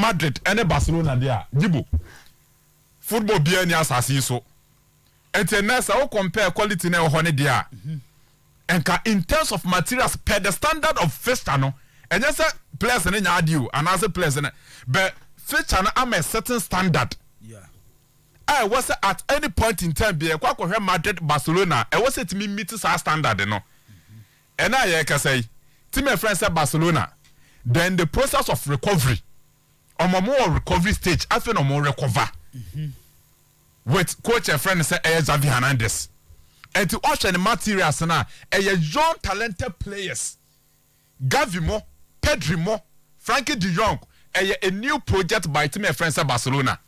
Madrid and Barcelona there. Jibo. Football be any assassin so. And then I compare quality na honey there. And in terms of materials per the standard of fixture no. And just a players in Adu and as a players in but fixture am a certain standard. Yeah. I was at any point in time be a Madrid Barcelona. I was to me meet our standard no. And I can say team my friends at Barcelona. Then the process of recovery on more recovery stage after no more recover. With coach and friend say Xavi Hernandez. And to usher the materials now young talented players. Gavi mo, Pedri mo, Frankie de Jong, a new project by team my friends at Barcelona.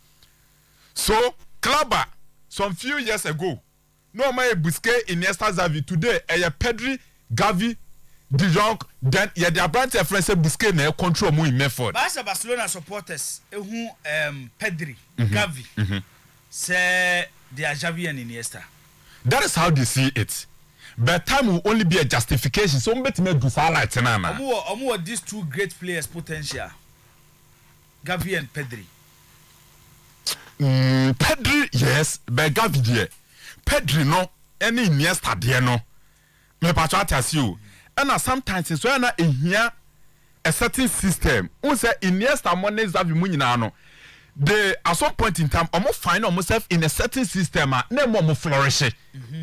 So Clubber some few years ago no my Busquets Iniesta Xavi today Pedri Gavi De Jong then their brand friends say Busquets na control mo in Midfield. Barcelona supporters who Pedri Gavi say they are Xavi and Iniesta. That is how they see it. But time will only be a justification. So bet me do salad tena. Omo these two great players potential. Gavi and Pedri. Pedri yes, but Gavi there. Pedri no, any Iniesta there no. Me patch tell you. And sometimes it's when in here a certain system. Who say Iniesta money Xavi mu nyina no. They at some point in time almost find themselves in a certain system na more flourish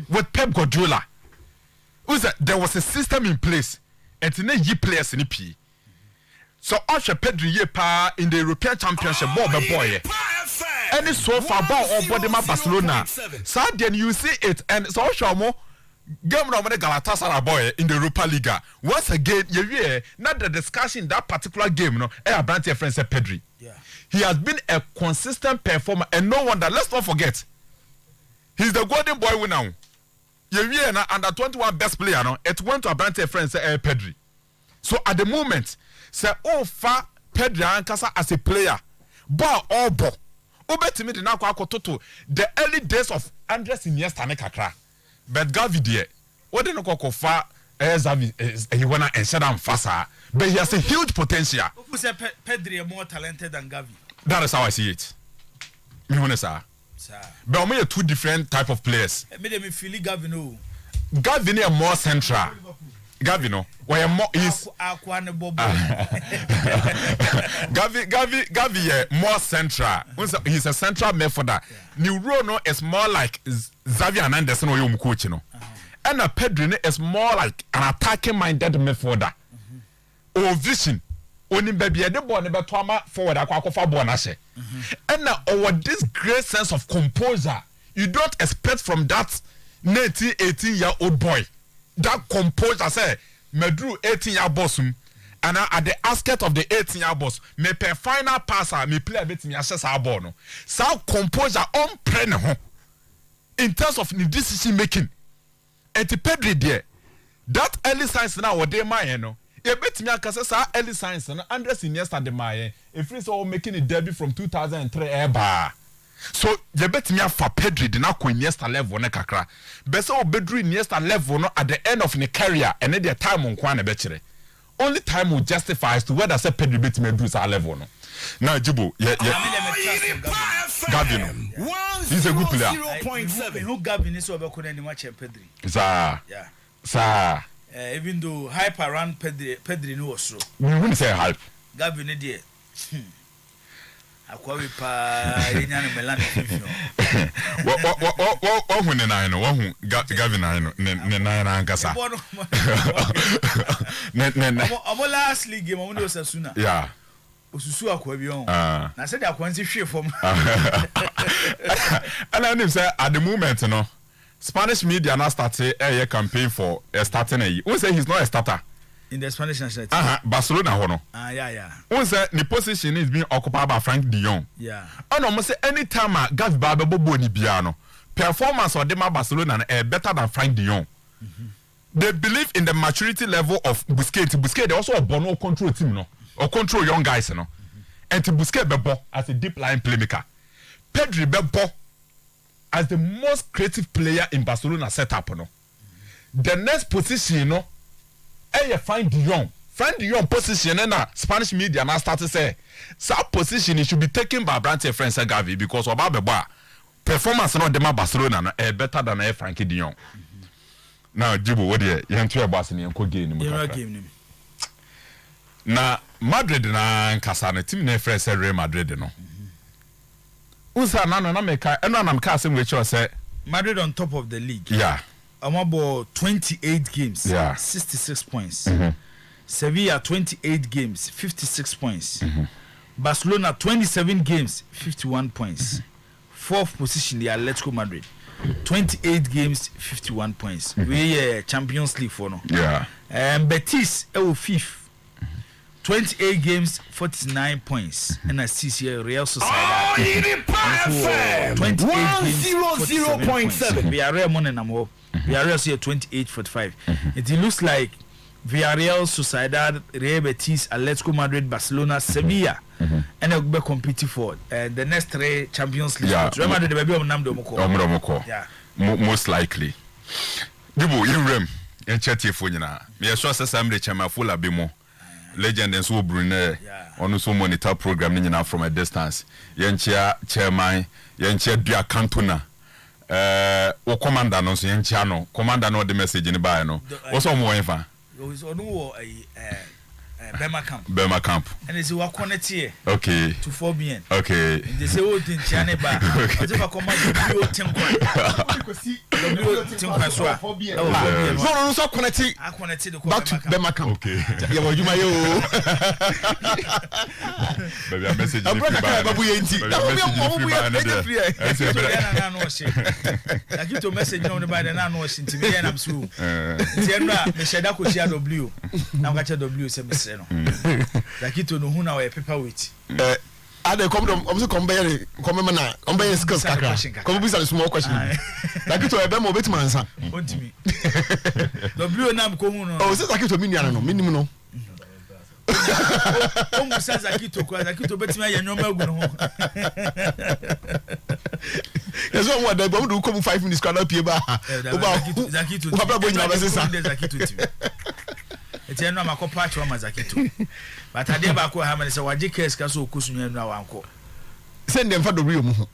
with Pep Guardiola. Who said there was a system in place and na ye players in P. So Usher Pedri ye pa in the European Championship boy. And it's so far ball on body ma Barcelona. So then you see it and so Usher mo game no the Galatasaray boy in the Europa League. Once again you not the discussion that particular game no brand your friend said Pedri. Yeah. He has been a consistent performer and no wonder let's not forget he's the golden boy winner. You na under 21 best player no it went to a brand friend say Pedri. So at the moment say fa Pedri ankasa as a player ball all ball obetimi de na kwa akototo the early days of Andres Iniesta ne kakra but Gavi there what no kofa Xavi he wanna ensure them faster but he has a huge potential. Who say Pedri is more talented than Gavi? That is how I see it. Me honest sir. But we are two different type of players. Me feel Gavi no. Gavi is more central. Gavi no. Where more is Gavi is more central. He's a central midfielder. New Rono is more like Xavi Hernandez no you coach no. And a Pedri is more like an attacking minded midfielder. Or vision. Only baby the ball never trauma forward akwa ball na she. And now over this great sense of composure you don't expect from that 18-year-old boy. That composure say Madrid 18-year boss and at the asket of the 18-year boss me per final passer me play a bit me access our ball no. So composure on pre ho in terms of the decision making. And the Pedri there that early signs now what they mind no. You bet me akase sa early science and Andres Iniesta de Maye if it's all making a debut from 2003 eba. So you bet me for Pedri de na ko Iniesta level na kakra. But so Pedri Iniesta level no at the end of the career and the time on kwa na be kire. Only time will justify as to whether say Pedri bet me do sa level no. Now Jibo Gavi no. He's a good player. 0.7. Who Gavi is over could any match Pedri. Sir. Yeah. Sir. Even though hype around Pedri no so. We wouldn't say hype. Gavi ne die. Akwa we pa enya no Milan fifino. Wo hu ne nan no, wo hu Gavi nan no, ne nan ankasa. Ne. Omo last league game omo no Osasuna. Yeah. Osusu akwa bi on. Na say the akwa nsi hwe fom. And I say at the moment no Spanish media now started a campaign for starting a. Who say he's not a starter in the Spanish national team? Barcelona hono. Yeah. Who say the position is being occupied by Frank de Jong? Yeah. And almost say anytime Gavi Babe Bobo ni biano performance of them Barcelona better than Frank de Jong. They believe in the maturity level of Busquets. Busquets they also a Bono control team no or control young guys no. And to Busquets bebo as a deep line playmaker. Pedri bebo as the most creative player in Barcelona setup no. The next position no find de Jong find your position and Spanish media now start to say that position it should be taken by Brandt friends Gavi because Obaba performance not them Barcelona better than Frankie de Jong. Now Jibo what you to your boss in your game. Na Madrid na Casane team na friends Real Madrid no. Unsa na na meka eno na mka asem we say Madrid on top of the league. Yeah. About 28 games, yeah. 66 points. Sevilla 28 games, 56 points. Barcelona 27 games, 51 points. Fourth position, the Atletico Madrid. 28 games, 51 points. We Champions League for no. Yeah. Betis fifth. 28 games, 49 points. And I see here Real Sociedad. 28 games, 47.7. Villarreal money number. Villarreal here 28-45. It looks like Villarreal, Sociedad, Real Betis, Atletico Madrid, Barcelona, Sevilla, and they'll be competing for the next 3 Champions League. Yeah. Remember the baby of Namdo. Yeah. Most likely. Jibo, you rem. You chat your phone now. Me sure say some the chama full abimo. Legend and so Brunei. On so monitor program now from a distance. Yenchia chairman, yenchia dia cantona. O commander no so yenchia no. Commander no the message in buy no. What's on more info? Bema camp. And it's a connect here. Okay. To 4 million. Okay. They say what in China ba. As if I come out W No, so connecting. I connected back to Bema camp. Okay. Yeah, well, you may Baby, a message. I'm babu yenti. Like you to message on the by the nan washing to me and I'm so. Tienra, me sheda ko share W. Now catch W say me say no. Like you to know who now a paper with. I dey come from also come na come be skills kakra. Come be some small question. Like you to e be mo beti mansa. Ontimi. W na ko hu no. Oh, say like you to minimum no, minimum no. Omu sa Zakito kwa Zakito betima ya nyoma gu no. Yes, one day but do come 5 minutes kwa na pie ba. Zakito. Wo ba bo nyina be sesa. Zakito ti. Eti eno amakopa acho ma Zakito. But ade ba ko ha ma se waje case ka so okusunwa enu awanko. Send them for W mu.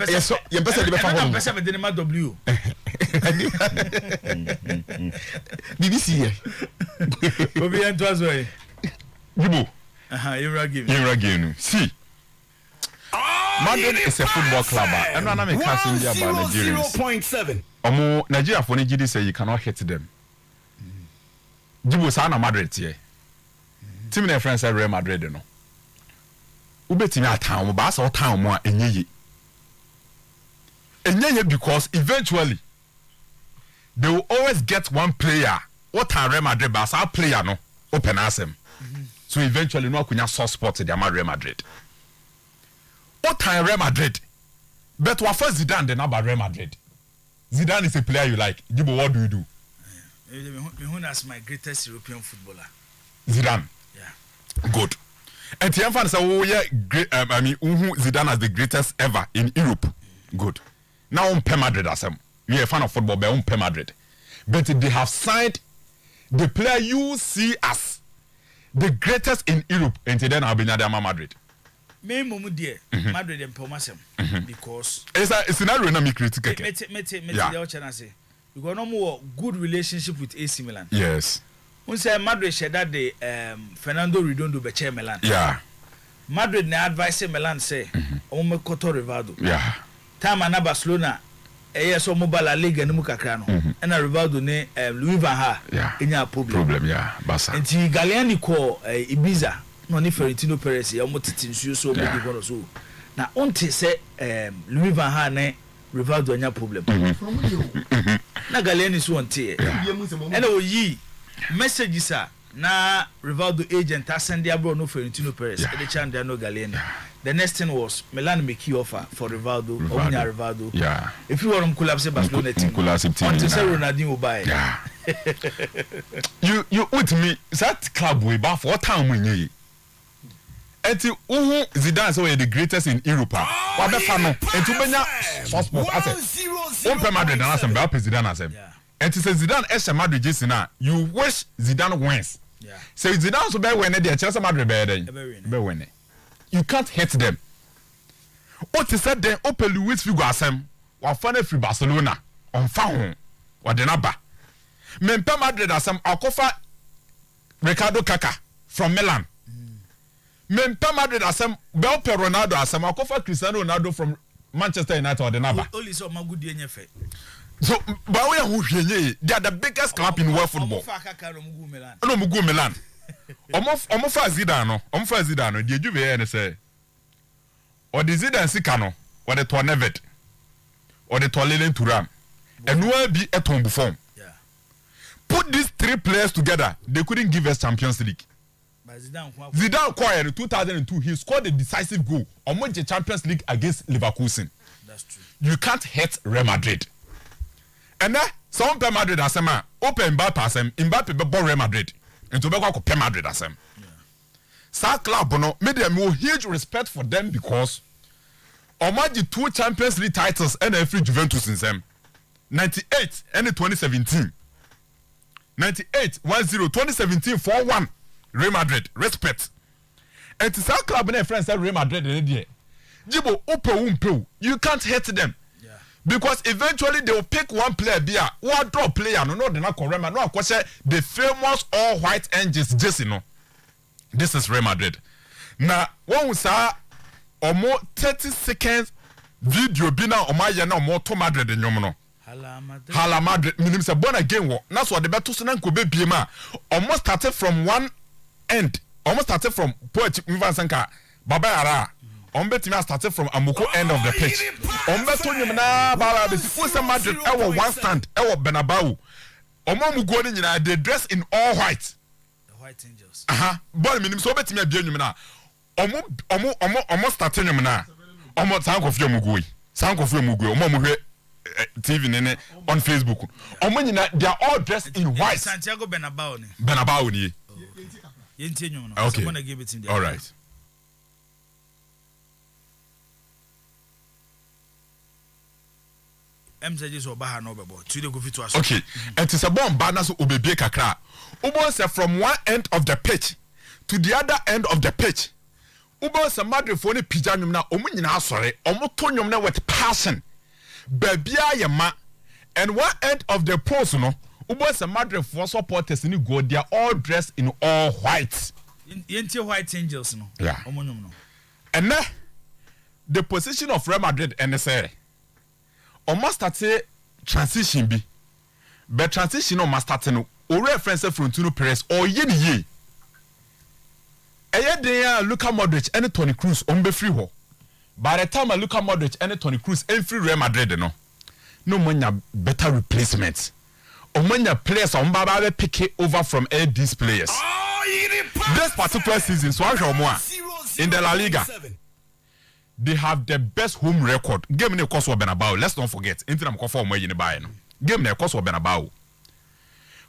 Yes, you better be for home. Pesa me de ma W. BBC here. Obi ento azo e. Jibo. You're game. See. Madrid is a football club. And when I'm a cast in there by Nigerians. 0.7. Nigeria for Nigeria say you cannot hit them. Jibo sana Madrid here. Team na friends say Real Madrid no. Ubetimi atan ba sa otan mo enye. Enye because eventually they will always get one player. What are Real Madrid ba sa player no open asem. So eventually no akunya soft spot in the Real Madrid. What time Real Madrid? But what first Zidane then about Real Madrid? Zidane is a player you like. Jibo, what do you do? Me as my greatest European footballer. Zidane. Yeah. Good. And the fan say oh yeah great I mean Zidane as the greatest ever in Europe. Good. Now on Madrid asem. You are a fan of football but on Madrid. But they have signed the player you see as the greatest in Europe until then I'll be near Madrid. Me mumu dear Madrid and Pomasem because it's a scenario na me critique. Me the chance say because no more good relationship with AC Milan. Yes. We say Madrid said that the Fernando Redondo be chair Milan. Yeah. Madrid na advise Milan say o me koto Rivaldo. Yeah. Time na Barcelona so mobile La Liga no kakra no and Rivaldo ne Louis van Gaal enya problem yeah Barca enti Ghanaian ko Ibiza no ne Florentino Perez ya motiti nsuo so obi go so na onte say Louis van Gaal ne Rivaldo enya problem na Ghanaian so onte and o yi messages na Rivaldo agent send abro no Florentino Perez the chan no Ghanaian. The next thing was Milan make you offer for Rivaldo. Rivaldo. Yeah. If you want to collapse Barcelona team, until say Ronaldinho will buy. Yeah. you with me that club way back for time when you. Eti Zidane say the greatest in Europe. What the fan no? Eti benya sport asset. On Madrid na asem ba Zidane asem. Eti say Zidane Madrid just na you wish Zidane wins. So Zidane so be when they Chelsea Madrid be when you can't hit them. What is said then open Luis Figo asem wa fa na free Barcelona on fa ho wa de na ba. Mempe Madrid asem akofa Ricardo Kaka from Milan. Mempe Madrid asem Belpe Ronaldo asem akofa Cristiano Ronaldo from Manchester United or the Naba. Only so magudi enyefe. So, but we are who they are the biggest club in world football. No, Mugu Milan. Omofa Zidane, the Juve and say, or the Zidane Sikano, or the Tornevet, or the Torlelen Turam, and will be a tomb form. Put these three players together, they couldn't give us Champions League. Zidane acquired in 2002, he scored a decisive goal on the Champions League against Leverkusen. That's true. You can't hit Real Madrid. And then some pe Madrid asema open Mbappe asem Mbappe be Real Madrid into be kwa pe Madrid asem. Sa club no made them huge respect for them because omaji 2 Champions League titles and every Juventus in them. 98 and 2017. 98 1-0 2017 4-1 Real Madrid respect. And to sa club na friends say Real Madrid dey. Jibo upe you can't hit them. Because eventually they will pick one player there, one draw player, no, they not correct, no, the famous all white angels, Jesse, no. This is Real Madrid. Now, when we saw or more 30 seconds video, bina or my yana more to Madrid than you. Hala Madrid, meaning say born again. That's what the battle Sunan could be Bima. Almost started from one end, almost started from Poet Mivansanka, Baba Ara. Ombetima started from Amuko end of the pitch. Ombeto nyumna baba besi fusa Madrid ewo one stand ewo Bernabeu. Omo go nyina they dress in all white. The White Angels. Ball minim so betimi abia nyumna. Omo start nyumna. Omo sankofio mugui. Sankofio mugui. Omo muhwe TV nene on Facebook. Omo nyina they are all dressed in white. Santiago Bernabeu ni. Bernabeu ni. Yentie nyumna. Okay. All right. Okay, and it's a bomb banner so obebe kakra. Ubo say from one end of the pitch to the other end of the pitch. Ubo say Madrid for ni pijanum na omu nyina asore, omu tonyum na with passion. Babia yema and one end of the post no. Ubo say Madrid for supporters ni go they are all dressed in all white. Yentie White Angels no. Yeah. Omunyum no. And now the position of Real Madrid and say almost start transition bi but transition no must start no o reference from Tuno Perez or ye ni ye dey Luka Modric and Toni Kroos on be free ho by the time Luka Modric and Toni Kroos and free Real Madrid no manya better replacement o manya players on baba be pick over from all these players this particular season so in the La Liga they have the best home record. Game ne cost Bernabeu. Let's not forget. Inter am for more in buy no. Game ne cost Bernabeu.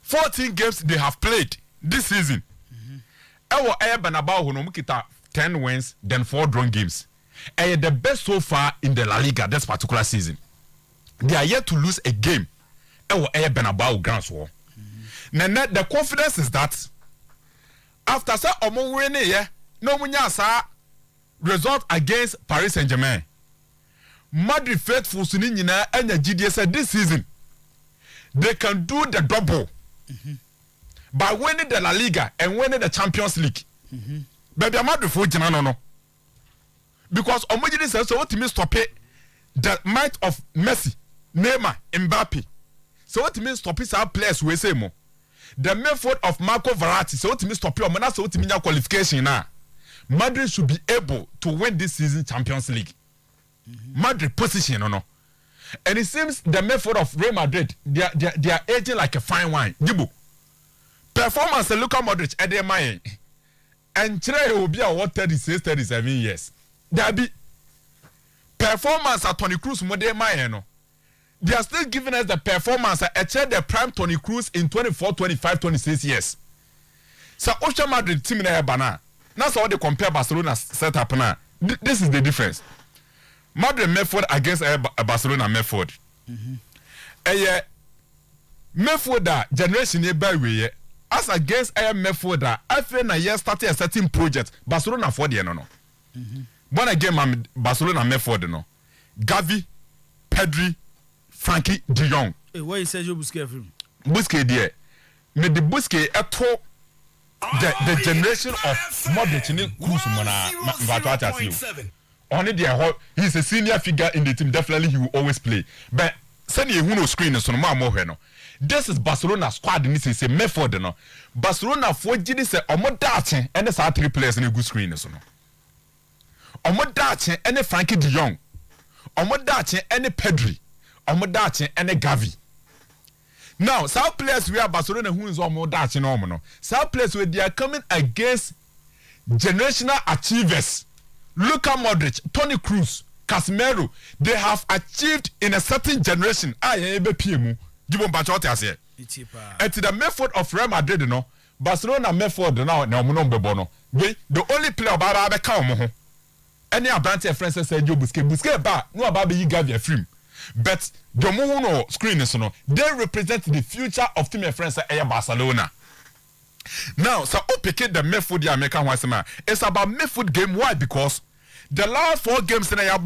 14 games they have played this season. Ewo Bernabeu no mukita 10 wins then 4 drawn games. The best so far in the La Liga this particular season. They are yet to lose a game. Ewo Bernabeu grounds war. Now the confidence is that after say omo win here no munya sa result against Paris Saint-Germain. Madrid faithful suni nyina anya GDS said this season they can do the double by winning the La Liga and winning the Champions League. Baby Madrid for jina no because omojini says so what means stop it the might of Messi, Neymar, Mbappe. So what means stop it our players we say mo. The method of Marco Verratti so what means stop it o so what means qualification na. Madrid should be able to win this season Champions League. Madrid position no. And it seems the method of Real Madrid they are aging like a fine wine. Jibu. Performance Luka Modric at their mind. And today will be about 36-37 years. There be performance at Toni Kroos more than mine no. They are still giving us the performance at the prime Toni Kroos in 24, 25, 26 years. So Ocean Madrid team na bana. That's how they compare Barcelona setup now. This is the difference. Madrid method against Barcelona method. Method that generation by way as against a midfielder after na year started a certain project Barcelona for the no when again Barcelona midfield no Gavi, Pedri, Frankie de Jong. Why you say you Busquets film? Busquets there. Me the Busquets eto the generation of Modric ni Kroos mana Mbatata see. Only there he's a senior figure in the team, definitely he will always play. But send you who no screen so no more no. This is Barcelona squad ni say midfield no. Barcelona for gidi say omo dache and the 3 players in a good screen so no. Omo dache and Frankie de Jong. Omo dache and Pedri. Omo dache and Gavi. Now, some players we are Barcelona who is omo dache no. Some players where they are coming against generational achievers. Luka Modric, Toni Kroos, Casemiro, they have achieved in a certain generation. PM. Give Bachote as here. And to the method of Real Madrid, you know, Barcelona method now, the only player Baba come. Any abante friends say Joe Busquets ba no Baba you gave your film. But the no screen is no, they represent the future of team friends at Barcelona. Now, so pick the midfield the American Wasema. It's about midfield game. Why? Because the last 4 games in a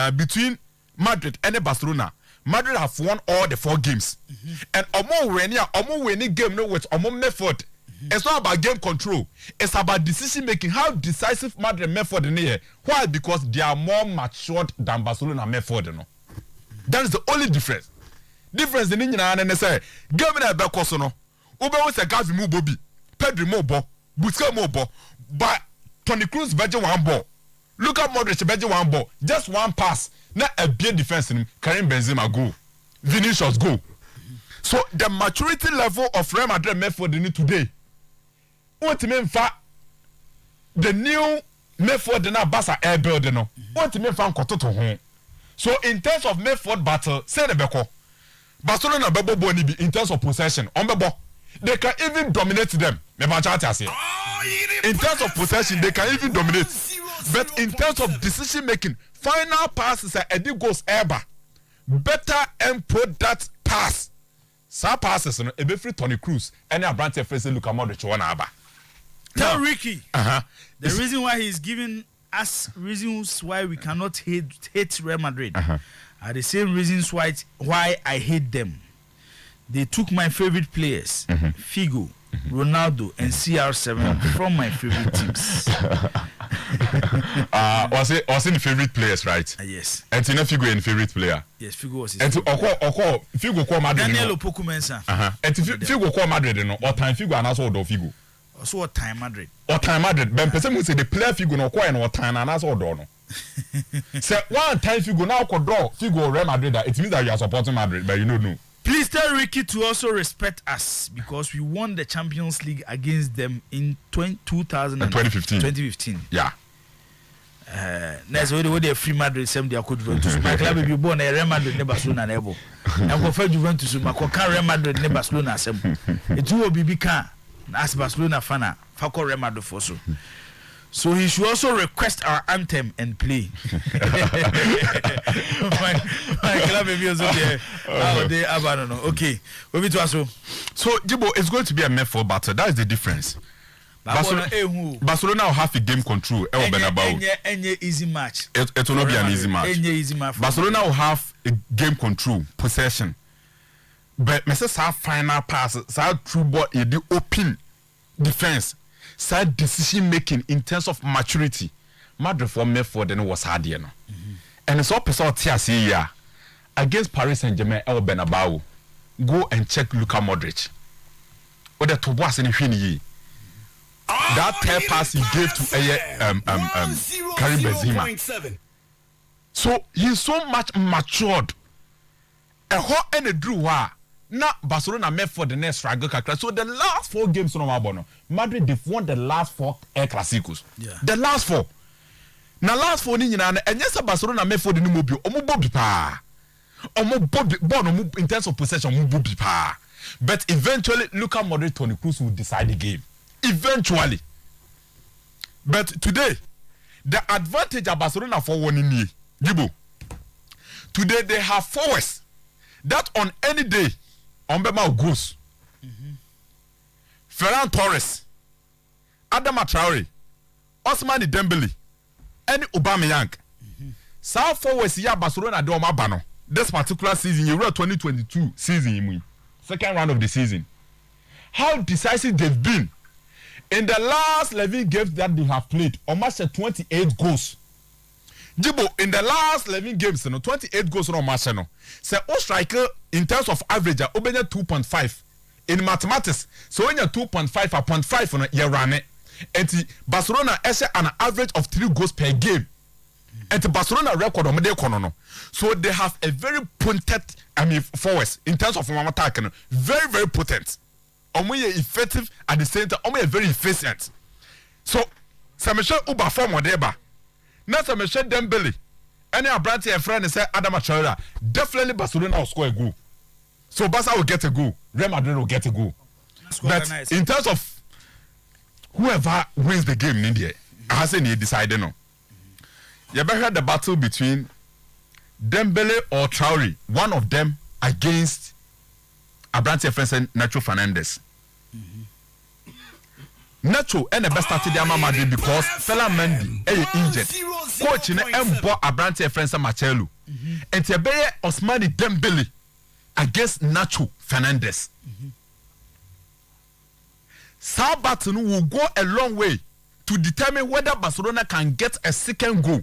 between Madrid and Barcelona, Madrid have won all the 4 games. And winning game no with midfield. It's not about game control. It's about decision making. How decisive Madrid midfield in here. Why? Because they are more matured than Barcelona midfield. No, that is the only difference. Difference in India and say game in a back no. Ube was a Gavi mo Bobby, Pedri mo ball, Busquets mo ball, but Toni Kroos beje 1 ball. Luka Modric beje 1 ball, just 1 pass. Not a big defense in him. Karim Benzema go, Vinicius go. So the maturity level of Real Madrid midfield today, what mean for the new midfield na Barca air building no? What mean for Kototo home? So in terms of midfield battle, say the beko. Barcelona bebo boni be in terms of possession. On bebo. They can even dominate them. In terms of possession, they can even dominate. But in terms of decision making, final passes are Eddie goes ever. Better input that pass. Some passes, a bit free Toni Kroos and a branch of face Luka Modric one aba. Tell Ricky. The reason why he's giving us reasons why we cannot hate Real Madrid are the same reasons why I hate them. They took my favorite players, Figo, Ronaldo, and CR7 from my favorite teams. Was in favorite players, right? Yes. And Tina Figo in favorite player. Yes, Figo was his. And to Figo call Madrid. Daniel Opoku Mensa. And to Figo call Madrid, no, or time Figo and also do Figo. Also what time Madrid? Or time Madrid. Ben person who say the player Figo no call and or time and also do no. Say one time Figo now could draw Figo Real Madrid. It means that you are supporting Madrid, but you don't know. Please tell Ricky to also respect us because we won the Champions League against them in 2015. Yeah. Next way they free Madrid same they could Juventus. My club be born a Real Madrid ne Barcelona nebo. And go for Juventus ma ko kan Real Madrid ne Barcelona same. It will be kan as Barcelona fan fa ko Real Madrid for so. So he should also request our anthem and play. my club maybe also there. I don't know. Okay. So Jibo, it's going to be a midfield battle. That is the difference. Barcelona will have a game control. Any easy match. It will not be an easy match. Any easy match. Barcelona will have a game control, possession. But Mrs. Our final pass, our true ball, the open defense. Side decision making in terms of maturity, Madrid for midfield then was hard, you know. And it's all person here against Paris Saint-Germain, El Bernabeu. Go and check Luka Modric. Or the Tobias and Fini. That third pass he gave to Karim Benzema. So he's so much matured. A hot and a drew. Now Barcelona met for the next struggle. So the last 4 games on Mabono, Madrid they've won the last 4 Clasicos. Yeah. The last 4. Now last 4 and yes, Barcelona met for the new mobile. Bobby pa. In terms of possession, Bobby pa. But eventually, Luka Modric, Toni Kroos will decide the game. Eventually. But today, the advantage of Barcelona for one in Gibo. Today they have forwards that on any day. On Bema goes. Ferran Torres, Adama Traore, Ousmane Dembele, and Aubameyang. South forwards ya Barcelona de Omabano. This particular season, Euro 2022 season, second round of the season. How decisive they've been. In the last 11 games that they have played, almost 28 goals. Jibo, in the last 11 games, 28 goals on match. Say, O striker, in terms of average, Obenya 2.5. In mathematics, so when you're 2.5 or 0.5, you run it. And Barcelona has an average of 3 goals per game. And the Barcelona record on the so they have a very potent, forwards in terms of attack. Very, very potent. Effective at the same time, very efficient. So, Samuel Uba form whatever. Now, Samuel Dembele, any Abranti and friend say Adama Traore, definitely Barcelona will score a goal. So Barca will get a goal, Real Madrid will get a goal. But in terms of whoever wins the game in India, hasn't decided no. You ever heard the battle between Dembele or Traore, one of them against Abranti and Nacho Fernandez? Nacho and the best started the Madrid because Fela Mendy is injured. Coach in the Abranti and Marcelo. And Tebeye Ousmane Dembele against Nacho Fernandez. That battle will go a long way to determine whether Barcelona can get a second goal.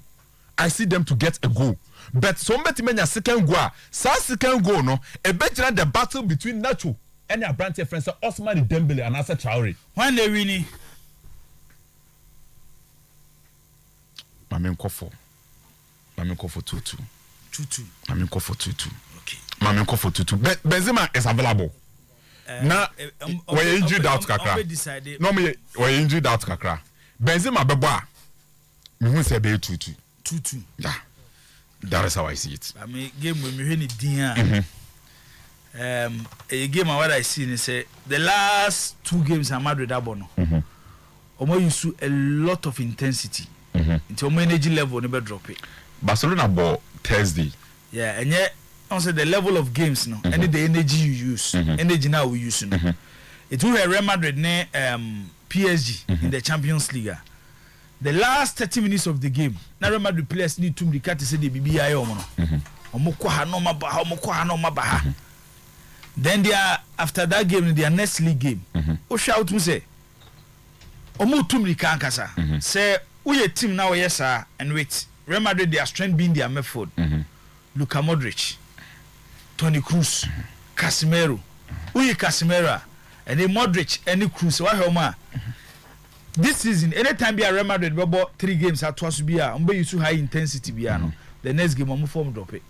I see them to get a goal. But somebody made a second goal. Second goal, no, a better the battle between Nacho and their branch friends, Ousmane Dembele and Asa Traore. When they winning, Mamen Kofo 2-2. 2-2. Mamen Kofo 2-2. Okay. Mamen Kofo 2-2. Benzema is available. Now, when you injured out kakra. No, me when you injured out kakra. Benzema beboa. Me who say be 2-2. 2-2. Yeah. That is how I see it. I mean, game when me hear it, a game what I see is say the last 2 games at Madrid abono. Omo use a lot of intensity. Into energy level never drop it. Barcelona ball Thursday. Yeah, and yet I say the level of games no, and the energy you use, energy now we use no. It will Real Madrid ne PSG in the Champions League. The last 30 minutes of the game, now Real Madrid players need to recap to say the BBI omo. Omo kwa no mabaha. Then they are after that game, their next league game. O shout to say, omo tumri kankasa. Say, we a team now yes sir, and wait. Real Madrid their strength being their midfield. Luka Modric, Toni Kroos, Casemiro. We Casemiro, and then Modric, any Kroos. Why homa? This season, anytime be a Real Madrid, we bought 3 games at twice be a, you too high intensity be a no. The next game, I'm form drop it.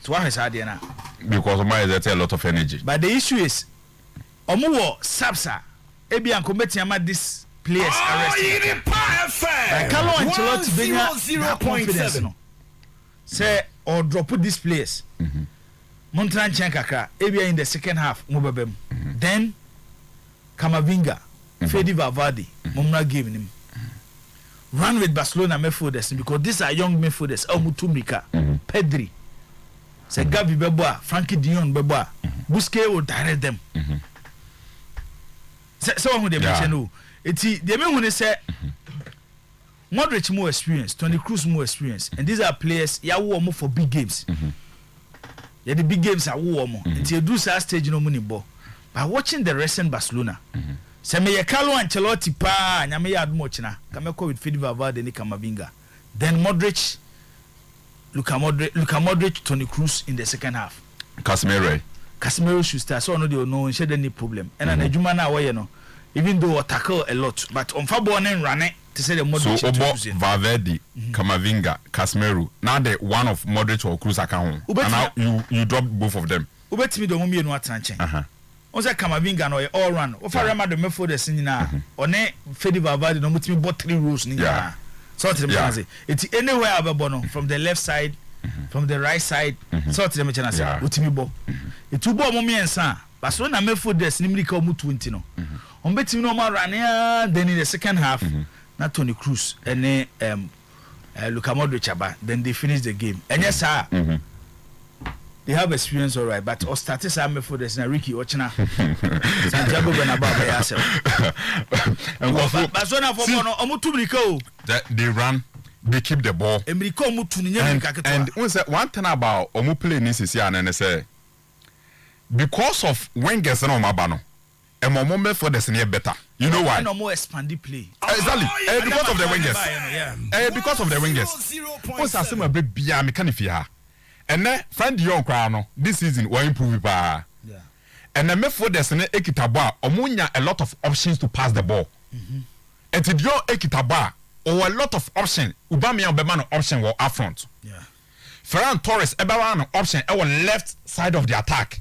So what is hard now? Because of my a lot of energy. But the issue is, Omuwo Sapsa, Ebi and committee about this players arrested. Like Carlo Ancelotti, 0.7. Say or drop these players. Montran Chankaka, Ebi in the second half, Mubabem. Then Camavinga, Fede Valverde, Mumna gave him. Run with Barcelona midfielders because these are young midfielders. Mutumika, Pedri. Say Gavi Beboa, Frankie Dion Beboa, Busquets will direct them. So who they mention? It's the men when they say Modric more experience, Toni Kroos more experience, and these are players ya warm for big games. Yeah, the big games are warm. Until you do that stage no money ball. By watching the recent Barcelona, say me Carlo Ancelotti pa, nyame ya admoch na. Come with Fede Valverde ni Camavinga. Then Modric. Luka Modric, Toni Kroos in the second half. Casemiro should start. So no, they no share any problem. And an Ejuma na way no. Even though tackle a lot, but on Fabio and run it to say the Modric. So Obo, Valverde, Camavinga, Casemiro. Now the one of Modric or Kroos account. And now you drop both of them. Ubet me the mummy no attention. Once Camavinga no all run. If I remember the method the sinina, on Fede Valverde no mutimi bought 3 rows ni. So it's anywhere abono from the left side, from the right side. So it's utimi bo. It will bo mommy and son. Barcelona midfield des nimri ka omu 20 no. On betimi no ma run then in the second half, na Toni Kroos and Luka Modric aba. Then they finish the game. And yes sir. they have experience all right, but or started some for this na Ricky Ochina. Santiago Bernabeu by yourself. But so now for no omutumriko that they run, they keep the ball. And one thing about omu play this is here and say because of Wenger's no mabano, and my moment for the senior better. You know why? No more expanded play. Exactly. Because of the Wingers. Because of the Wingers. What's a similar big beer mechanic? And then friend young crown this season will improve. Yeah. And then for the senior Ekitaba, Omunya a lot of options to pass the ball. And to draw Ekitaba or a lot of options. Ubami and Bemano option were up front. Yeah. Ferran Torres Ebaran option our left side of the attack.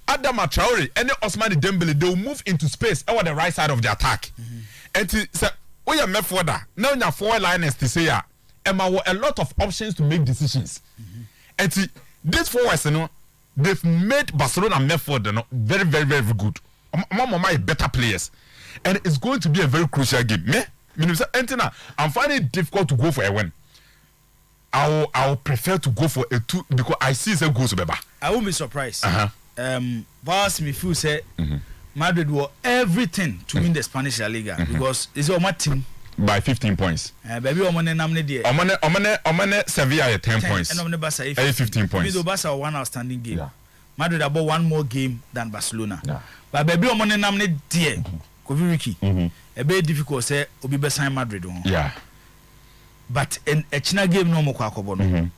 Adama Traore and Osmani Dembele they will move into space over the right side of the attack. And to say we are made for that. Now your four liners to say Emma were a lot of options to make decisions. And to this forwards, you know, they've made Barcelona Medford very, very, very good. My better players. And it's going to be a very crucial game. I'm finding it difficult to go for a win. I will prefer to go for a 2 because I see it goes to I won't be surprised. Vaz me feel say Madrid were everything to win the Spanish La Liga because it's all my team by 15 points. Baby, Omane Sevilla 10 points. And Omane Barca 15 points. Middle Barca one outstanding game. Yeah. Madrid about one more game than Barcelona. Yeah. But baby, Omane namne dear Koviriki. A very difficult say Obi Besan Madrid. Yeah. But in a China game no more Kwakobono.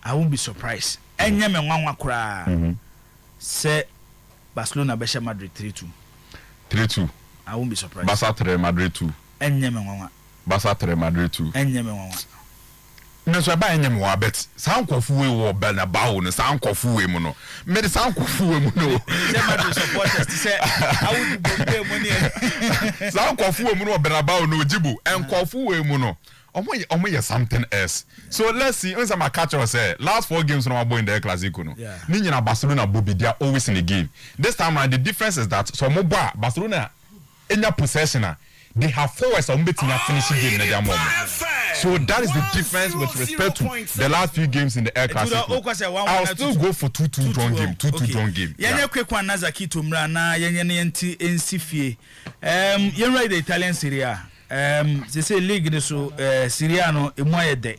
I won't be surprised. Enyame nwanwa kura. Say Barcelona besha Madrid 3-2. 3-2. I won't be surprised. Barca 3 Madrid 2. Enyame nwanwa. Barca 3 Madrid 2. Enyame nwanwa. No so ba enyame wa bet. San kofu we wo Bernabeu no san kofu we mu no. Me de san kofu we mu no. Say Madrid supporters to say I would go money. San kofu we mu no Bernabeu no jibu. En kofu we mu no. Omo something else. So let's see. When some catch us say last 4 games no boy in the Clasico no. Ni nyina Barcelona Bobby they are always in the game. This time around the difference is that so mo ba Barcelona in their possession they have forwards on betting finishing game in their moment. So that is the difference with respect to the last few games in the El Clasico. I'll still go for 2-2 drawn game. 2-2 drawn game. Yenye quick one Nazaki to mrana yenye NCFA. You right the Italian Serie A. They say league so Siriano Emoyede.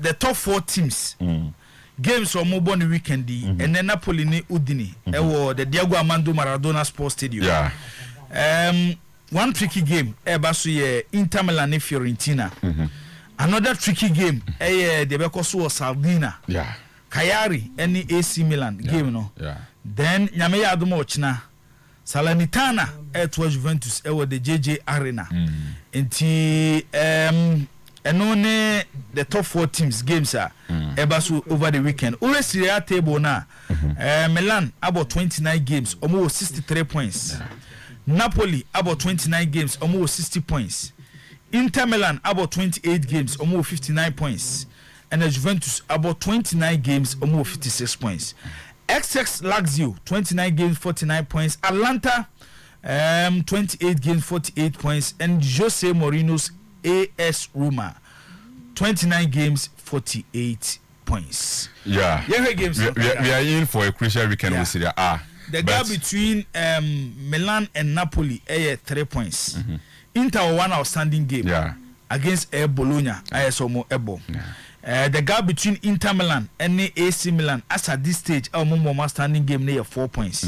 The top 4 teams games on mobile weekend and then Napoli ni Udine the Diego Armando Maradona Sports Stadium. Yeah. One tricky game Basu Inter Milan Fiorentina. Another tricky game the Bekoso Sardina. Yeah. Kayari any AC Milan game no. Yeah. Then Nyameya Adomo China Salernitana towards Juventus the JJ Arena. Nti the top 4 teams games are Ebasu over the weekend. Ure Serie A table na Milan about 29 games, almost 63 points. Napoli about 29 games, almost 60 points. Inter Milan about 28 games, almost 59 points. And Juventus about 29 games, almost 56 points. XX Lazio 29 games 49 points. Atlanta 28 games 48 points. And Jose Mourinho's AS Roma 29 games 48 points. Yeah. We are in for a crucial weekend with Serie A. The gap between Milan and Napoli 3 points. Inter one outstanding game against Bologna Somo Ebo. The gap between Inter Milan and AC Milan as at this stage more standing game near 4 points.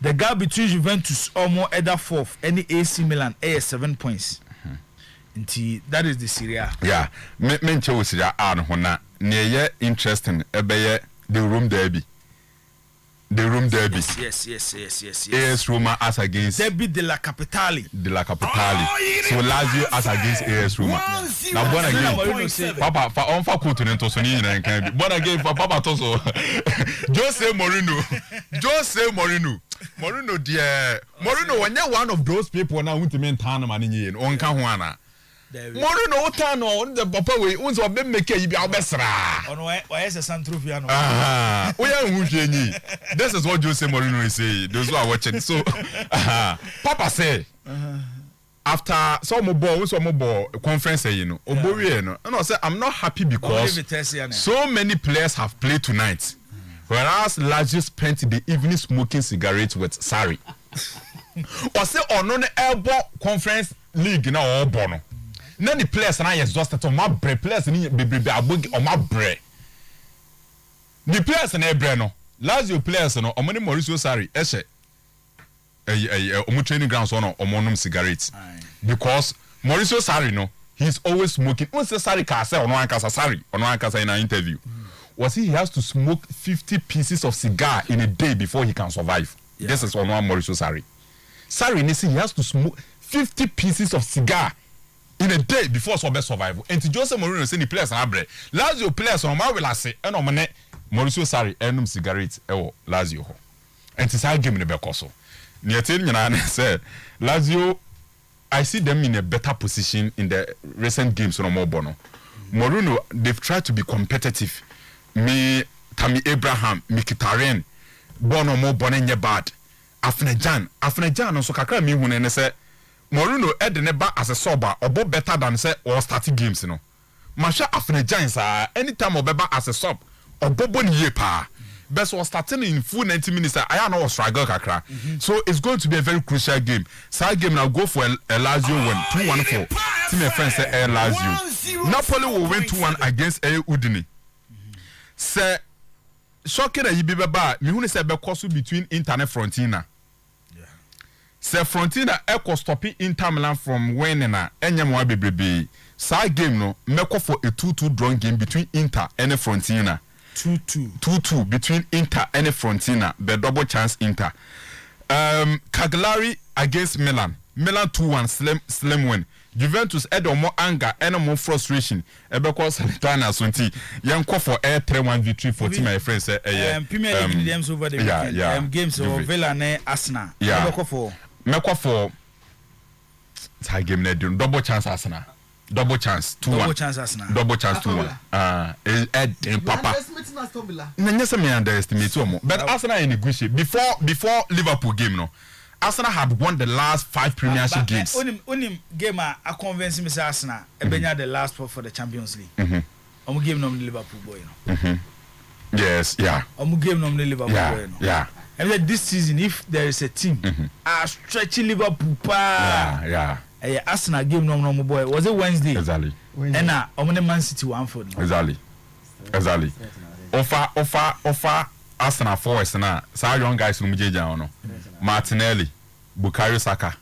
The gap between Juventus more either 4th and AC Milan 7 points. That is the Serie A. Yeah, mention Serie A no na near interesting the room derby. The room derby. Yes. AS Roma as against Derby de la Capitale. So Lazio as against AS Roma. Now born again. Papa for on for continent so ni na kan bi. Born again for Papa to so. Jose Mourinho dear. Mourinho when you one of those people now who to maintain man ni on kan ho ana. Mourinho utano on the papa we unso be make yi bi obesra. On why is a Santrofia no. This is what Jose Mourinho is saying. Those who are watching. So Papa say after some ball conference Obori no and I say I'm not happy because so many players have played tonight whereas Laji spent the evening smoking cigarettes with Sarri or say no elbow conference league na all bono na the players na exhausted on my bread players ni bebrebe abogi on my bread the players na ebre no Lazio players no omoni Mauricio Sarri ehye omo training grounds on omonum cigarettes because Mauricio Sarri no he's always smoking. Once Sarri ka say ono ankasa in an interview was he has to smoke 50 pieces of cigar in a day before he can survive. This is ono Mauricio Sarri. Sarri he has to smoke 50 pieces of cigar in a day before survival. And to Jose Mourinho say the players na bre Lazio players on ma will say and omone Mauricio Sarri enum cigarettes ewo Lazio ho. And to say game ne be koso. Said Lazio, I see them in a better position in the recent games on Mobono. Mourinho, they've tried to be competitive. Me, Tammy Abraham, Mkhitaryan, Bono Mo Bonenye bad. Afnejan also kakra me when say Mourinho Edeneba as a sober or better than say or starting games, Masha Afnejan sa anytime Obeba as a sub or Bobo Yepa. Best was starting in full 90 minutes. I know struggle kakra. So it's going to be a very crucial game. Side game now go for a Lazio win 2-1 for team friends say Lazio. Napoli will win 2-1 against Udine. Say shocking that you be bad. Me who say be cost between Inter and Fiorentina. Say Fiorentina echo stopping Inter Milan from winning na enyamwa bebrebe. Side game no make for a 2-2 draw game between Inter and Fiorentina. 2-2 between Inter and Fiorentina, the double chance Inter. Cagliari against Milan 2-1 slim win. Juventus had more anger and more frustration because Salernitana Sunti young call for air 3-1 victory for team my friends Premier League games over the weekend. Games of Villa and Arsenal. Meko for tie game double chance Arsenal. Double chance 2-1. Double chance 2-1. Papa. Yes, me underestimate you. But Arsenal in the Gucci before Liverpool game no. Arsenal had won the last 5 Premiership games. Only game I convinced Mr. Arsenal. Benya the last for the Champions League. Game no Liverpool boy. Yes, yeah. Game no Liverpool boy. Yeah. And this season, if there is a team, stretching Liverpool. Yeah. Arsenal game no boy. Was it Wednesday? Exactly. And omne Man City 1-4. Exactly. Offer Arsenal forwards na. Sa young guys no mjeja ono. Martinelli, Bukayo Saka,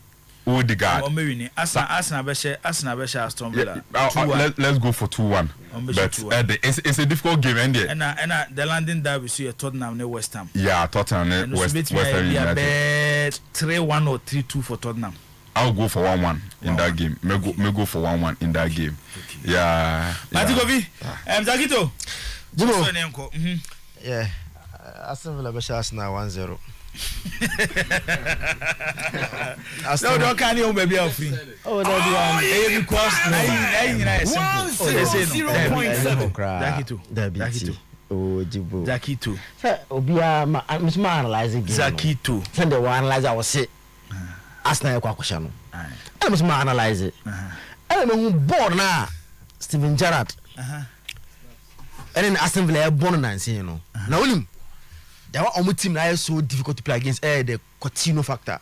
Odegaard. Arsenal beshe Aston Villa. Let's go for 2-1. But it's a difficult game and the London derby so Tottenham ne West Ham. Yeah, Tottenham ne West Ham United. 3-1 or 3-2 for Tottenham. I'll go for 1-1 in that game. Me go for 1-1 in that game. Yeah. Matikovi, Zakito. Jibo. Yeah. Aston Villa be Arsenal 1-0. No, don't carry on baby free. Oh, that be because I simple. 0.7. Zakito. Oh, Jibo. Zakito. Obia I'm analyzing game. Zakito. Send the one analyze I was say Arsenal kwa kwasha no. I must analyze it. I know born na Steven Gerrard. And then Aston Villa born na say you know. Now him there were on team na so difficult to play against the Coutinho factor.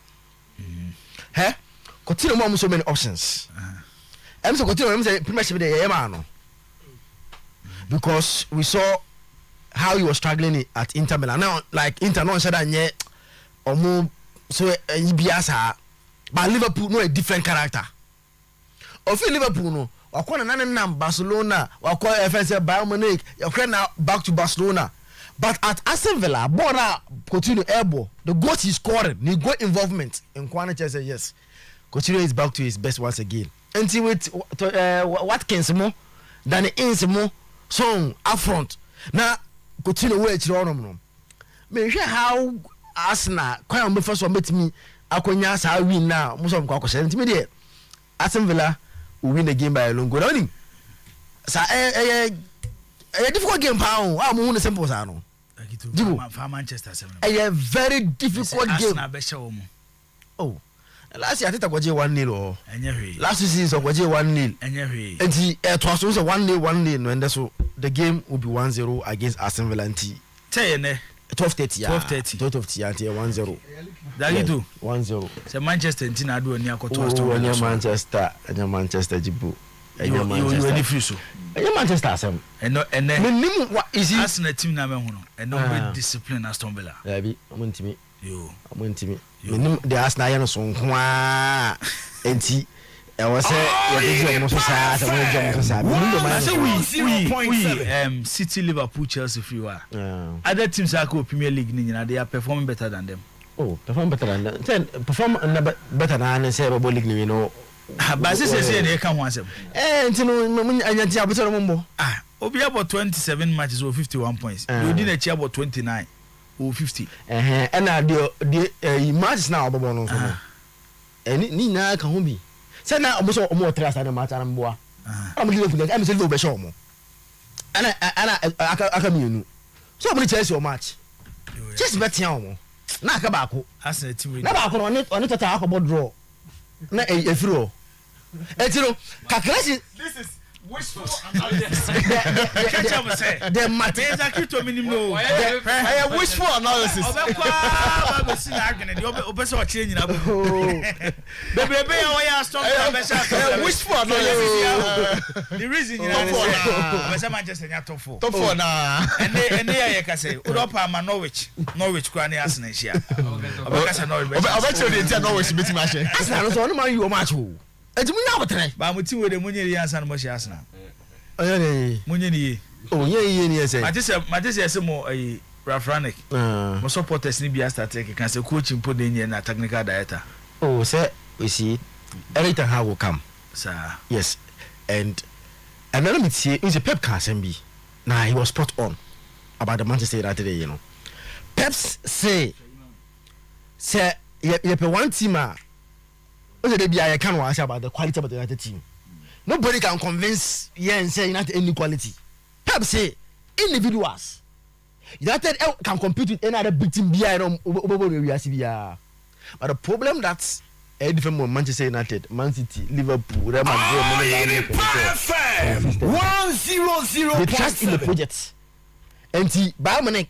Coutinho more so many options. I'm so Coutinho I'm say pretty much be the man because we saw how he was struggling at Inter Milan. Now like Inter no said that yet or so Ibiasa. But Liverpool no a different character. Of Liverpool no, wakona nana Barcelona, wakona FS Bayern Munich, wakona back to Barcelona. But at Aston Villa, Bona continue airball. The goal he scoring, the goal involvement. And Kwana said yes. Coutinho is back to his best once again. Until with Watkins more than the ins more song up front. Now Coutinho wait on. Me share how Arsenal quite on first one met me. Akonya sa win now most of kwakoshe ntimi de Aston Villa will win the game by a long goal only sa difficult game pa o am won simple sa no for Manchester 7 a very difficult game Arsenal be show mo oh last year Ateta kwaje 1-0 oh. Enye Last season kwaje 1-0. Enye And it was also 1-0 no, and so the game will be 1-0 against Aston Villa. Tell ne 12:30 yeah. 12:30 yeah 1-0. That you do 1-0. So Manchester ntina do oni akoto Aston Villa. Manchester Jibu. You any free so. Manchester asem. And Menim what is it? Arsenal team na me hu no. And no be discipline Aston Villa. Yeah bi omontimi. Yo. Omontimi. Menim the Arsenal ya no so nko a enti e wo se ye dey mo so sa se mo jom so sa. We City, Liverpool, Chelsea free wa. Other teams are go Premier League ni nyina they are performing better than them. Oh, perform better than them. Then perform better than say Football League ni no. But say they can one asem. Enti no anyati abotoro mo. Obi about 27 matches or 51 points. You did a chair about 29 or 50. And the matches now obobo no so. Ni na ka ho bi. Say na omo omo trust na match na mboa. Am Liverpool am say Liverpool show mo. Ana aka mienu. So omo Chelsea o match. Chelsea betia omo. Na aka ba ko. Arsenal team. Na ba ko no oni tata akobod draw. Na efiro. Etiro calculation. This is wishful analysis. Catch up say. The matter. Exactly to minimum. I wishful analysis. Obekwa ba si na agene de obese o che nyina bo. Bebe ya ya strong I wishful analysis. The reason you know obese Manchester nya top 4. Top 4 na. Ene ya ka say Europa ma Norwich kwa na Arsenal hia. Obeka say Norwich. Obecho dey tia Norwich bit match. Arsenal so no man you match o. Ejimu nya botre. Ba mo ti we de munye ri ansa no mo hia Arsenal. Oyene. Munye ni. Oh ye ni say. Matese say mo Rafranik. Mo supporters ni bia start can say coach mpo de nye na technical director. Oh say we see everything how will come. Sir. Yes. And let me see is a Pep can be. Nah, he was spot on about the Manchester United, you know. Pep say you pe one team they be I can ask about the quality of the United team. Nobody can convince and say United any quality. Pep say individuals. United can compete with any other big team but the problem that's a different from Manchester United, Man City, Liverpool, Real Madrid, 100. they trust in the project. And see, Bayern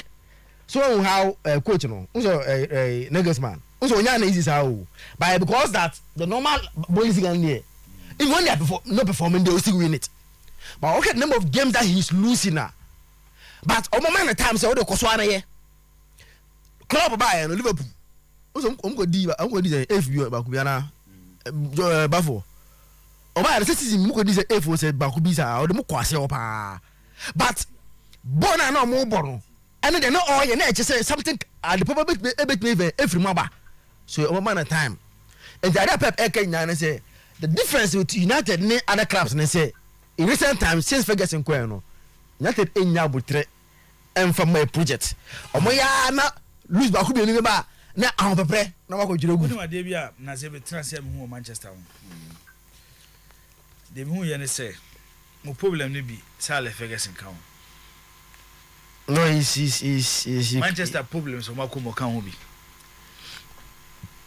so how coach no, so Nagelsmann, so nya na easy how, but because that the normal boys can here, even when they are not performing, they will still win it. But okay, the number of games that he's losing now. But on moment of time, so the Koswana here, club Bayern, Liverpool. Also, I'm going to do FBO about Kubiana Bafo. Oh, my, the system is going to do F was Bakubisa or the Mukwase Opa. But Bona no more Bono. And then no, oh, you know, just say something at the probably every maba. So, on moment of time. And the other Pep Eke say the difference with United and other clubs, and they say in recent times, since Ferguson Queno, United in Yabutre and from my project. Oh, my, lose Bakubi ba. Na an pepre na wako jiro gu. Kuni bia na se be transfer me hu Manchester hu. De me hu ye ne say mo problem ne bi Sir Ferguson kan. No is Manchester problem so mako mo kan hu bi.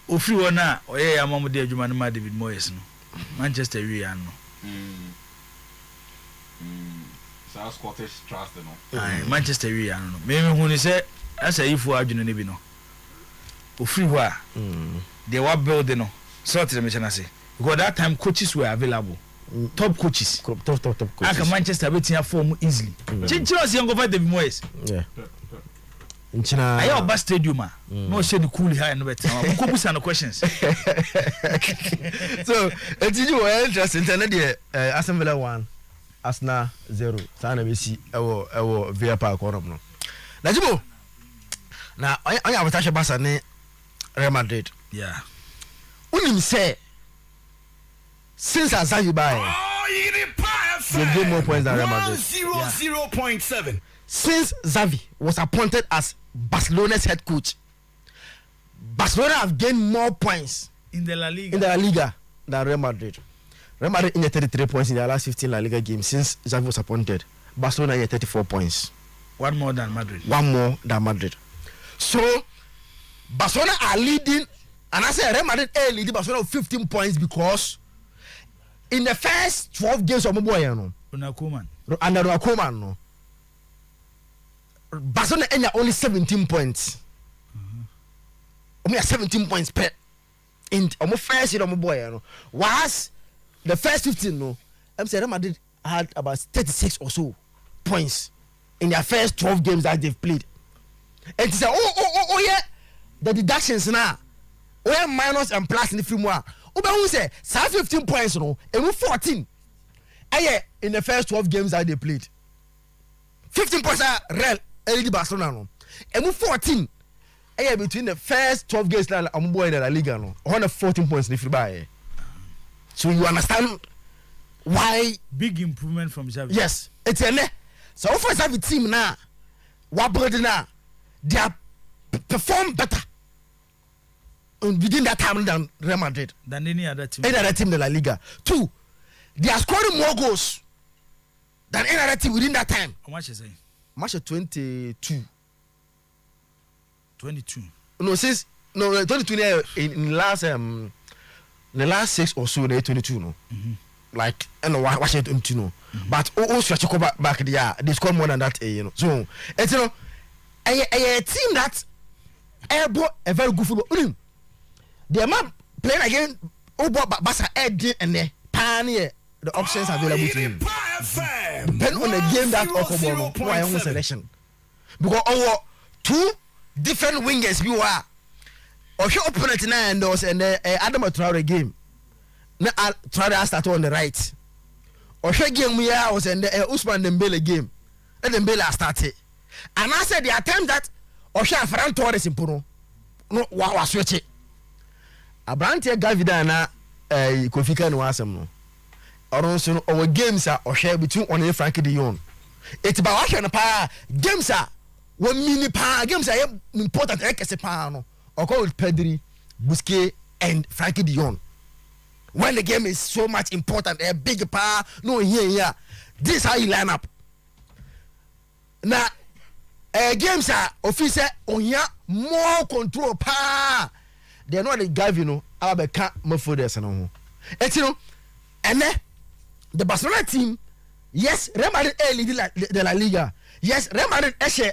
Ofri wona oye ya mamu de adwuma ne ma David Moyes no. Manchester wi an no. South Scottish trust no. Manchester wi an no. Me hu ni say asa ifu adwene ne bi no. Free where they were building so to the mission say because that time coaches were available top coaches top coaches aka Manchester betia form easily chinchiro si ngo fight the Moyes yeah nchina ayo ba stadium no she the cool high no better ko busa no questions so etiji were interesting internet there Aston Villa 1 Arsenal 0 sana be si ewo Villa Park on no na jibo na anya abatashe Barca ne Real Madrid. Yeah. Unim say since Azavi buy they get more points than Real Madrid. 100.7. Since Xavi was appointed as Barcelona's head coach, Barcelona have gained more points in the La Liga than Real Madrid. Real Madrid in 33 points in their last 15 La Liga games since Xavi was appointed. Barcelona in 34 points. One more than Madrid. So Barcelona are leading And I said Real Madrid lead Barcelona with 15 points because in the first 12 games of Moboy, no. Under Koeman, no. Barcelona only 17 points. Only 17 points per. In almost first year of Moboy, no. Was the first 15, no. I'm saying Real Madrid had about 36 or so points in their first 12 games that they've played. And say, oh yeah, the deductions now. Oh yeah, minus and plus in the framework. Oh, but who say 15 points, no, and 14. Yeah, in the first 12 games that they played. 15 points are Real LD Barcelona, no, and 14. Yeah, between the first 12 games that I'm boy in the La Liga, no, 114 points in the free buy. So you understand why big improvement from Xavi. Yes, it's a so for Xavi team now, what now, they are perform better within that time than Real Madrid, than any other team. Any other team in the La Liga. 2, they are scoring more goals than any other team within that time. How much is it? Match 22. 22. No, since no 22 in the last 6 or so they 22 no. Like and watch it 22 no. But also back there they score more than that you know. So it's you know a team that a very good football. They are not playing against Barca and the pioneer the options available to him. Depend on the game that offer why on selection. Because our 2 different wingers we were. Or your opponent now and those and Adam Traore game. Now Traore start on the right. Or your game we are was and Usman Dembele game. And Dembele started. And I said the attempt that or your Ferran Torres in Puno. No, was switch it. A brand here Gavida na Kofi no asem no. Or also our games are or share between on Frankie de Jong. It's about action pa games are 1 minute pa games are important ekese pa no. Or call with Pedri, Busquets and Frankie de Jong. When the game is so much important, a big power, no here. This is how you line up. Now games are officer on here more control pa. They're not the guy, you know, I can't move for this and it's you know, and then the Barcelona team, yes, Real Madrid lead the La Liga. Yes, Real Madrid share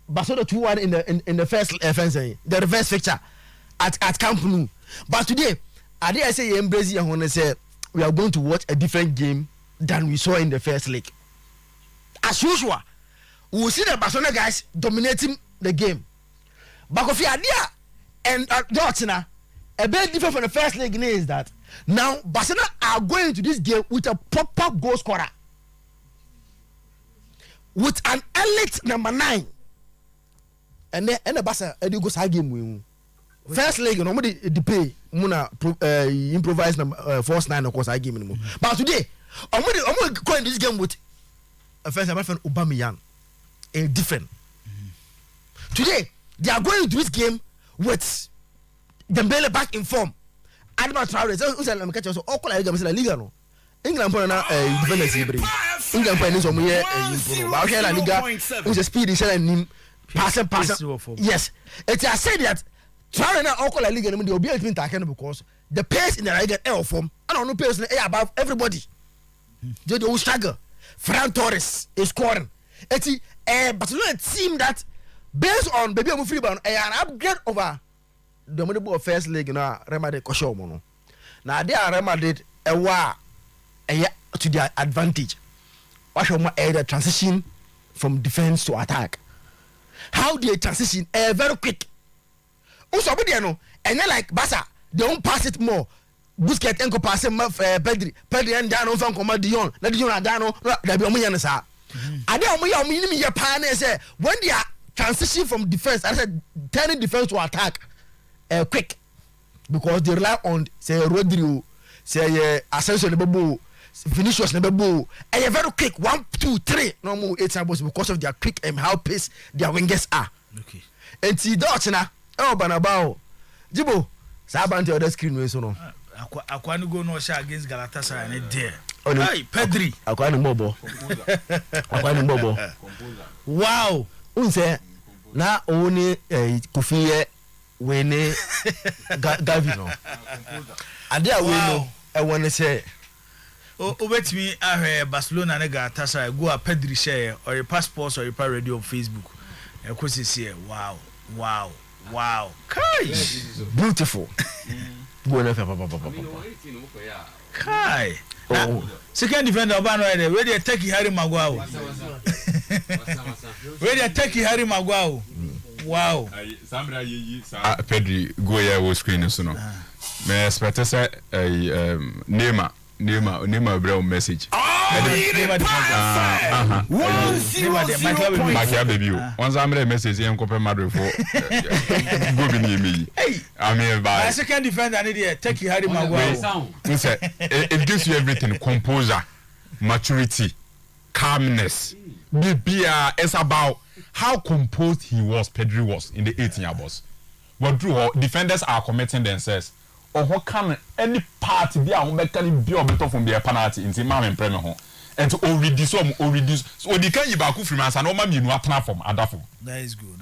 Barcelona 2-1 in the first the reverse fixture at Camp Nou. But today, I dare say embrace you and say we are going to watch a different game than we saw in the first leg. As usual, we will see the Barcelona guys dominating the game. But if you are there and Dortmund, a bit different from the first leg is that now Barcelona are going to this game with a proper goal scorer, with an elite number 9. And the Barca go side game win. First leg, you know, the pay muna improvise number force 9 of course I game anymore. But today, I'm going to go in this game with a first my friend Aubameyang, a different. Today, they are going to this game with Dembele back in form. Adam Traore, so catch us all like La Liga no. England for na defenders libre. England for this one here improve. But La Liga, who's the speed is and pass. Yes, it's I said that Traore na all La Liga they will be able to tackle because the pace in the La Liga air form and on no pace above everybody. They will struggle. Ferran Torres is scoring. It's Barcelona team that based on baby I'm free bound an upgrade over the money first leg na Real Madrid kosho mo no. Na they are Real Madrid to their advantage. What show the transition from defense to attack. How they transition very quick. Also but no and then like Barca they don't pass it more. Busquets enko pass Pedri and down from command Dion. Na Dion down that be omo sa. Ade omo ya pa na say when they are transition from defense I said turning defense to attack quick because they rely on say Rodrigo say Asensio Nebebo Vinicius Nebebo and very quick 1 2 3 no more 8 times because of their quick and how pace their wingers are. Okay. And see Dutch na Banabao Jibo Saban to other screen way so no. Akwani go no shot against Galatasaray and there. Hey Pedri Akwani Bobo. Wow. Unse na oni Kofi we ne Gavi no ade a we no e won say wait me Barcelona ne Galatasaray go a Pedri share or your passports or your radio on Facebook e ko see wow kai beautiful go na fa kai second defender oba no there we dey take Harry Maguire wow Sambra yi Pedri go here was screen so no me expect say Neymar bro message Makia baby once I'm the message in Copa Madrid for go be near me I mean by second defender need there take Harry Maguire it gives you everything: composure, maturity, calmness. It's about how composed he was, Pedri was in the 18-year boss. What drew defenders are committing themselves. Or what can any party be a mechanic be or better from the penalty in the man premier home and to reduce so the can you back from us and no man you know from Adafo. That is good.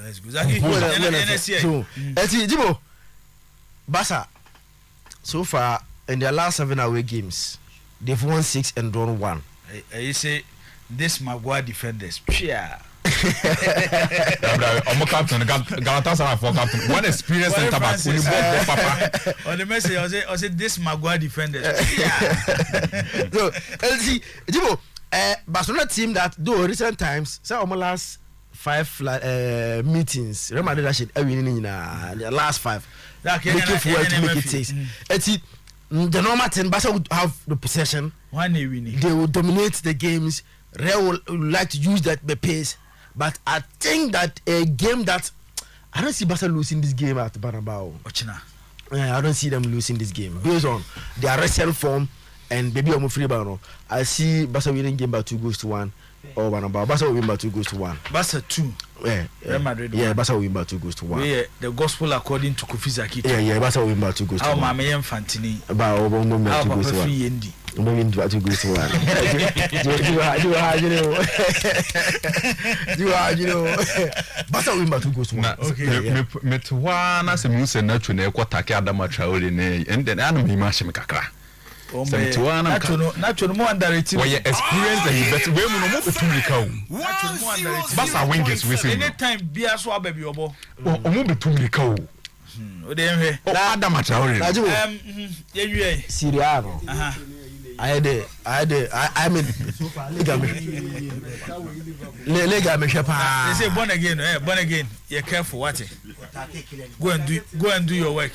So Jibo Barca so far in their last 7 away games they've won 6 and drawn 1. You say this Maguire defenders I'm captain Galatasaray for captain one experienced center back when you bought papa on the message I say this Maguire defenders so LC Jibo Barcelona team that though recent times say almost last 5 meetings Real Madrid actually winning in the last 5 making forward to make it 6 the normal team Barca would have the possession they will dominate the games. Real would like to use that pace. But I think that a game that I don't see Barca losing this game at Bernabeu. I don't see them losing this game based on their recent form and maybe I'm free ball. I see Barca winning game by 2-1 or Bernabeu. Barca will win by 2-1. Barca 2. Real Madrid. Yeah, Barca will win by 2-1. Yeah, the gospel according to Kufizaki. Yeah, Barca will win by 2-1. How Mama Fantini. About 2-1. Maybe into 2-1. You know. Barca win by 2-1. Okay. Me to one as a music natural ne kwata ke Adama Traore ne and then anam him ahye kakra. Natural mo underrated. We experience the better we no mo betumrika o. Natural mo underrated. Barca wingers we say. Anytime bia so ababi obo. O mo betumrika o. O dey hwe. Adama Traore. Ye wie. Siriano. I mean Lega me shepa. They say born again, you're careful what it. Go and do your work.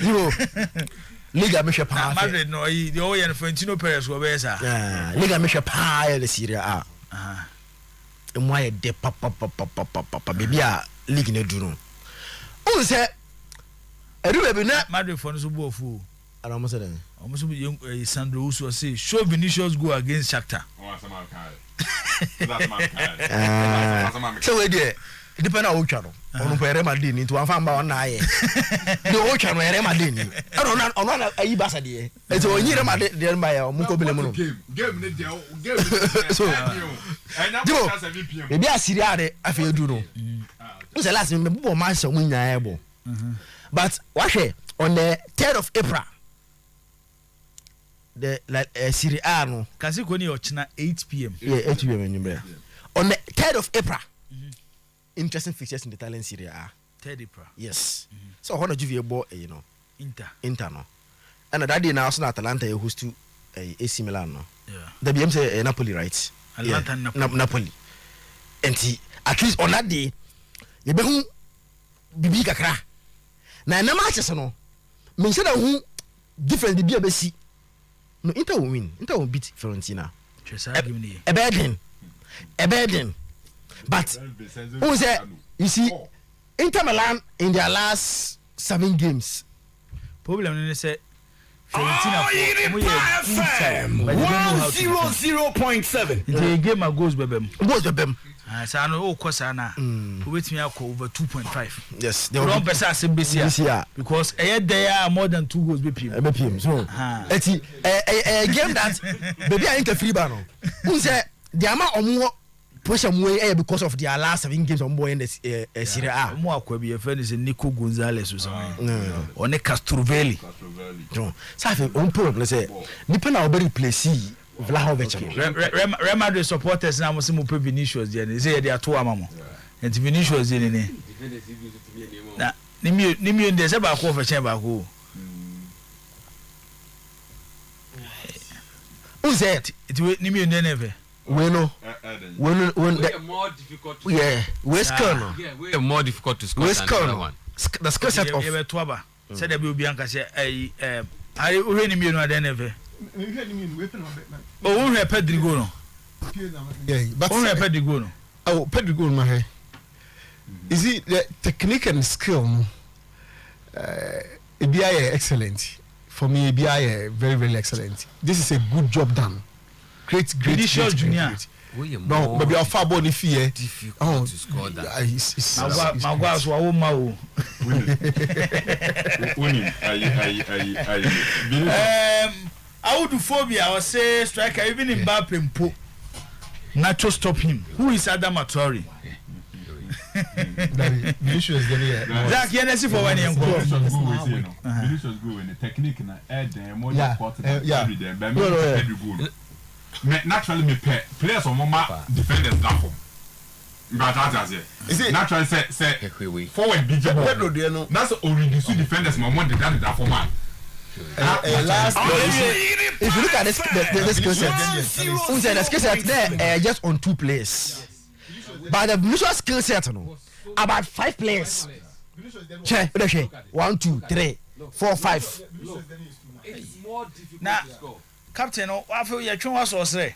You Liga me shepa. Madrid no, the old Florentino Perez go besa. Liga me shepa the Serie A. Why de papa baby a league ne duro. O say Madrid for no bo fu. And almost then. Almost Sandro Uso say show Vinicius go against Shakhtar. So we there. Depend on which channel. On Real Madrid into one fan ba na ye. The whole channel Real Madrid. On ayi Barca there. It's on Real Madrid there by o mu ko bele mu no. Game ne there. So. Maybe a Serie A afi edu no. Who's the last me bo man so mu nya ebo. But watch on the 3rd of April, the Serie A no. Clasico ni ochina 8 p.m. Yeah, 8 p.m. On the 3rd of April, interesting fixtures in the Italian Serie A. 3rd April. Yes. So how do you boy, Inter no. And that day now, also Atalanta host to AC Milan no. Yeah. The BM say Napoli, right? Atalanta Napoli. And at least on that day, you be who bibi kakra. Na matches no mention that who different the BBC no Inter will win. Inter will beat Fiorentina. A burden. But who say you see Inter Milan in their last 7 games. Problem is say Fiorentina 100.7. The game goes bebem. I know all course na wait me over 2.5. Yes, they don't pass us in BC because they are more than 2 goals BPM. So it's a game that baby I interfere no. Who say the amount of position way because of their last 7 games on boy in the Serie A. Mo akwa bi friend is Nico Gonzalez or something. On Castrovelli. So on problem say depend on very place Vlahovic. Real Madrid supporters now must mo Vinicius there. Say they are two amamo. And Vinicius there ni. Na nimi ndé se ba ko fe chen ba ko. Who said it nimi ndé never. When more difficult to we're more difficult to score than the other one. The skill set of Tuaba said there will be anka say I already me no den never. Oh, we have Pedrigo no. Yeah, but we have Pedrigo no. Oh, Pedrigo my hair. Is it the technique and skill? ABI excellent. For me, ABI very, very excellent. This is a good job done. Great Junior. No, maybe our far body fear. Difficult to score that. Magwas wa wo ma wo. Phobia I was say striker even in Mbappe mpo. Nacho stop him. Who is Adam Atori? Vinicius there. Zach Yenesi for when you go. Vinicius go in the technique na add more important. Yeah. Naturally me players on mama defenders that form. But that's it. Naturally say forward big Pedro there no. That's already two defenders mama that form man. Last if you look at the skill set, the skill set there just on 2 players. But the mutual skill set no about 5 players. Che, 1 2 3 4 5. It's more difficult to score. Captain, I feel you try to say.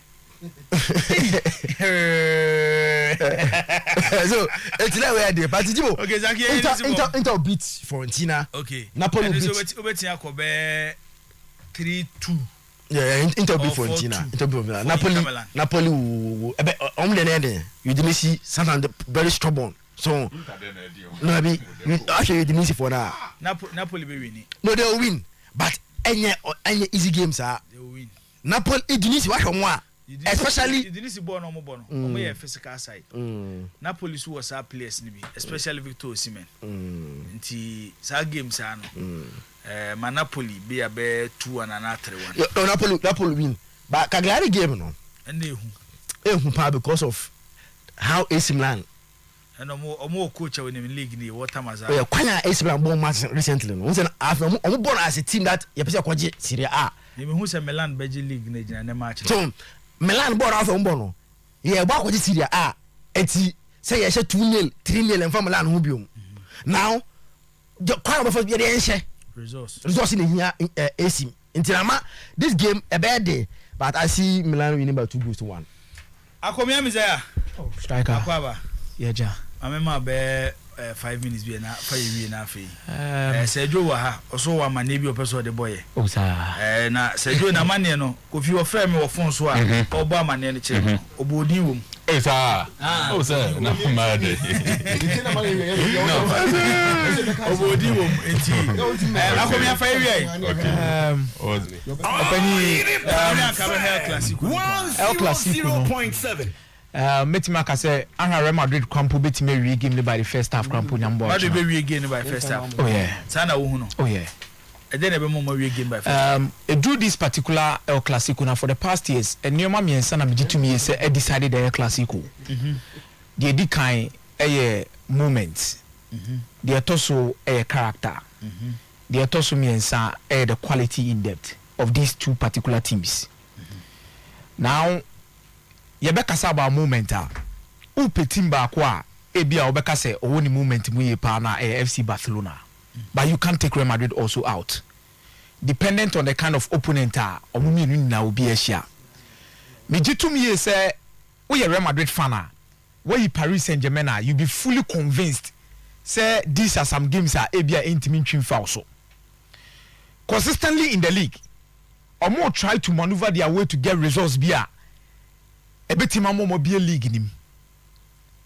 So it's not where they but okay, Inter beat Fiorentina. Okay. Napoli beat 3-2. Yeah, Inter beat Fiorentina. Napoli you didn't see something very stubborn. So no actually you didn't see for that. Napoli will win. No, they will win. But any easy games are they will win. Napoli it didn't see what one. Especially you didn't see no more physical side. Napoli was our players especially Victor Osimhen. Nti sa games are no. Napoli be a 2-1 and 3-1. No, Napoli win. But Cagliari game no. And they because of how AC Milan and more coach in the league ni what time as yeah, kwanya AC Milan born match recently no. Say born as a team that you person kwaje Serie A. Even who say Milan Belgian league na match. So Milan born out born no. Yeah, ba kwaje Serie A. Eti say you 2-0, 3-0 and from Milan who biom. Now the kwanya before be dey enche. Resource in here AC. Intilama this game a bad day, but I see Milan winning by 2-1. Akomia Mizaya. Oh, striker. Akwaba. Yeah, ja. I remember be 5 minutes be na 5 na afi. Sergio wa ha, oso wa mane bi opeso de boy. Oh sa. Na Sergio na mane no, Kofi wo frame wo phone so a, obo amane ne che. Obodi wo. Eh sa. Oh sa, na mad. Obodi wo enti. Akomia fa wi. Okay. Opani Clasico. El Clasico 0.7. Metima ka say Real Madrid Crampo betime wi game by the first half Crampo nyambo. Madrid be wi game by first half. Oh yeah. Sana wo hu no. Oh yeah. And then be mo wi game by first half. It drew this particular El Clasico now for the past years. And Neoma miensa na bigitumi say decided the El Clasico. The di kan moment. The etoso character. The etoso miensa the quality in depth of these two particular teams. Now yebeka sa ba moment a u petim ba kwa ebia obeka say owoni moment mu ye pa na FC Barcelona. But you can't take Real Madrid also out. Dependent on the kind of opponent omumi nu na obi ahia. Mejitum ye say we Real Madrid fan where you Paris Saint-Germain you be fully convinced say these are some games ebia intimi twin foul so. Consistently in the league omo try to maneuver their way to get results bia ebetima mo be league nim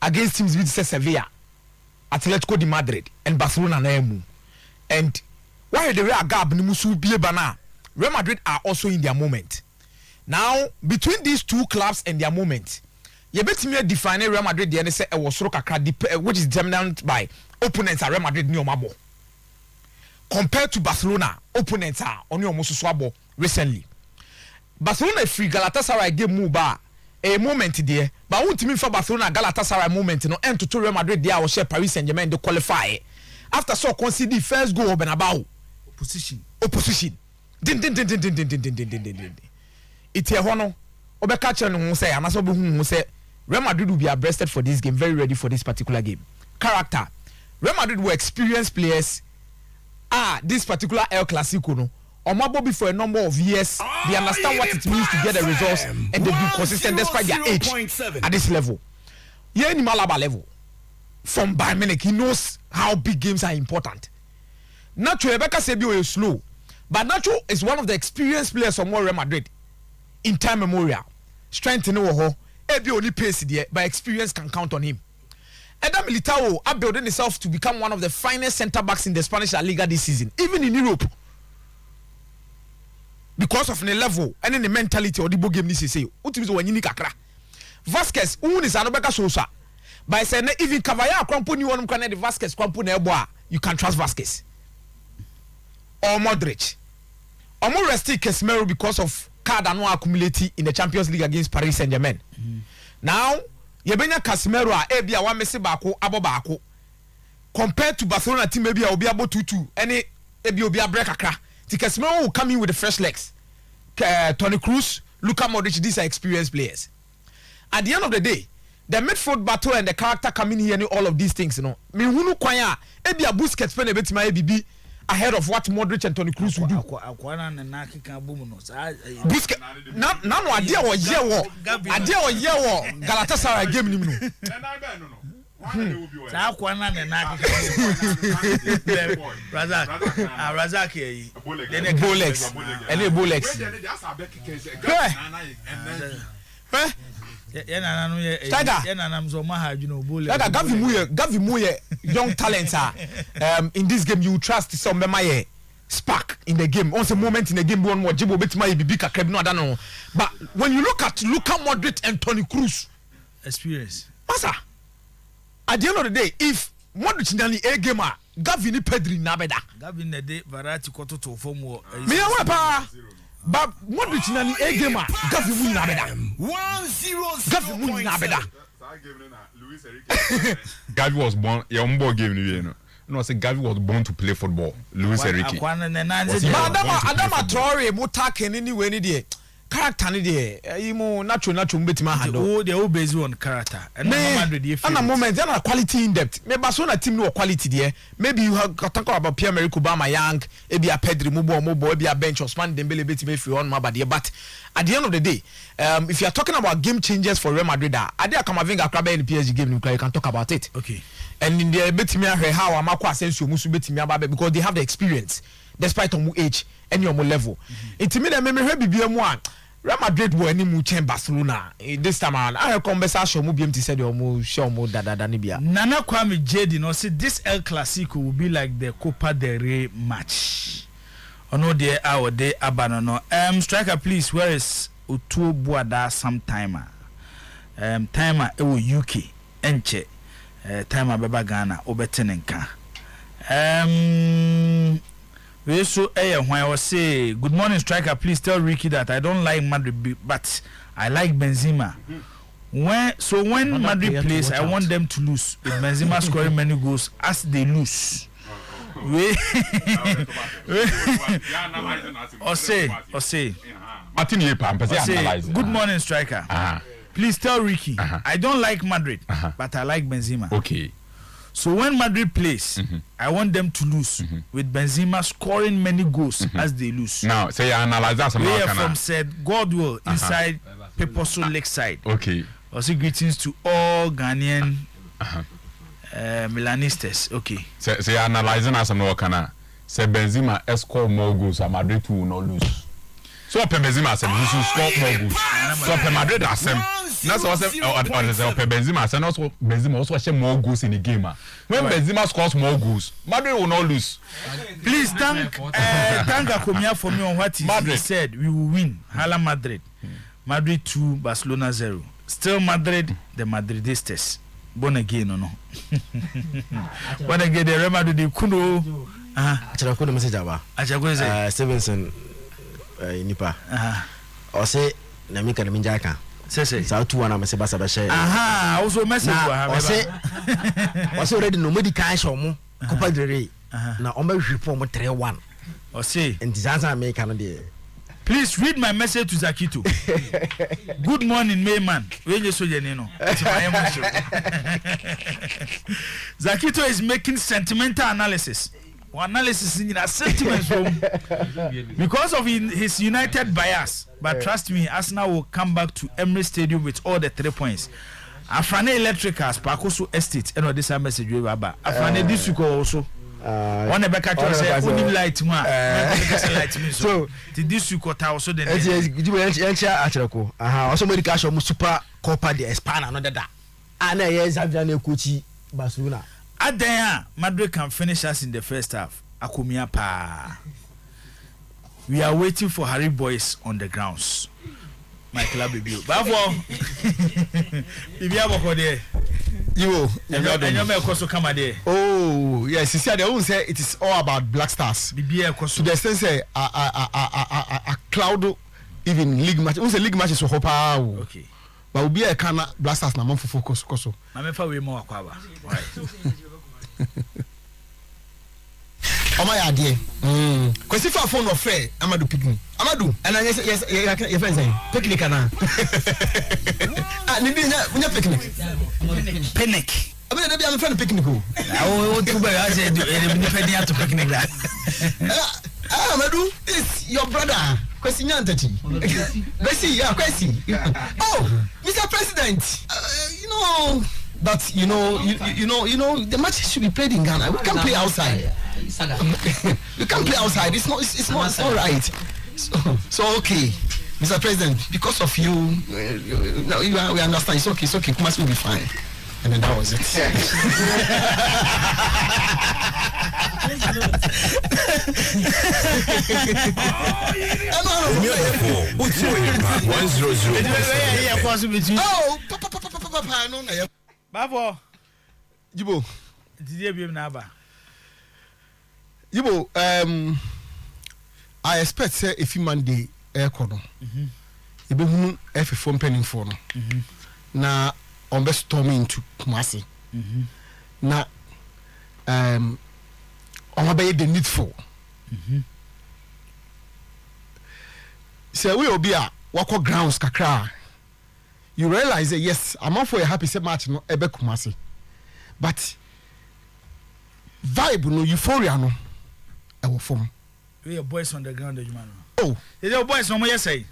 against teams with Sevilla, Atletico de Madrid and Barcelona na emu. And why the Real gap ni musu be bana Real Madrid are also in their moment. Now between these two clubs and their moment you bet me define Real Madrid the say e was soro kakra which is determined by opponents Real Madrid ni omabo compared to Barcelona opponents are oni omoso so abo recently. Barcelona free Galatasaray game move ba a moment there but ultimately for Barcelona Galatasaray moment no end to Real Madrid there was share Paris Saint-Germain to qualify after so concede the first goal Bernabeu opposition din it's here hono obeka che no say anaso be hu say Real Madrid will be abreasted for this game, very ready for this particular game. Character. Real Madrid were experienced players. This particular El Clasico no. Omabobi for a number of years, they understand what it means to get the results and they've been consistent despite their age at this level. Yeah, in Malaba level. From Bayern Munich, he knows how big games are important. Nacho Rebecca Sebio is slow, but Nacho is one of the experienced players from Real Madrid in time memorial. Strength in Oho, Ebi only pace there, but experience can count on him. Eda Militao are building himself to become one of the finest centre backs in the Spanish La Liga this season, even in Europe. Because of the level and the mentality of the game this is say, utimizo wanyini kakra. Vasquez, is anobeka sosa. By saying even Cavaya kwampo ni wonu kwana the Vasquez kwampo na ebo you can trust Vasquez. Or Modric. Or more resting Casemiro because of card and no accumulate in the Champions League against Paris Saint-Germain. Now, yebenya Casemiro ebia wa mesi baako abo baako. Compared to Barcelona team maybe obi abo 2-2 any ebi obi break akra. The Casemiro will come in with the fresh legs. Toni Kroos, Luka Modric, these are experienced players. At the end of the day, the midfield battle and the character coming here and all of these things, you know. Me hunu kwanya ebi a Busquets pen ebeti ma ebibi ahead of what Modric and Toni Kroos will do. Busquets na no ade wo ye wo Galatasaray game ni mu no. Razak young talents in this game you trust some memaye spark in the game on some moment in the game one more jibo betima bibi kakra no ada no but when you look at Luka Modric and Toni Kroos experience masa at the end of the day if Modric nani a gamer Gavi ni Pedri na beda Gavi na de Varati koto to form wo me ya pa but Modric nani a gamer Gavi mu na beda 1-0 Gavi mu na beda Gavi was born your game ni no. No, say Gavi was born to play football. Luis Enrique. Adama Traore mo take anyway ni there. Character ni there. Imo natural mbetima handle. They all based on character. And na moment there na quality in depth. Me Barcelona team no quality there. Maybe you have talk about Pierre-Emerick Aubameyang, ebi a Pedri Mobo, ebi a bench Ousmane Dembele betima if you on mabade. But at the end of the day, if you are talking about game changers for Real Madrid, Adia Kamavinga Krabe in PSG game, you can talk about it. Okay. And in the betimia how Amako Asensio musu betimia babe because they have the experience despite omu age and your level. Intimida me bibia mu a Real Madrid wo ani mu chen Barcelona this time around. I conversation mu BMT said omu show mu dada ni bia. Nana Kwame Jedi no say this El Clasico will be like the Copa del Rey match. Ono de our day abano no. Striker please where is Otuo Buada sometime. Timer e wo UK enche. Timer beba Ghana obetenenka. We so when I was say good morning striker please tell Ricky that I don't like Madrid but I like Benzema. When Madrid plays I want them to lose with Benzema scoring many goals as they lose. Good morning striker. Please tell Ricky I don't like Madrid but I like Benzema. Okay. So when Madrid plays, I want them to lose with Benzema scoring many goals as they lose. Now, say you analyze that. We are from said Godwill inside Peposo Lakeside. Okay. Also greetings to all Ghanaian Milanistas. Okay. Say you analyzing as no kana. Say Benzema score more goals and Madrid will not lose. So Benzema said he should score more goals. So Madrid has him. That's what Benzema said. Also Benzema also has more goals in the game. When Benzema scores more goals, Madrid will not lose. Please thank Akomia for me on what he said. We will win. Hala Madrid. Madrid 2, Barcelona 0. Still Madrid, the Madridistas. Born again, no. Born again, the Real Madrid, the Kuno. Achara ko message aba. Achara say Stevenson nipa. O say na mi kan mi njaka. Say sa 2-1 na me se basa ba share. Also message o say already no medical show mo. Copa del Rey. Na o ma hwipo mo 3-1. O say Ntizanza America no dey. Please read my message to Zakito. Good morning, Mayman. Zakito is making sentimental analysis. Analysis in sentiments because of his United bias. But trust me, Arsenal will come back to Emirates Stadium with all the 3 points. Afrane Electricals, Pakoso Estate, and this message we have. Afrane Disuko also. One Rebecca to say only light ma light me so this you got also the achirako also medical show super Copa de España another da ana yes Xavier coach Barcelona adan Madrid can finish us in the first half akomia pa we are waiting for Harry Boys on the grounds my club baby bafo bibi aboko there you and you may also come there. Oh yes, you see they won't say it is all about Black Stars to the extent say a cloud even league match we say league matches so hopa okay but we be a kind Black Stars na man for focus koso na me fa we mo akwa right Oma ya die kwesi fa phone no fair Amadu picnic Amadu and yes your friend say picnic na ni bi nya picnic I mean dey am friend picnic o tu ba ya say ni pedi at picnic da Amadu is your brother kwesi nya ntati kwesi oh Mr. President you know the match should be played in Ghana. We can't play outside. We can't play outside. It's not right. So okay, Mr. President, because of you, we understand. It's okay. Kumasi will be fine. And then that was it. Babo Jibo did you na ba Jibo I expect say if you man dey aircon no e be hunu F4 penning for no na on be storming into Kumasi na on be the needful say we obi a wako grounds kakra you realize that yes I'm not for a happy match no ebe Kumasi but vibe no euphoria no e wo form we are boys on the ground you man oh is your boys no more say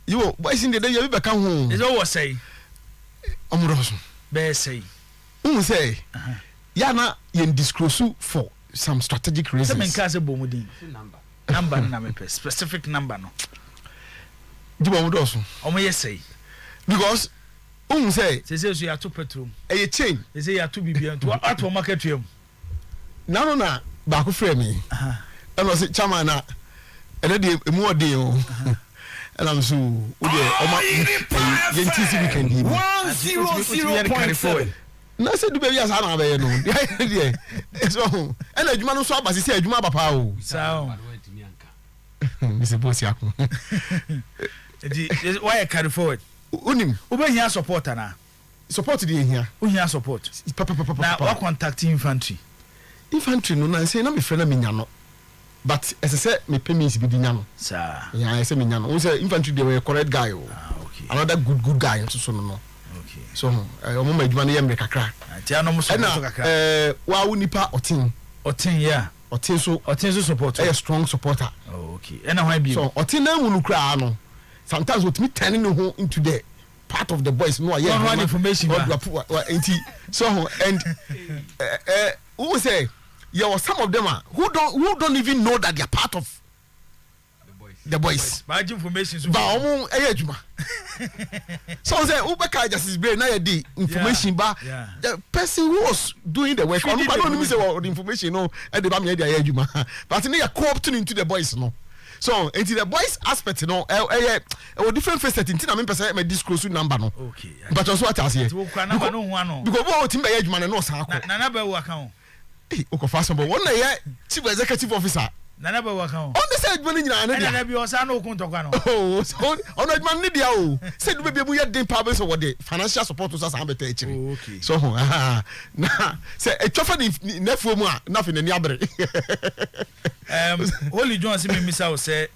you boys in the day you be kan ho is what say omuroso be say say ya na yen disclose for some strategic reasons some case bomudin number na me specific number no di bomudoso omo say because say so you are to petrol e chain they say you are to bibia to at market yam na ba ko frame me and was chairman na e dey emu odin o and I'm so we dey oma yentisi weekend 100.7 na say do be as na be no dey so and adwuma no so abase say adwuma papa o so Mr. Boss yakun why carry forward unim obehia supporter na support dey here ohia support na wa contact infantry no na say na me friend na me nya no but as I say me payments be di nya no sir yeah I say me nya no we say infantry dey were correct guy o okay another good guy so no okay so omo ma adwuma na yem kakra ti anom so kakra wa wu nipa otin yeah otin so support a strong supporter oh okay and how be so otin na mu kra no sometimes with me turning no into the part of the boys no yeah information so and who say some of them who don't even know that they are part of the boys bad information ba omo ejuma so say ubeka justice brain na the information ba the person who was doing the work don't say the information no e dey ba me dey ejuma but they are co-opting into the boys no So into the boys aspect no different facet into na me person me disclose number no. Okay. But also what I say. Number no one no. Because what team be adwuma no san akọ. Na number wo account. Okofa but one na chief executive officer. Na number wo account. On the side money nyina na dia. Na bi o san no kuntokwa no. Oh, so on adwuma ne dia o. Say do be ya den power so what the financial support to san beta echi. Okay. So na say e twofa ni nefuo mu a na fe na ni abere. Holy John say me misa o say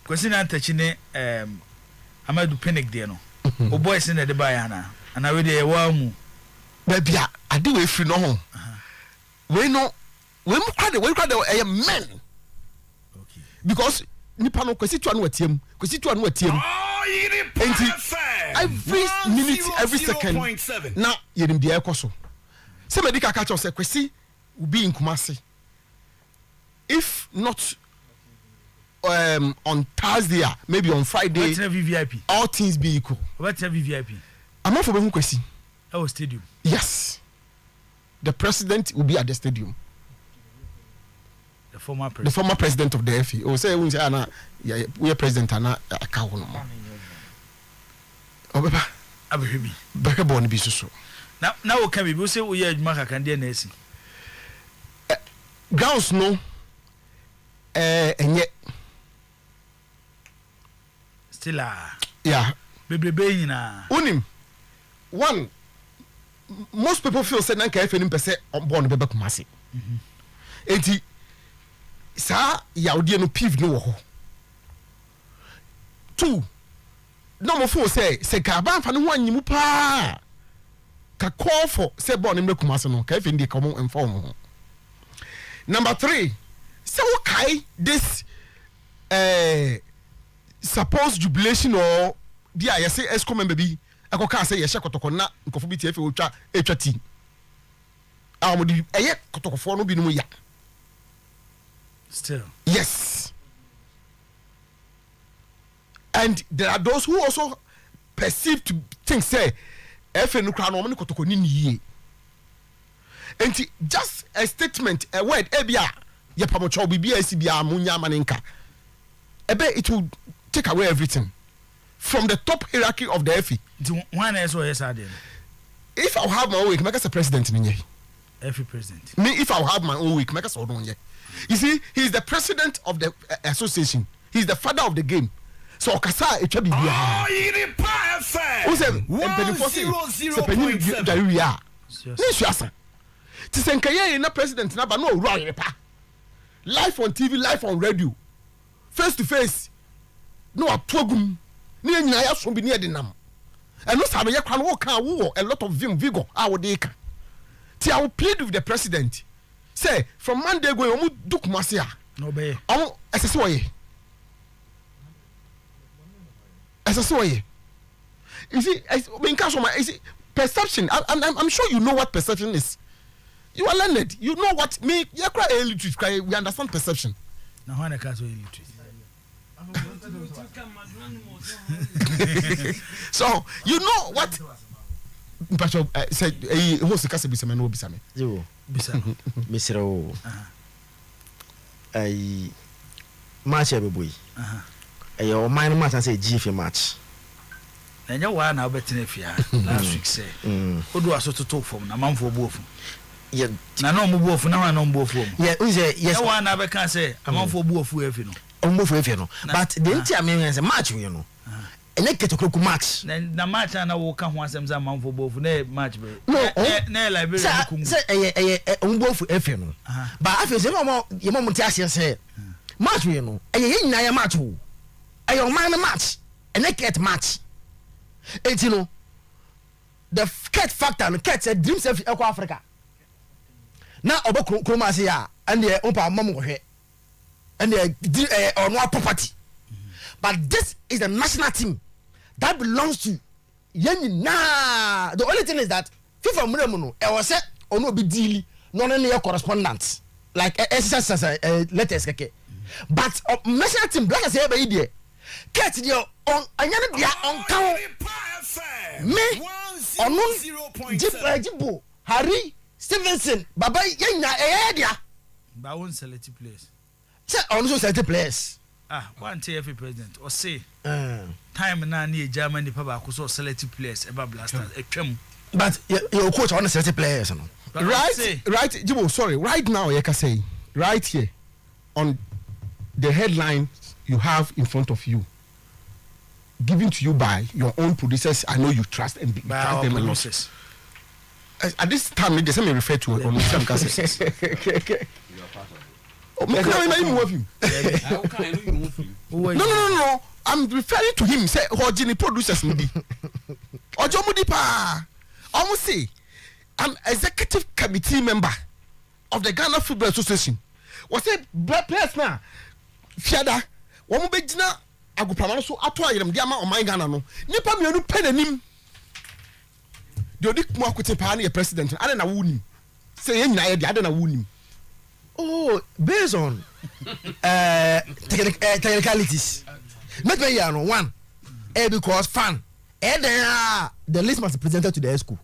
kwesi na ntachi ne Amadu Panic there no. O boys in the buy ana. Ana we dey wa mu. Ba bia ade we free no ho. We no we kwade men. Okay. Because nipa no kwesi tu anu atiem. Every minute, every second. Na yerim bia ekoso. Se medical catch us kwesi ubi in Kumasi. If not on Thursday, maybe on Friday, VIP. all things be equal. What's VIP? I'm not for being kwesi. Oh, stadium. Yes. The president will be at the stadium. The former president of the FA. Oh, say we are president and account no more. Oh, baba. Abebi. Baka born be so. Now can we say we are Maka can dey na grounds no enye still yeah bebrebe nyina unim one most people feel say nanka FA nim pese born be Kumasi enti sa yaudie no piv no wo ho two no mo feel say ka ba fa no ho anyimu pa ka call for say born nim Kumasi no ka FA ndi come inform ho. Number 3, so okay, this supposed jubilation or dia I say esco member bi akoka say yeshe kotoko na nkofo bi tie fe otwa team. Amodi eye kotokofo no bi no ya. Still. Yes. And there are those who also perceive to think say FA no kra no me kotoko ni niye. And just a statement, a word, ebia, ye pamocho bibia sibia munya maninka. Ebe it will take away everything from the top hierarchy of the FA. One is what yes I did. If I have my own week, make us a president in ye. FA president. Me, if I have my own week, make us all on ye. You see, he's the president of the association. He's the father of the game. So Okasa it should be bia. Who said 100.7? Yes. Tisenkaye na president na ba no owura yepa. Live on TV, live on radio. Face to face. No atogum. Ni nyina ya so bi ne de nam. Eno sabe ye kwa no kan wo a lot of vigor a wo de ka. Ti I will plead with the president. Say from Monday go omu duk mase a. No be. Omu esese woye. Esese woye. You see, in case of my perception, I'm sure you know what perception is. You are learned. You know what me. You are illiterate. We understand perception. Now, when I can't so illiterate. So you know what. Pastor said, "Who's the case? Bisame no bisame." Yo, bisame. Misro. Match every boy. Your mind match and say GF match. And you are now betting if you last week say. Who do I so to talk from? A man for both. Yeah, no move for now. No move for. Yeah, yes. No one never can say a man for both. If you know, but the entire meaning is a match, you know. And they get a crook match. Then the match and I will come once and some man for both. Match, no, like say both for if you know. But I feel your mom say match, you know. And you ain't a match. I don't mind a match. And they get match. And you know, the cat factor and cat said dreams of Africa. Now about Kumasi and the Opa Mamu and the on what property. But this is the national team that belongs to Yen. Nah, the only thing is that FIFA Muremuno, I was said or no be deal, non any correspondence like letters. But national team, black as ever idea. Cat your on count me on 0.7 Harry Stevenson, Baba Yenya Edia. But I won't select place. say also certain players one TFA president or say time na na Germany pa ba ko so select players eba blasters etwam but your coach on certain players no right Jibo sorry right now you can say right here on the headline you have in front of you given to you by your own producers. I know you trust and trust them a lot. At this time, they say me refer to on some cases. No. I'm referring to him. Say, Hojini producers mudi. Ojo mudi pa. Almost say, I'm executive committee member of the Ghana Football Association. Was it black players now? Fiada. Wamu bejina agupamano so atwa yirem dia ma o man Ghana no. Nipa mienu penanim. The odi mo akote pa na president ade na wunim say yen nyina ye de ade na wunim based on technicalities make me here no one because fan the list must be presented to the ESCO.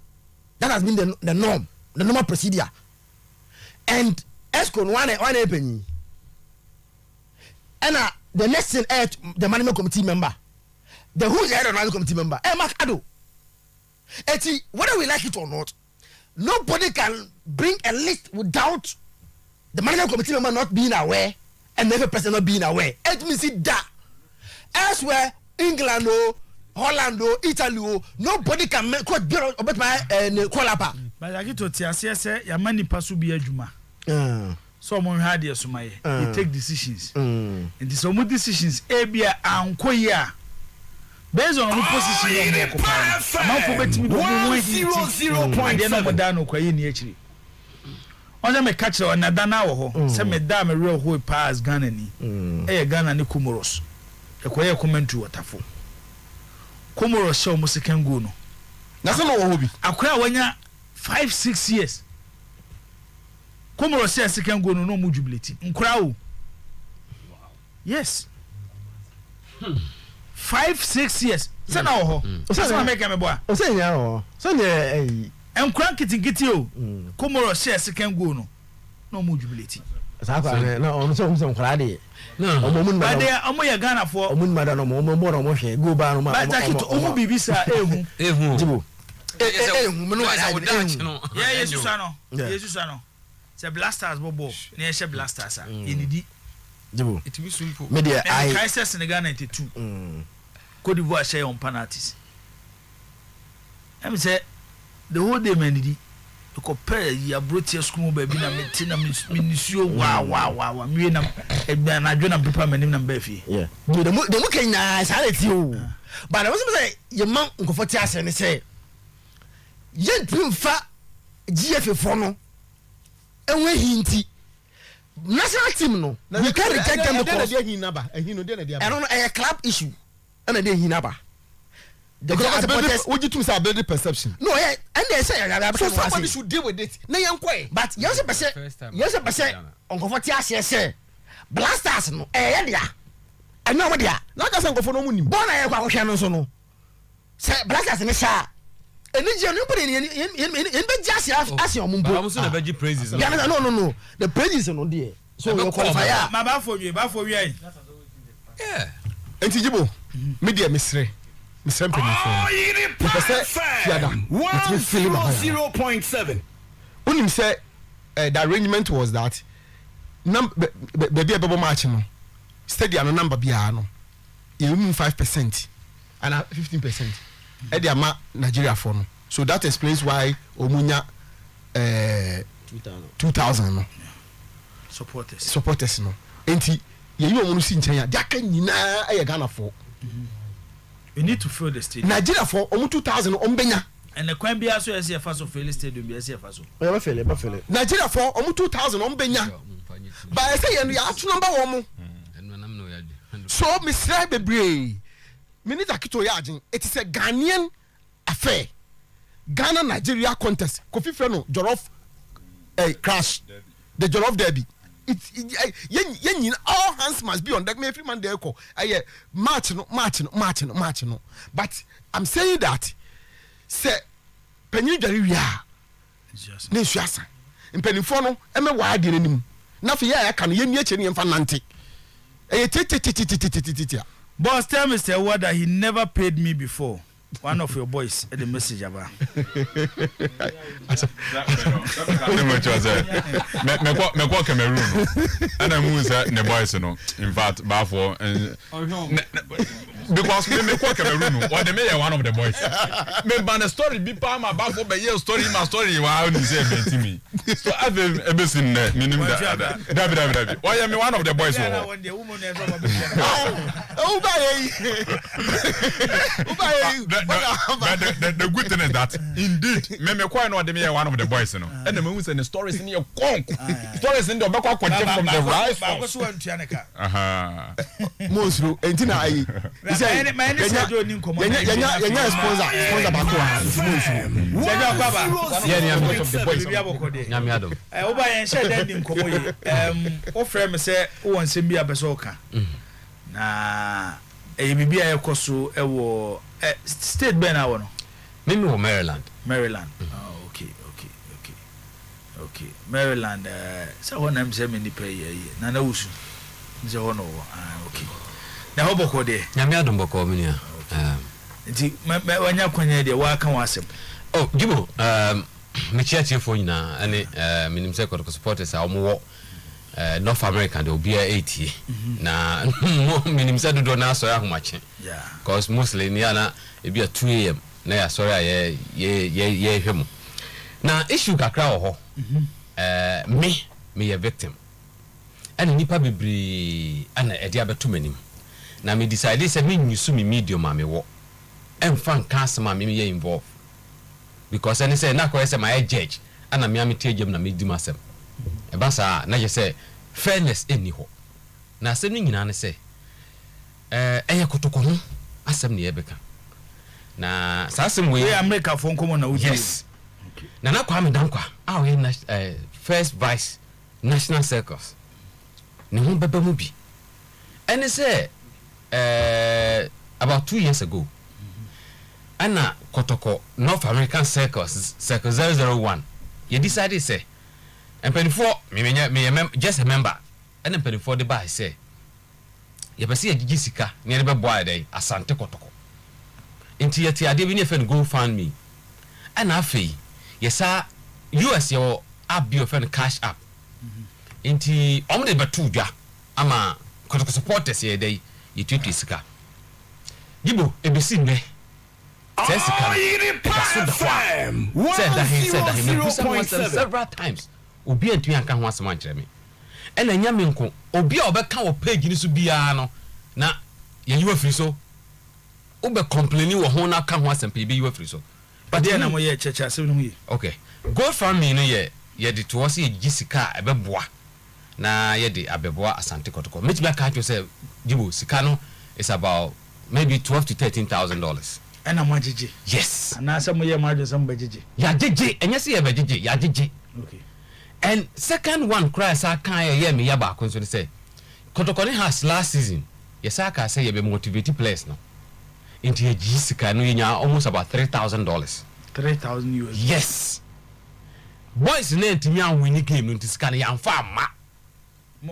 That has been the norm, the normal procedure, and ESCO one penny and the next thing the management committee member the who's the head of the management committee member Mark Ado. Eti, whether we like it or not, nobody can bring a list without the management committee member not being aware and every person not being aware. It means that elsewhere, England, Holland, Italy, nobody can make quite bureau about my call-up. But I get to say, your money pass will be a juma. Someone had your sumaye. They take decisions. And the some decisions, Abia and Koya. Based on position of the amount 0.0 then no down kwa ni actually on me catch on na dana wo ho say me da me real ho pass Ghana ni Ghana ni Comoros e kwa commentary watafo Comoros show mo second goal no na so no wo bi akwa wanya 5-6 years Comoros say second goal no mo jubilate nkura o yes 5-6 years. Say na ho. Say na make me boy. O say nya ho. So ne enkran kitikiti o. Komoro share second goal no. No mo jubilate. Sa kwa na on so nkra de. No. Ba de omo ye Ghana for. Omo mada no mo no hwe. Go ba no ma. Ba takito omo bibisa ehu. Jibo. Me no I would dance no. Yeah, Jesus ano. Jesus ano. Say blasters bobo. Na ye share blasters a. Yenidi. Jibo. It be simple. Media I crisis in Ghana 92. Cote d'Ivoire share on penalties. I mean say the whole day man did to compare ya brotia school baby na metina minisuo wow me na na dwena paper manim na mbafi. Yeah. The mo kenya sanity o. But I was say your man nkofoti ase ne say yen pimfa GF for no enwe hinti national team no we can reject them because I don't know a club issue and they hinaba the would you say build perception no yeah and they say so somebody should deal with it na yankwe but yes percent on comfort say blasters no dia I know what dia na ka say nkofo no munim bona ye kwa hwe no so no say blasters ne sha eni je no put in be just as your mumbo I'm so the praises no the praises no there so you qualify ma ba for wi yeah enti Jibo media misre penny for Fiada 0.7 unim say the arrangement was that baby abebo match no stadium no number bia no you 5% and 15% e dey ama Nigeria for no so that explains why omunya 2000 no supporters no enti ye yi omunu si nchen ya dia kan nyina e Ghana for we need to fill the stadium Nigeria for omu 2000 ombenya and the kwan bia so yes for so fill stadium bia yes for so ba fele Nigeria for omu 2000 ombenya ba e say ye ya atu number wo mu so Mr. Bebre Minister Kito Yajin, it is a Ghanaian affair. Ghana Nigeria contest. Kofi Freno Jollof crash. The Jollof Derby. It all hands must be on deck. Me every man there ko. March no. But I'm saying that say penny jari ria. Ne suasa. Penny fono eme wa adi nenim. Na fi ya kan ye ni eche ni emfa nante. Boss, tell Mr. Ward that he never paid me before. One of your boys at the message about. Me kwa Cameroon. And I move the boys no. In fact, Bafo because me kwa Cameroon. Or the mayor one of the boys. Me ban a story be pa ma Bafo be your story my story wa only say me me. So I've been minimum David. Why am one of the boys? The good thing is that indeed me quite know them one of the boys no and the me say the stories in your conk stories in the back from the right Mosru entina ayi say yenya sponsor bako Nyame adom oba yen share den nim komo yi o frɛ me sɛ wo nsɛm bi abɛsɛ oka na bibi a ekoso ewo state ben awo no mimi wo Maryland oh okay Maryland sɛ ho nam sɛ me nipa yi na na wusu sɛ ho no okay na ho bɔkɔ de Nyame adom bɔkɔ mini nti wanya kwanya de wa kan wasɛm oh Jibo me chiachefo nyina ane minim sɛ kɔtɔ supporters a ɔmo North America they will be 80 na minim sɛ dodo na so ya homache because mostly ni ana e be 2 am na ya sorry ye hwemu na issue kakra wo ho me ye victim and nipa bibri ana e dia beto manim na me decide say me nyusu me medium ma me wo emfa nka asema me ye involve because any say na ko say my judge ana me amete agem na me di masem e ba sa na je say fairness eni ho na asem ni nyina ne say eye kotoko ho asem ne yebeka na sa asem we America fo nkomo na uji yes okay na kwa me dankwa we first vice national circus ne ho beba mu bi ene say about 2 years ago ana kotoko North American circus 001 you decided say and penny4 me just a member and penny4 the buy say you see a gisika near the boy day asante kotoko into yet ya dey fen go find me and afi yes US your app be your friend cash app into omde batu dwa ama kotoko supporters ye day you tweet sika Gibo ebesi nne said that he several times obi antu anka ho asema nkyere me ena nyame nko obi a obeka wo page ni so bia no na ye yiwa free so obe complain wo ho na ka ho asem pe be yiwa free so but there na mo ye cheche asem no yi okay go from me no ye de to was ye gisika ebeboa na ye de abeboa asante kotoko metima ka cho say Jibo sika no is about maybe $12,000 to $13,000 and I'm jeje yes and na some ye margin some bejeje ya jeje enye se ye bejeje ya jeje okay and second one cry sa kan ye me ya ba kon so say kotokoni has last season yes aka say ye be motivate players no into ye jisika no nya almost about $3,000 $3,000 yes boys na ntimi an win game no ntisika na ya mfa ama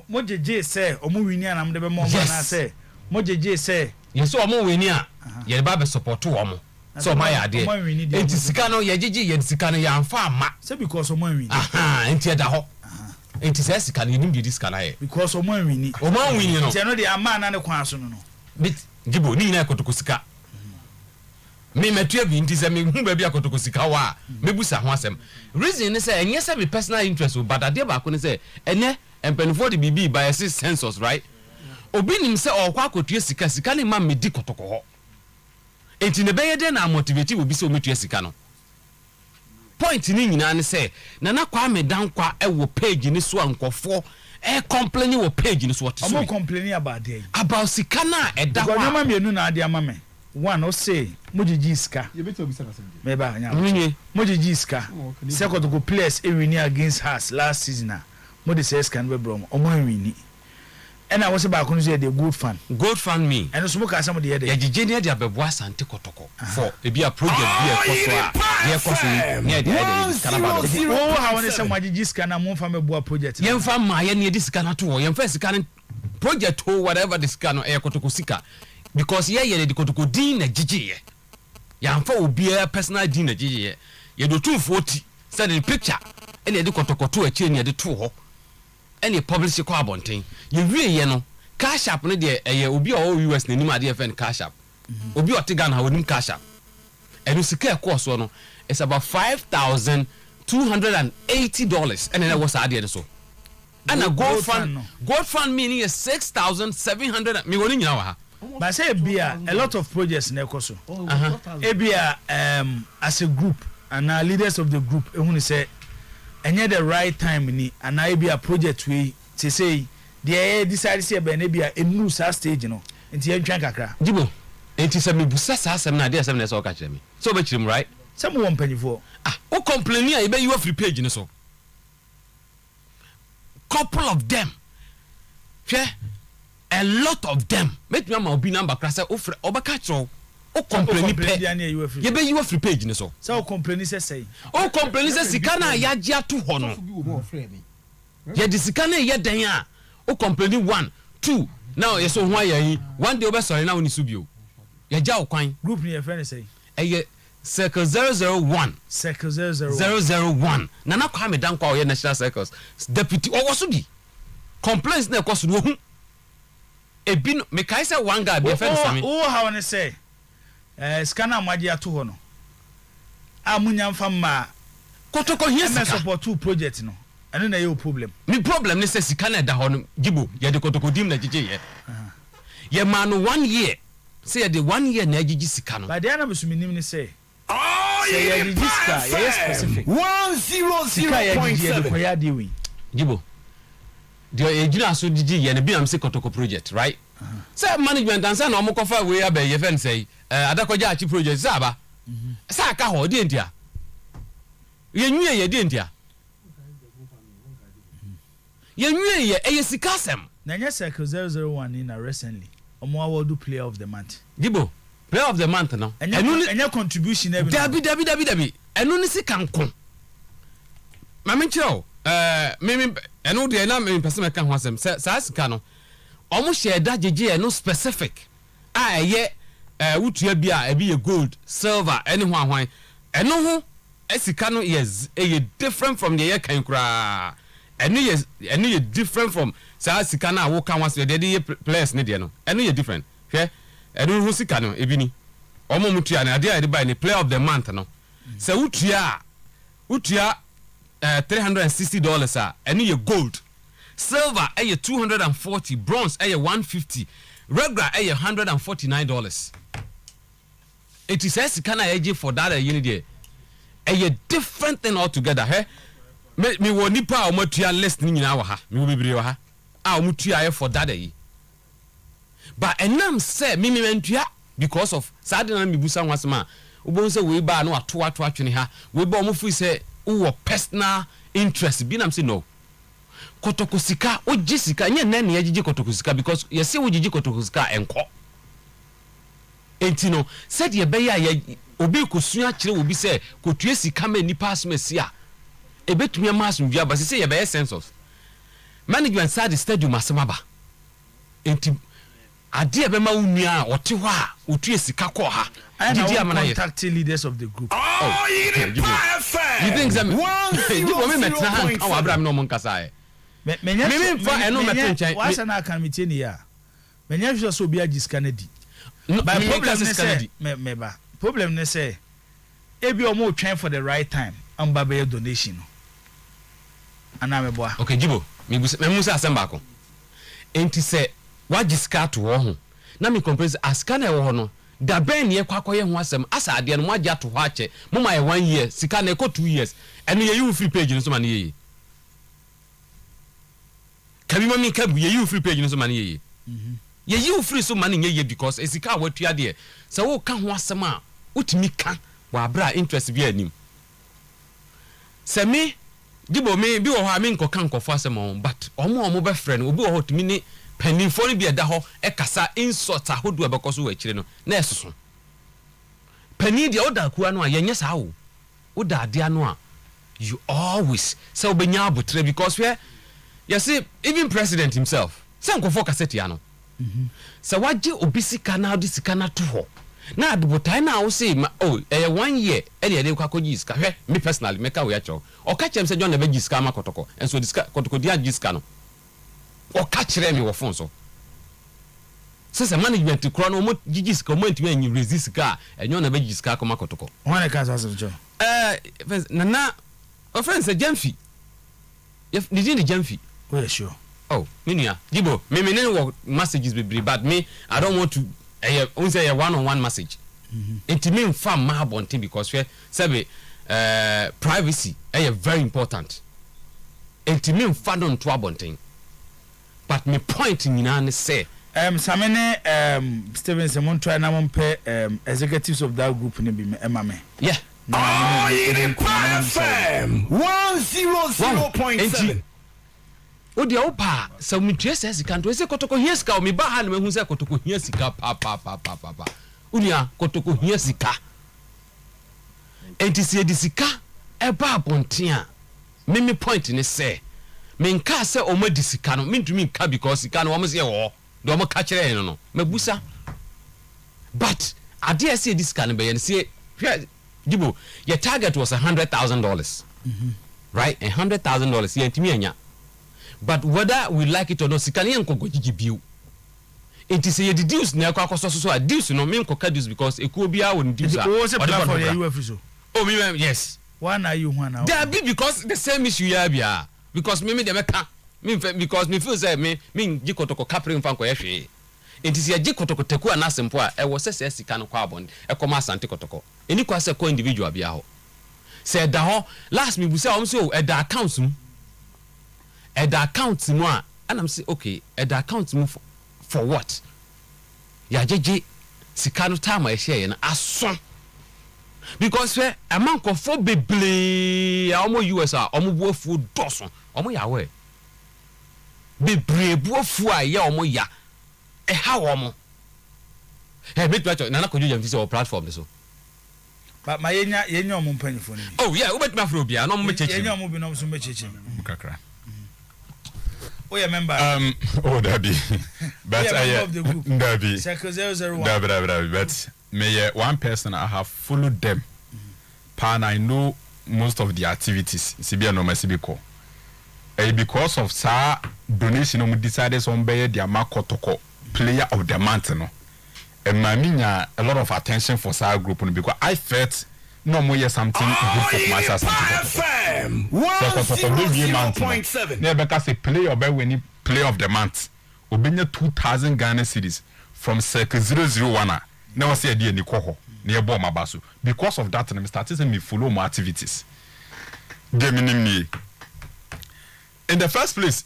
mo jeje say omo win anam de be mo na say mo jeje say yes omo win a ye ba be support omo so my ade enti sika no ye jeje ye sika no ya mfa ama say because omo win enti e da ho enti say sika no nim bi sika na ye because omo win no je no de ama na ne kwan so no bit Jibo ni na ekotoko sika me metua bi enti say me hu ba bi akotoko sika wa mebusa ho asem reason ni say enye say me personal interest but ade ba ko ni say ene empenfo de bibi by census right obi nim say okwa akotua sika ni ma me di kotoko ho enti ne beye de na motivate obi say o metua sika no point ni nyina ne say na kwa me dan kwa wo page ni so ankofo complaining wo page ni so what so complaining about day about sika na eda wa nyama mienu na ade ama me one o say mojiji sika you better obisa na sem me ba nya mojiji sika second go players e win against us last season modi say sika no be brom o mo win and I was about to say the good fan me and so much some of the other ya jijeni dia beboa sante kotoko for e bia project bia koso near the idea kanaba oh how when some majiji scan na mo fa meboa project yen fa ma ye ne di scan to yen fa scan project ho whatever this can e kotoko sika because ye de kotoko din na gigeye ya mfa obiara personal din na gigeye ye do 240 send the picture ene de kotoko to achi ne de to ho ene publish ko abonten ye wie ye no cash app no de ye obi o US na nim ade FN cash app obi o te Ghana wonim cash app eno sika e course no it's about $5,280 and then I was ade so and a gold fund meaning is 6,700 me woni nyina wa ha but say bia a lot of projects na ekoso ebia as a group and our leaders of the group ehun say enye the right time ni and ebia project we say they decide say be na bia enu sa stage no nti yentwan kakra jibo enti se me busa sa asem na de asem na so ka kire me so be kire me right some one penifo o complain here e be you free page ni so couple of them a lot of them make me ma obi number class ofre obaka chro o complain pe ye be you free page ni so o complain say o complain say sika na ya gia to ho no ye di sika na ye den a o complain 1 2 now ye so ho ayi one day o be sorry na oni subio ye ja o kwan group ni ye friend say Circle 001 Circle 001 Nana Kwame Dankwa oye National Circles deputy o woso bi complaints na ekoso no hu ebi me kai say one guy be friend sami o how ne say scanner maji ato ho no amunya mfa ma kotoko hia sika support two project no eno na ye problem me problem ne say scanner da ho no gibo ye de kotoko dim na gige ye ye man 1 year say ye de 1 year na gigi sika no but they na mesuminim ne say say you register you specific 100.7 Jibo the Eugene Adu-Poku ye na bi am say kotoko project right say management and say na omokofa we ya be ye fen say adakoja achi project say aba say aka ho de ntia ye nwie ye de ntia ye nwie ye e sika sem na nya Circle 001 in recently omo award player of the month Jibo player of the month no enya contribution every dabi enu ni sika nko mame nchiro me enu de na me person meka ho asem sa sika no omo share da jeje enu specific a ye wutua bi a ebi ye gold silver eni ho ahwan enu ho esika no yes e different from the ye kan kura enu ye different from sa sika na wo kan wasem de ye players ne de no enu ye different hwe enu ho sika no ebi ni omo mutua na de de buy ni player of the month no se wutua $360 a enu ye gold silver ye $240 bronze ye $150 regular ye $149 it is sika na ye for that ye dey a different thing altogether he me wo nipa a omatua list ni nyina wa ha me wo bibire wa ha a omutua ye for that ye but enam say me mentua because of sad na me busa nwasema obo say we ba na ato atwene ha we ba omufu say wo personal interest bi na say no kotoko sika oji sika nye na ye gigi kotoko sika because ye say wo gigi kotoko sika enko entino said ye be ya obi kosua kire obi say kotue sika ma nipa asmesi a ebetumi amasu via ba say ye be census management sad stadium asemaba enti ade be ma unua ote ho a otue sika ko ha didi amana ye contact leaders of the group you think that you want me metra hand awa abram no mon kasa e me fa eno meto nchan wasa na kan metie ni ya menya hwe so obi agiska na di by problem ne say me ba problem ne say ebi omo twan for the right time amba be donation ana me boa okay jibo me musa asamba ko enti say wagiska to wo ho na me complain aska na wo ho no da ben ye kwakoye ho asem asa ade no magya to ho ache mo ma ye 1 year sika na eko 2 years eno ye you free page no so ma na ye kabi mami kabu ye you free page no so ma na ye ye you free so ma na ye because esika watua de se wo ka ho asem a utimi ka wa bra interest bi anim se me dibo me bi wo ha me nkoka nkofo asem on but omo be frɛ no obi wo ho timi ni penifo ni bi eda ho e kasa insult ahodo abekoso wa akire no na esoso pani dia oda kuwa no a yenye sa wo oda ade ano a you always say obenya abotre because where you see even president himself Sen ko focus ya no. So waje obi sika na odi sika na to ho. Na adbotai na wo say oh 1 year e dey kwa koji sika. Hwe me personally make we acho. O ka chem say John na be sika ma kotoko. Enso di sika kotoko dia sika no. O ka kire me wo phone so. Sese management kro no mo gigi sika mo ntimi anyi resist sika enyo na be sika ko ma kotoko. One ka so jo. Nana o friend say Jamfi. If did Jamfi. Oh yeah, sure. Oh, Minia, Jibo, me no messages be but me I don't want to say a one-on-one message. It mean fam ma bontin because we say privacy very important. It mean fam don to bontin. But me point nyina say Samene Steven Simon try na mon pay executives of that group ne bi me. Yeah. Oh, you FM 100.7. Odi opa so me trace sika nto se kotoko hia sika o me ba ha na mehu se kotoko hia sika pa unia kotoko hia sika enti se di sika e ba abonten a me point ne se me nka se o ma di sika no me ntumi nka because sika no o mo se wo do o mo ka kire no mabusa but ade se di sika no be ye se Jibo your target was $100,000 right $100,000 ye ntimi anya. But whether we like it or not, sikani enko gigi biu. It is a deduce na kwa so a deduce no me enko deduce because ekobia won deduce. Oh, say platform you afiso. Oh, me yes. Why na you one now? There be because the same issue ya bia. Because me dey make because me feel say me gikotoko capring fan ko ehwe. It is a gikotoko teku anasempo a e wo sese sika no kwa abon. E koma asante kotoko. Eni kwa se ko individual bia ho. Say da ho last me bu say o so e da accounts mu. At the account mu a and I'm say okay at the account mu for what ya jeje sika no time I share na aso because we a man ko for beble omo US a omo buafu doso omo ya we bebre buafu a ya omo ya e ha omo bit watch na ko jujam say o platform so but my yenya omo mpanifo ni oh yeah we bet me afro bia no mo mecheche yenya omo bi no so mecheche kakra. Oh, yeah, member. Oh, Daddy. But Daddy. Circle 001. Daddy. But me one person I have followed them. Pan I know most of the activities. Sibia no mesibiko. Because of sa donation, we decided some be the Makotoko player of the month. No, and maminya a lot of attention for sa group because I felt no more something good for myself. FM 100.7. Never say player or winning player of the month. Obinya 2,000 Ghana cedis from circle 001. Now say a dear Nikoho near Bomabasu. Because of that, I started to follow my activities. In the first place,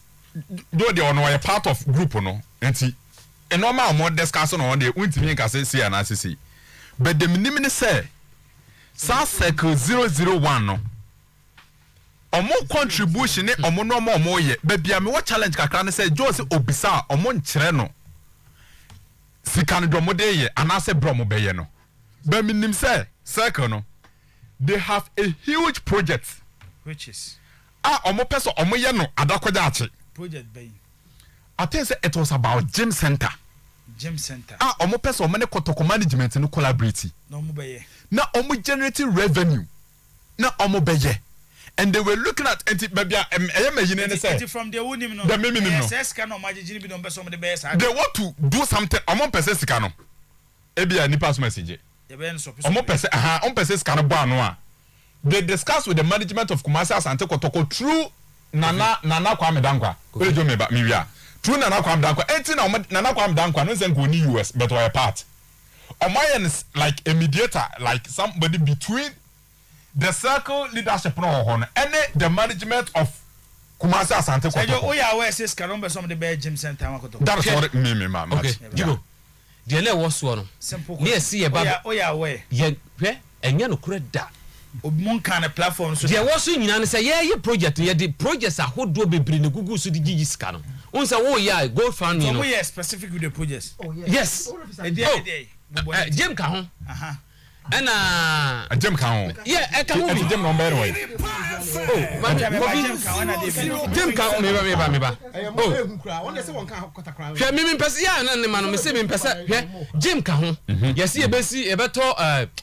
though they are a part of group or no, and a normal more discussion on the Winty say and see. But the minimum say. Sa circle 001 no omo contribution ne omo no omo ye bebia me what challenge kakra ne say Joe say obisa omo nkyere no sika no domo de ye anase bromo be ye no be minim say circle no they have a huge project which is omo person omo ye no adakoja achi project bay I think say it was about gym center omo person omo ne kotoko management no collaborate no omo be ye na omo generating revenue na omo beye and they were looking at maybe say from the unim no the minimum no they want to do something omo person sika no ebia nipa so message omo person omo person sika no bo anu a they discuss with the management of Kumasi Asante Kotoko through Nana Kwame Dankwa wejo me wia through Nana Kwame Dankwa enti na Nana Kwame Dankwa no say go ni US but we are part Omayan is like a mediator, like somebody between the circle leadership and the management of Kumasi Asante Kotoko. Oh yeah, where says Karombe some of the bear gym center. That's what me, man. Okay, Jibo. The other was one. Simple. Yes, see about. Oh yeah, where? Yeah, and you know, correct that. Mon kind of platform. So there was in and say, yeah, your project, yeah, the projects are who do be bring the Google to the Gigi scanner. Once, oh yeah, go fund you. We are specific with the projects. Oh yes. A day. Jim Kahon. ɛna Jim kan ho. Yeah, can we Jim no bear way. Oh, Jim can me ba. Oh. Hwɛ me pɛsɛ ya na ne ma no me se me pɛsɛ hwɛ Jim ka ho. Yes e beto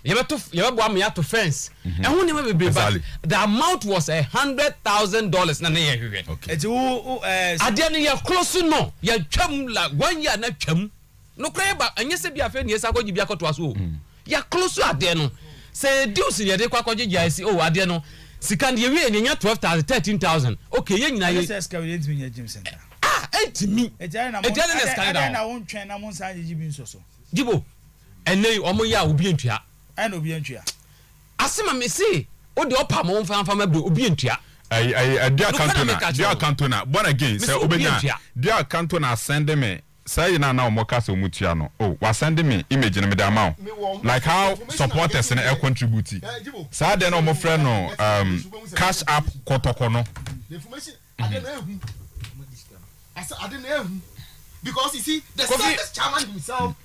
yɛbɛboa me ato fence. Ɛho ne ma bebre ba. The amount was $100,000 na ne yɛ hwehwɛ. Eti wo ade no yɛ close no. Yɛ twam la 1 year na twam. No kra ba anya se bia fa ne yesa akɔgye bia kɔto aso. Ya close ade no. Say deals yɛ de kwakɔgye gya esi o ade no. Sika de wie ne nya 12,000 13,000. Okay, ye nyina ye. SS ka we ntimi nya gym center. Entimi. Ejare na won twɛn na won san gye bi nso so. Jibo. Ene omo ya obi entua. Ai na obi entua. Asema me se o de opa mo mfa mabro obi entua. Dia Cantona. Born again. Say obenya. Dia Cantona send me. Say na omoka so mutua no. Oh, wa send me image na me da ma. Like how supporters na e contribute. Say dey na omo friend no cash app kotoko no. The information I didn't know because you see the circus chairman himself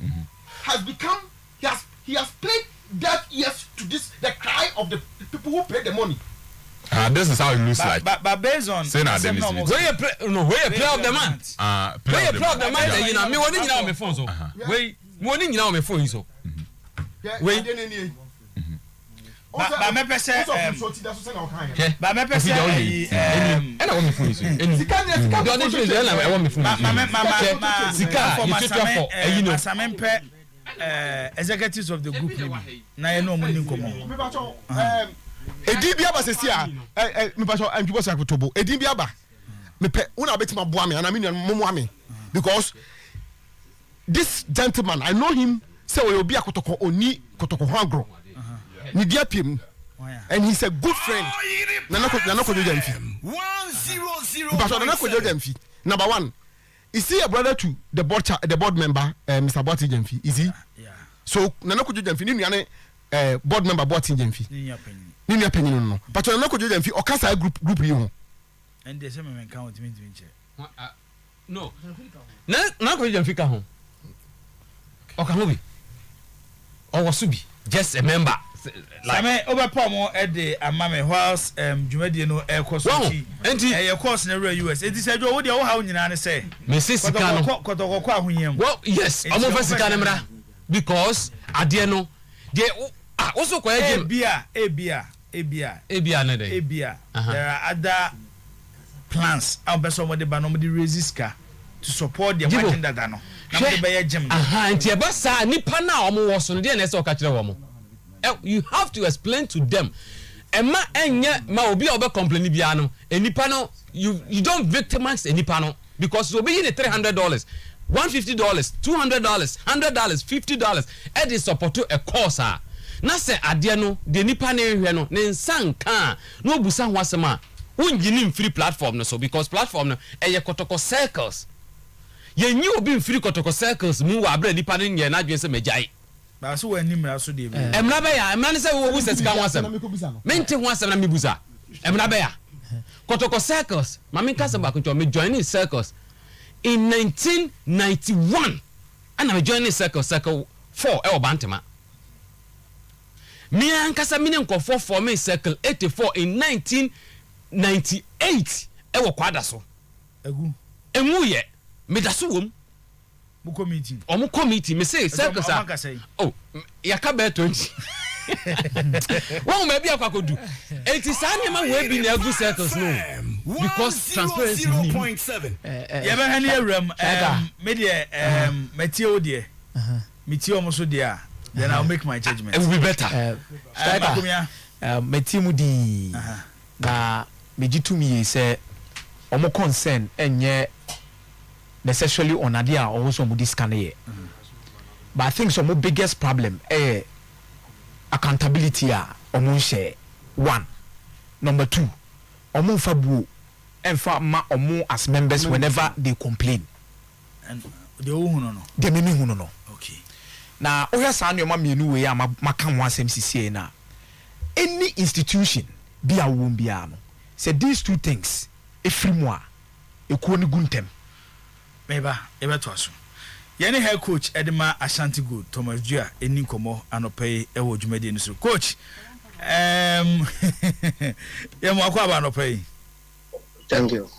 has become he has played deaf ears to the cry of the people who pay the money. This is how it looks like. But based on where you play of the month. Where you play of the month, you know, me woni nyina on my phone so. Wait, woni nyina on my phone so. Wait. Ba me pese ba me pese na wo me phone so. Sika do dey choose na wo me phone. Sika you treat for you know. Asamempe executives of the group na ye no mo ni nkomo. Edi bia ba sesi a me pa so antwo sa kotobo edi bia ba me pe una betima boa me ana me nua momo me because this gentleman I know him say we obi akotoko oni kotoko ho agro ni dia piem and he's a good friend nana ko jamfi 100 but nana ko jamfi number 1 is he a brother to the board member Mr. Boati Jamfi is he so nana ko jamfi ni nua ne board member Boati Jamfi ni opinion no but nana ko jamfi o kasa group yi ho and they say me count me no nana ko jamfi ka ho o ka ho bi o wo so bi just a member like me over pomo at the amame whilst dwumadi no air course e course na US it is a jo wo de wo ha nyina ne say me sika no kotoko kwa ahoyam well yes omo fa sika ne mra because ade no de also kwa gym ebia na dey there are other plans am beso mo de ba no mo de resist to support the agenda da no na mo de be ye gym nti e ba sa nipa na omo wo so no de na say o ka kire wo mo. You have to explain to them. Emma enye ma obi obe complain bia no. Enipa no you don't victimize enipa no because you be in $300, $150, $200, $100, $50 e dey support a cause a. Na say ade no de nipa na ehwe no ne nsan kan no obusa ho asema. Wonjini free platform no so because platform no eye kotoko circles. Ye nyi obi free kotoko circles mu wa abra nipa no nye na adwen se majai. Ba so wani mra so de emra be ya emra ne say wo busa sika ho asem mente ho asem na me busa emra be ya kotoko circles mama nka se ba ko me join in circles in 1991 ana me join in circle 4 e obantema me anka se me nkofo form in circle 84 in 1998 e wo kwada so emu ye me da so wom mu committee omo committee me say circles oh yaka be 20 won me bia kwakodu enti sa ne ma we bi na agu circles no because transparency ni ye be hani awram me de metie odie metie omo so de then I'll make my judgment. It will be better. Metie mu di na mejitu mi say omo concern enye necessarily on idea or also on this kind of but I think some biggest problem accountability on share 1 number 2 omo fabu and ma omo as members whenever they complain and they no okay na oya sa no ma mienu we maka ho asem sisi na any institution be a won bia no say these two things efiri mu a ekuo ni guntem eba to aso Yene head coach Edema Ashanti Good Thomas Jua eni komo anope ewo dwumade nso coach ye mo akwa ba anope. Thank you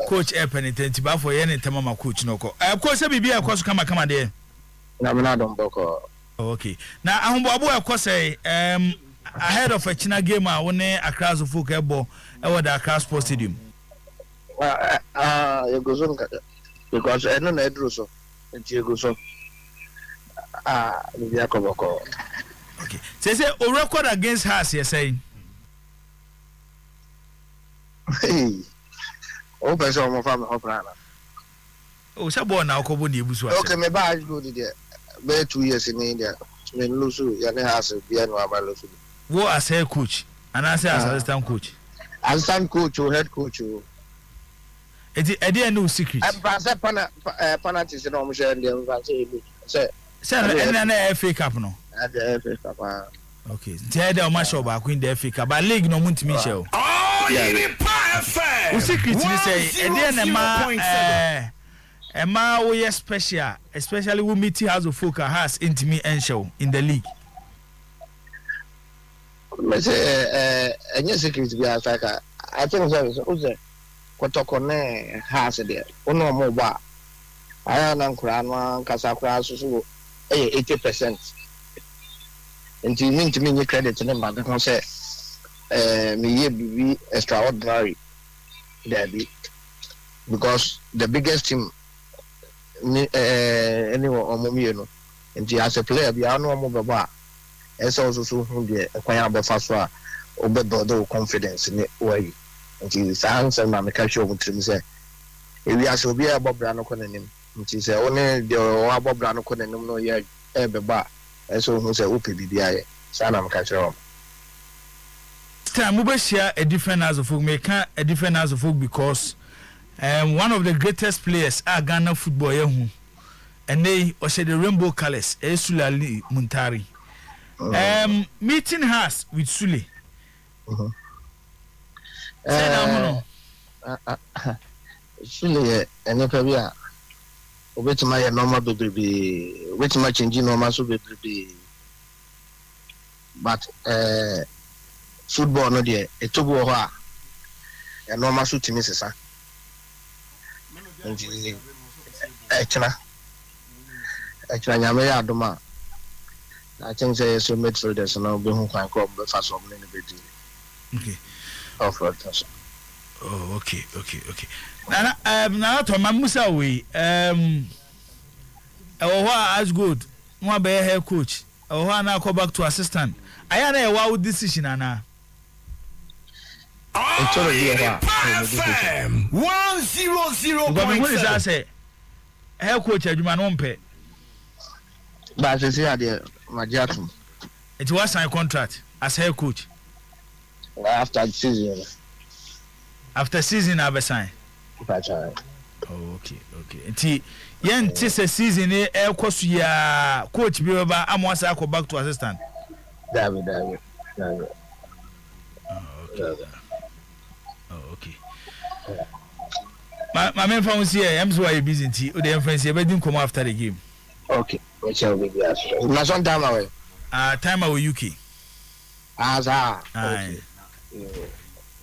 coach penitent ba for yene tema coach no ko coach se bibia ekoso kama de na me na don boko. Okay na ahombo abo ekose ahead of a China game a woni Accra so folk ebo ewo the Accra Sports Stadium. You go so because I know na edro so you go so we are boko. Okay say o record against us you saying hey o person mo fa me ho plan. O se bo na okobo na ebusu ase. Okay me ba go there be 2 years in India me lose ya ne has be no abalosu. Wo as head coach and as assistant coach. Assistant coach or head coach. Edi no secret. I'm pass penalties no mo share dem say na FA Cup no. The FA Cup. Okay. Tell them my show back in the FA Cup. But league no muntimi show. Oh, you perfect. O secret ni say edi na ma we special, especially we meet House of Folk has intimi and show in the league. Me say any secret be attacker. I think so kotoko ne has there. Ono mo ba. Aya na nkura no kasa kura so 80%. Nti me nye credit ne ma be say me ye be extraordinary there be because the biggest team anyone omomi no nti as a player be anu omo beba ese also hu de kwan abefa so a obebuild the confidence ne way nti sans na me ka show mutrim say ewi as obi e bobra no konanim nti say one de wa bobra no konanim no ye beba ese hu say ope bibia ye sana me ka show time we share a different as of folk make a different as of folk because one of the greatest players are Ghana football yehu and they also the rainbow colors Sulali Muntari meeting has with Sule Sule ene pebia obetima ye normal baby obetima change normal so baby but football no there etobo ho a e normal so timi sesa nti ekra nyame ya adoma I think say so midfielders no be hu kwan ko be fast on ne be di okay off road so oh okay na to mamusa we as good no be head coach na go back to assistant aya na e wa decision ana it's already 100.7 say head coach adwuma no mpe but say there Majiatum it was sign contract as head coach after season I sign okay nti yen tise season e koso ya coach bi ba amwasa go back to assistant David okay my main fan see am so why busy nti o dey friends e be din come after the game okay we shall be there na some time away time away UK okay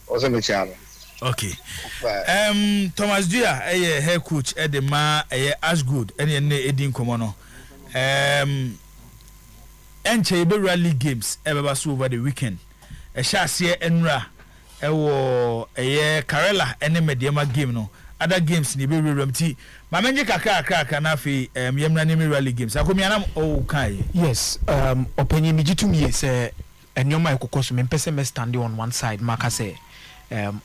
also me channel okay Thomas Dua head coach Edema as good any edin komo no enche be rally games ebeba so over the weekend sha se enra ewo Karela ene mediama game no other games ni be remti ma menje kakra na fi yemna ni rally games akomiana o kai yes opinion mi jitumie say enyoma ekokoso me pese me stand on one side maka say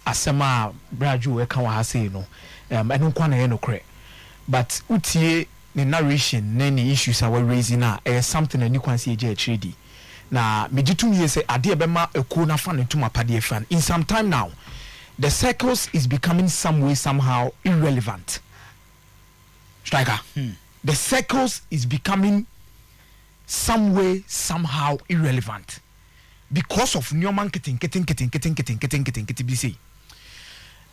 asema braju e kan wa say no eno kwa na ye no kre but utie the narration any issues are raising na something any kwansi eje trade na me jitumie say ade e bema eko na fa ne tuma pade fan in some time now the circles is becoming some way somehow irrelevant striker the circles is becoming some way somehow irrelevant because of new marketing getting be say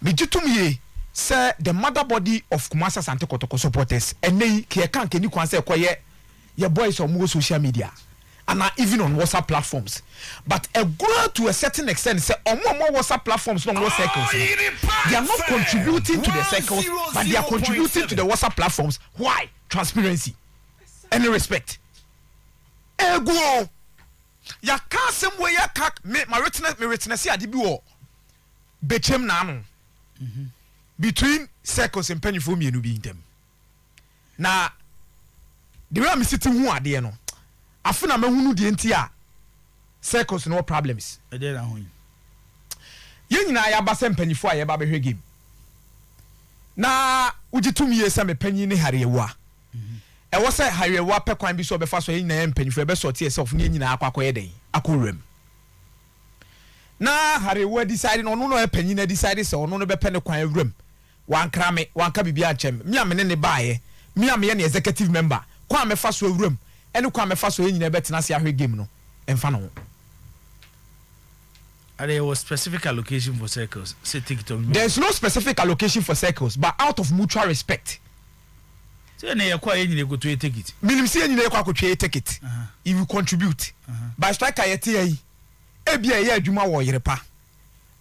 me jitumie say the mother body of Kumasi Asante Kotoko supporters and they can't can you say your boys on more social media and even on WhatsApp platforms. But a grow to a certain extent say on more WhatsApp platforms, no more circles. They are not contributing to the circles, but they are contributing to the WhatsApp platforms. Why? Transparency. Any respect. Ego. Ya can't some way ya kak me my retiness ya dibu bechem nano. Between circles and penny for me and be in them. Now the way I'm sitting who are there no. I feel I'm a who the entire circles no problems. I did that one. You know I have a penny for a baby game. Now would you 2 years I'm a penny in Harrywa? I was a Harrywa per coin be so before so in a penny for a best sort of Nina Aqua day. Akurem. Now Harrywa decided on no penny decided so no be penny coin room. One crame, one cabibiachem, me am any buy, me am any executive member, quam a fast room, and quam a fast in a better Nasia game no, and funnel. There was specific allocation for circles. Say TikTok. There's no specific allocation for circles, but out of mutual respect. So you acquire you go to a ticket. Minimum say you could create a ticket. If you contribute. By striker yeti ebia ye adwuma wo yerepa.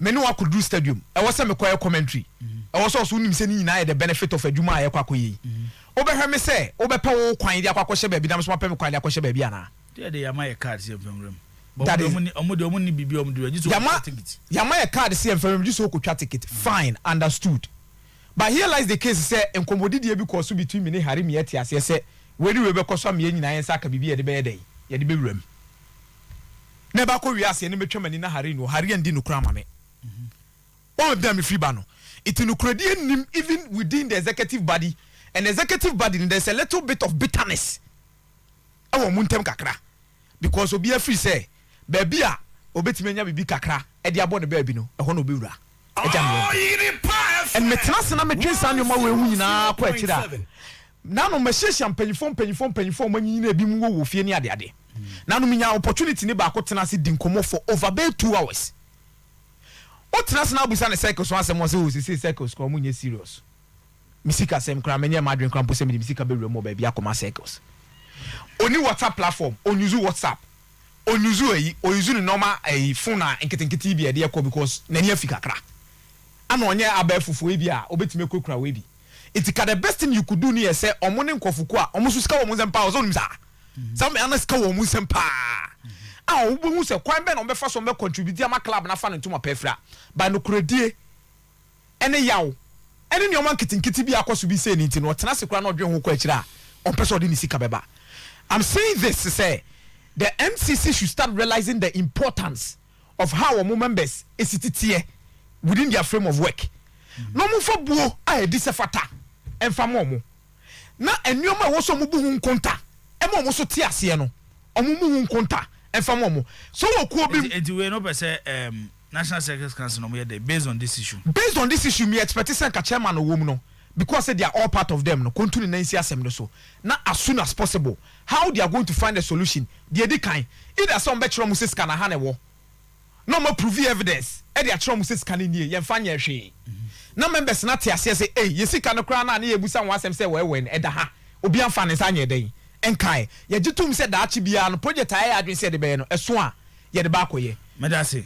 Me no I could do stadium. I was some quiet commentary. I was also nim say ni na the benefit of adwuma aye kwako yi. Obehwe me say obepa wo kwan dia kwako hye baabi nam so pem kwan dia kwako hye baabi ana. Dey am my card say pem. That is omo bibi omo do just ticket. Yama card say pem just okotwa ticket. Fine, understood. But here lies the case say enkomodi die bi koso between me ne Harry me ati ase say we we be koso me nyina yen saka bibi ye de be dey. Ye de be wuram. Na ba ko wi ase ne metwamani na Harry no Harry ndi no kura ma me. All of them free bano. It in Ukrainian even within the executive body, and executive body there's a little bit of bitterness. Our muntem kakra. Because obi free say, baby a obetimenya bibi kakra, e dia bo ne baby no, e ho no bewura. And metena na metwe sanyo ma we hu nyina kwa akira. Na no mehye mpanyifo manyi na bi mu wo fie ni ade. Na no minya opportunity ne ba ko tena se di nkomo for over 2 hours. What national busa ne cycles one sem was say cycles ko munye serious. Misika sem kra menye madwen kra mpo sem di misika be remo ba bia akoma cycles. Oni WhatsApp platform, on use WhatsApp. On use normal phone na enketenkete bi e de ko because na nia fika kra. Ana onye abafufu e bia obetime kokura we bi. It ka the best thing you could do ni say omo ne nkofuko a omo so sika wo mu sempa o so nimsa. Some ana sika wo mu sempa. Ah wo hu se kwan be na obefa so be contribute ama club na fa no ntoma pefra ba no kuradie ene yawo ene ne o man kitinkiti bi akoso bi se ni nti no tena se kura na odwe ho kwa akira on person odi ni sika beba. I'm saying this to say the MCC should start realizing the importance of how our members is within their frame of work. No mo for buo a edi se fata emfa mo na enyoma wo so mo bu hu nkonta e mo so te ase no omo mu hu nkonta emfa mo so wo ku obi we no be say National Secretary Council no mo based on this issue me expect say ka chairman no wo mu no because they are all part of them no continue na nsi asem no so na as soon as possible how they are going to find a solution they dey kind either some be chiro mu say scan na ha na wo no mo prove evidence e dey chiro mu say scan ni ye mfa nya hwe na members na te ase say eh ye sika no kra na na ye busa won asem say we e da ha obi amfa ne sa nya den enkai ye gitum say da achi bia no project aye adwen say de be no eso a ye de ba koye medase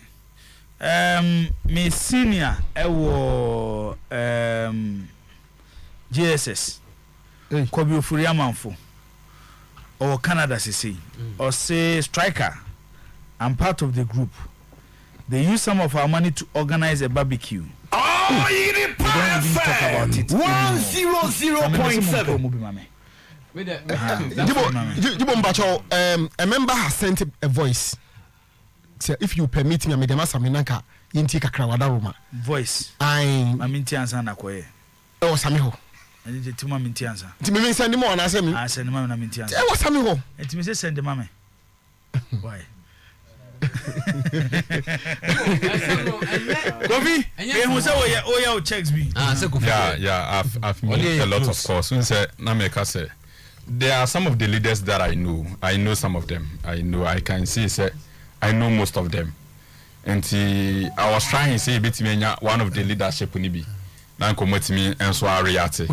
me senior ewo JSS Kobi Ofuri Amanfo or Canada CC or say striker I'm part of the group. They use some of our money to organize a barbecue. Oh, you did perfect. 100.7. A member has sent a voice. So if you permit me, I'm a Masaminaka, Yinti Kakrawada Roma. Voice. I'm Mintianza Nakoye. Oh, Samiho. I need to Mintianza. Timmy send him on. I send him on Mintianza. I was Samiho. And to me, send the mammy. Why? Kofi, who say oh yeah, checks me. Yeah, I've met a lot of course. There are some of the leaders that I know. I know some of them. I can see say I know most of them. And I was trying to say one of the leadership nibi. na nkomotimi enso ariate.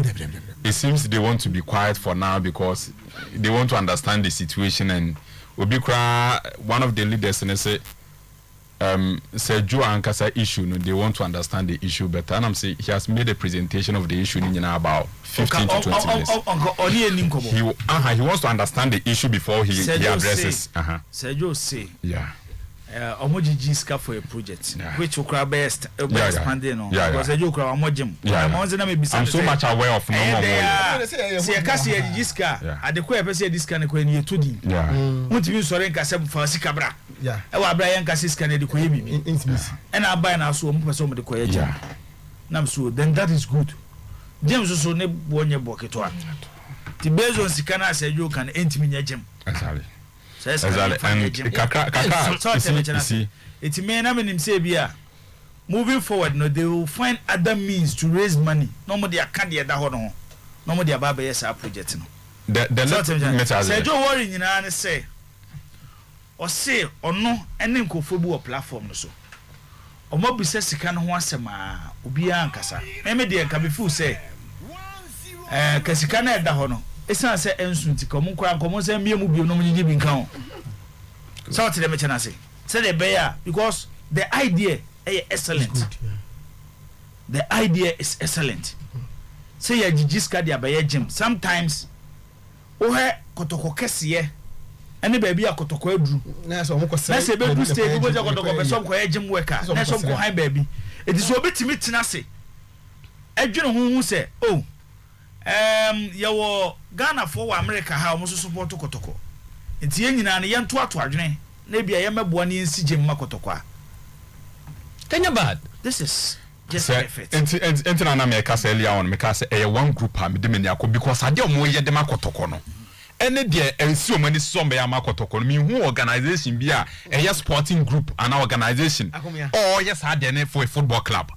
It seems they want to be quiet for now because they want to understand the situation, and Obikra, one of the leaders, and say Joe Ankasa issue, no, they want to understand the issue better. And I'm saying he has made a presentation of the issue in about 15 to 20 minutes. He wants to understand the issue before he addresses. Sergio say, yeah. Omoji ska for a project which will best expanding on because I joke omojim. I'm so much aware of no more. See a kasi jiska at the queer person this can go near to dim. Want to use Sorenka 7 for Sikabra. Yeah. Our Brian Cassis can educate me. And I buy now so much of the quiet. Nam so then that is good. James also ne bonye boketo. The based on Sikana said you can enter me gym. Exactly. Exactly. And kaka it may not mean say bia moving forward no they will find other means to raise money no more their candy da ho no no more their baba yes project no the say Joe worry nyina ne say o say ono ene nkofo bi o platform no so o mo bi say sika no ho asema obi ankasa me de nka be fu say ka sika na da ho no esa say ensunti ko mun kwa ko say miemu bi no munyi bi nkan o so what them chana say the bear because the idea is excellent. The idea is excellent. Say ya jijiska dia baye gym sometimes o he kotoko kese ene ba bia kotoko aduru na so mo ko say na se be du stay go ja kotoko be so ko ya gym worker na so ko high baby it is obetimi tina se adwene hu se oh yawo Ghana for America ha mo so support kotoko enti yenyina ne yento ato adwene na bia yemeboa ne nsi gym makotoko Kenya bad. This is just perfect. Enti na me ka say earlier on me ka say one group ha me de me akọ because ade omo ye de makotoko no ene de ensi omo ni sombe ya makotoko no me hu organization bi a sporting group and organization or yes ade ne for a football club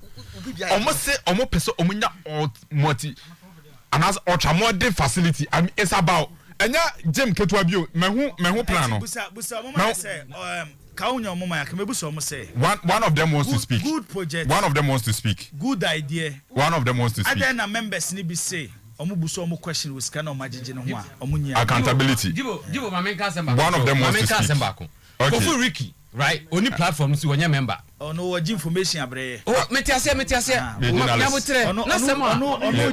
omo say omo pese omo nya multi and as ultra modern facility I mean it's about enya gym ketwa bio me hu plan no busa mama say one of them wants to speak. Good project. One of them wants to speak. Good idea. One of them wants to speak. Other members need be say. Omu question with scan on magic no accountability. One of them wants to speak. Okay. For Ricky, right? Only platform so when you member. Oh no, what information abre. Oh, metiase. No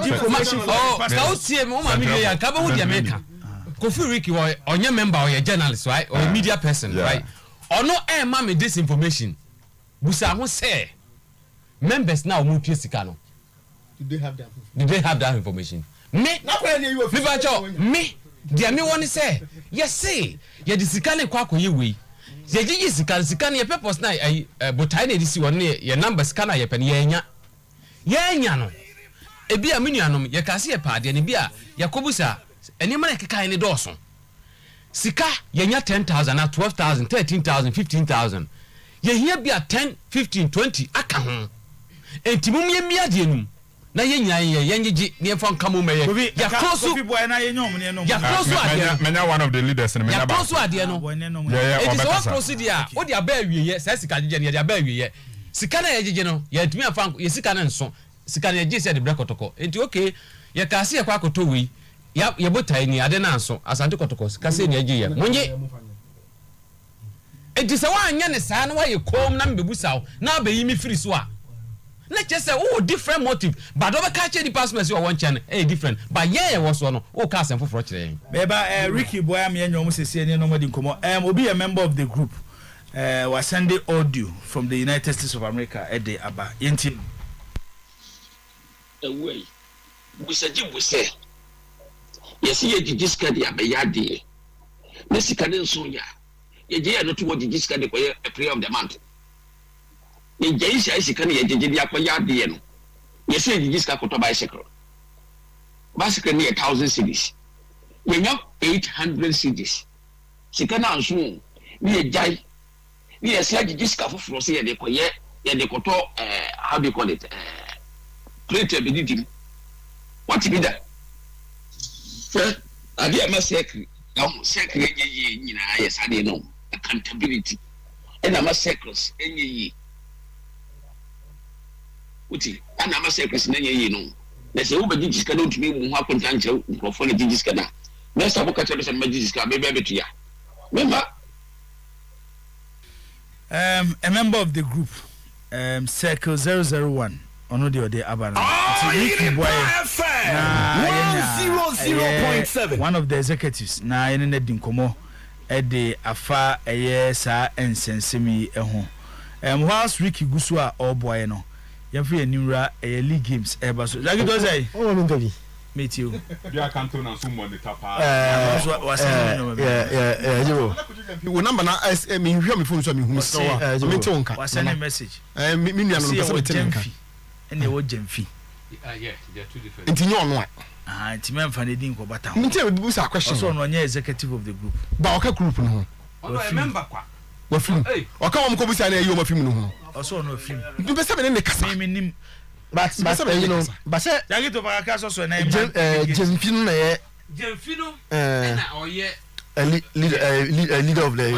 information. Oh, so see me o media yan ka be wo dia meka. Kofi Ricky or onye member or a journalist, right? Or a media person, right? Or no me this information. Busa ho say members now mu pie sika no. Did they have that information? Me dia me woni say yes say ye di sika ne kwa koye we. Ye gigi sika ne ye purpose na botai na edisi woni ye number sika na ye pen ye nya no. Ebi a menuanom ye ka se ye paade ne bi a yakobusa eni ma na keka ne doso. Sika yenya 10,000 na 12,000 13,000 15,000 ye hia bia 10 15 20 aka ho entimum ye mia de enum na ye nyan ye yenyeji ne fon kamo meye ya close boy na ye nyom ne no ya close ade menya one of the leaders ne menya ba close ade no it is what procedure o de aba awie ye say sika jeje ne de aba awie ye sika na ye jeje no ye timi afan ye sika na nso sika na ye jeje se de brekotoko enti okay ye ka se ye kwa koto wi ya botai ni ade na nso asante kotoko sika se ne agie ye monye enti se wa anya ne saa na wa ye kom na mbebusa na ba yi mi free so a na just say oh different motive but over catch the passments you want channel different but yeah was one oh cast and for chire beba Ricky boy am yenyo sese ne no modi nkomo obi a member of the group was sending audio from the United States of America ede aba yenti away busaji buse yesi ye jijiska dia be yade na sika ne nso ya ye je ya no to jijiska de koye a prayer of the month ye je sika ne ye je dia koye ade no yesi ye jijiska ko to bicycle ne 1,000 cedis ye nya 800 cedis sika na nso ni ye jai ni ye se jijiska foforo se ye de koye ye de koto how do you call it plate be didim what be that ade am secret secret ye nyina yes ade no accountability and am secrets enye uti ana ma say kwesi na ye no na say wo be jiska na ntumi mu ho akonta nche microphone na jiska na na say boka tell say ma jiska be betu ya member a member of the group circle 001 ono de ode abana It's 100.7 one of the executives na ene na dinkomo de afa sa ensensemi ho whilst Ricky gusu a oboy no yɛmfiri animra league games ɛba so jagi to say oh me nkabi meet you bia kanto na so mo de tapa jibo wo number na me hwɛ me phone so me hu so me te wonka wa send a message me nua no pese me te wonka ene wo jamfi yeah they are two different nti nyo no a nti memfa ne din ko bata me te bu sa question so no nya executive of the group ba oka group no ho ono a member kwa wa film oka wo mko bu sa na eyo ma film no ho also no film me pese me ne kasa me nim but you know but say jagi to ba ka so na Jamfi no na ye Jamfi no na oye leader of the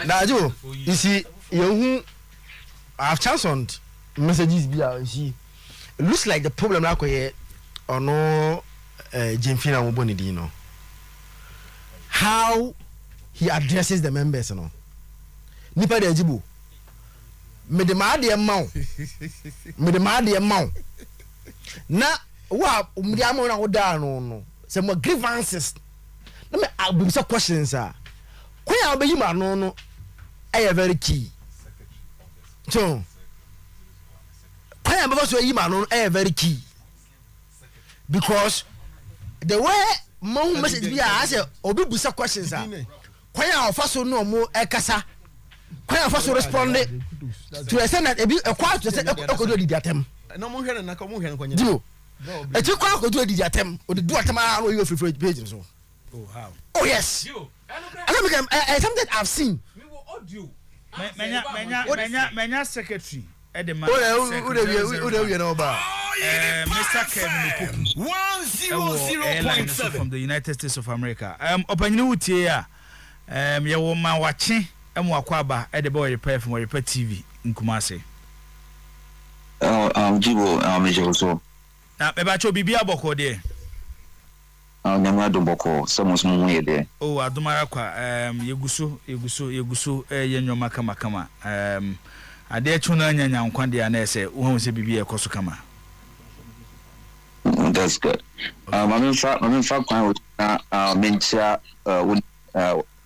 now you see you have chance on messages be you see it looks like the problem like here or no Jamfi na woboni di no how he addresses the members no nipa de ajibo me de ma de mawo na wa me de amawo na wo da no some grievances na me abumsa questions kwanya obeyi ma no I very key so kwanya baba so yi ma no very key because the way mo message bi I say obi busa questions kwanya ofa so no mo ekasa kwanya ofa so respond to a senate ebi ekwa to say ekodo di atem na mo hwere na ka mo hwere kwanya dio e ti kwa ekodo di atem o di atem a no you free page so oh how oh yes I don't make something I've seen me wo audio menya secretary edema we na oba Mr. Kevin Adu-Poku 100.7 from the United States of America opanyini wutie a ye wo ma wache akwa e de boy repair from repair TV nkumase jibo mejo so na be ba cho bibia boko de nyama do boko samos mu ye de oh adumara kwa yeguso ye nyoma kama ade chuna nyanya nkwa de na ese wo se bibia ekoso kama. That's good. I'm in fact mentia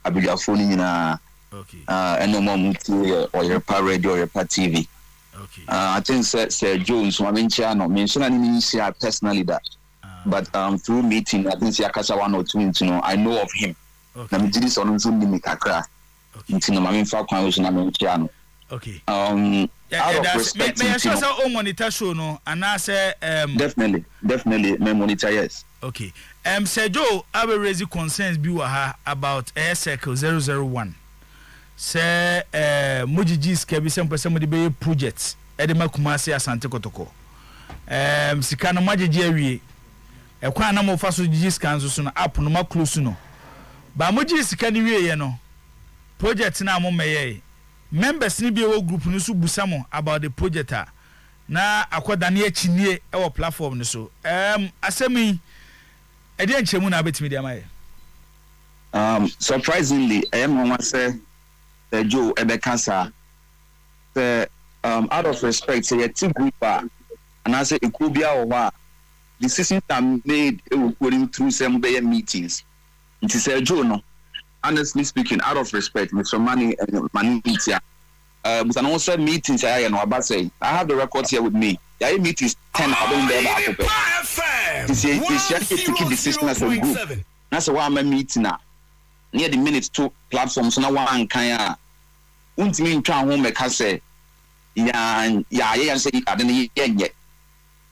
abijafoni na okay and mom or your pa radio or your pa TV. Okay. I think Sir Jones mentia no mention any personally that but through meeting I think Siakasa 1 or 2 you know I know of him. Okay. Na me did this on Zoom ni kakra. Okay. No I'm in fact was na mentia no. Okay. That's may I show some monitor show no and I say definitely my monitor yes. Okay. Sir Joe I will raise concerns bi wa ha about air circle 001. Say mojijis ke bi sem person mo de be project e de makumase asante kotoko. Sika no magyeje awie. E kwa na mo fa so jijis kan so no app no ma close no. Ba mojijis sika ni wie ye no. Project na mo meye members ni bi wo group ni so busamo about the project na akoda na achinie e wo platform ni so asemi e de nchemu na betimi de amaye surprisingly I am one say Joe Ebekasa out of respect say a team group and I say it could be our decisions are made according through some meetings it is Joe no honestly speaking, out of respect, Mr. Money media. But also meetings I have the records here with me. The meetings 10 I don't dare it's just to keep the system as a group. That's why I'm a meeting now. Near the minutes to platforms now one kind of mean try home make us say yeah say I didn't yet.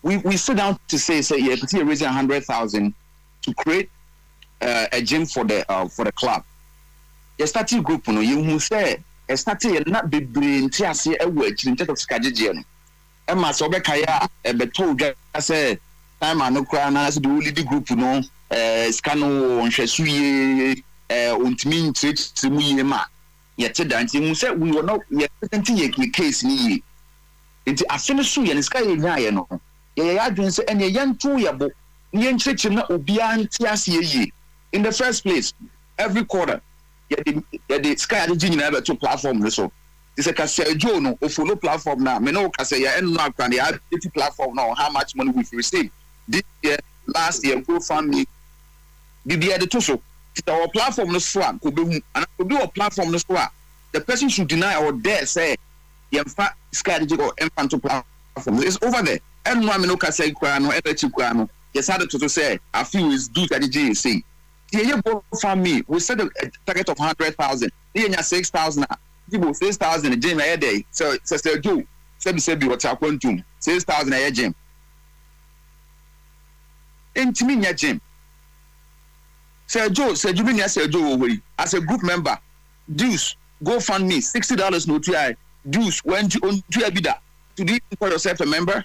We sit down to say yeah, to raising 100,000 to create a gym for the club. You started group no you who say started not be brain tiase e wo akiri ntet of skajeje no e ma so be kaya e beto dwa say time anokra na so the lead group no scano onhwesuye ontimi ntreat mu ye ma ye te dan ti mu say we were not ye presenting ye case ni ye nti afene so ye ne sika ye nyae no ye ya adwen se ene ye nto ye bo ye nkyekye na obia nti ase ye in the first place every quarter ye the sky the gene na to platform no so it's a Casajo no o follow platform na me no Casaya and no can the activity platform now how much money we've received this year last year go fund me the to so our platform no so and could be a platform no so the person should deny or dare say ye fa sky the go infant to platform it's over there and no me no Casaya kwa no energy kwa no yes had to say I feel is due to the GC. You go for me. We set a target of 100,000. You have 6,000. You 6,000 a gym a day. So say do. Say what's our quantum. 6,000 a gym. Into me your gym. Say Joe. Say you mean say Joe as a group member. Dues go fund me $60 no try. Dues when you on to bida. To do you call yourself a member?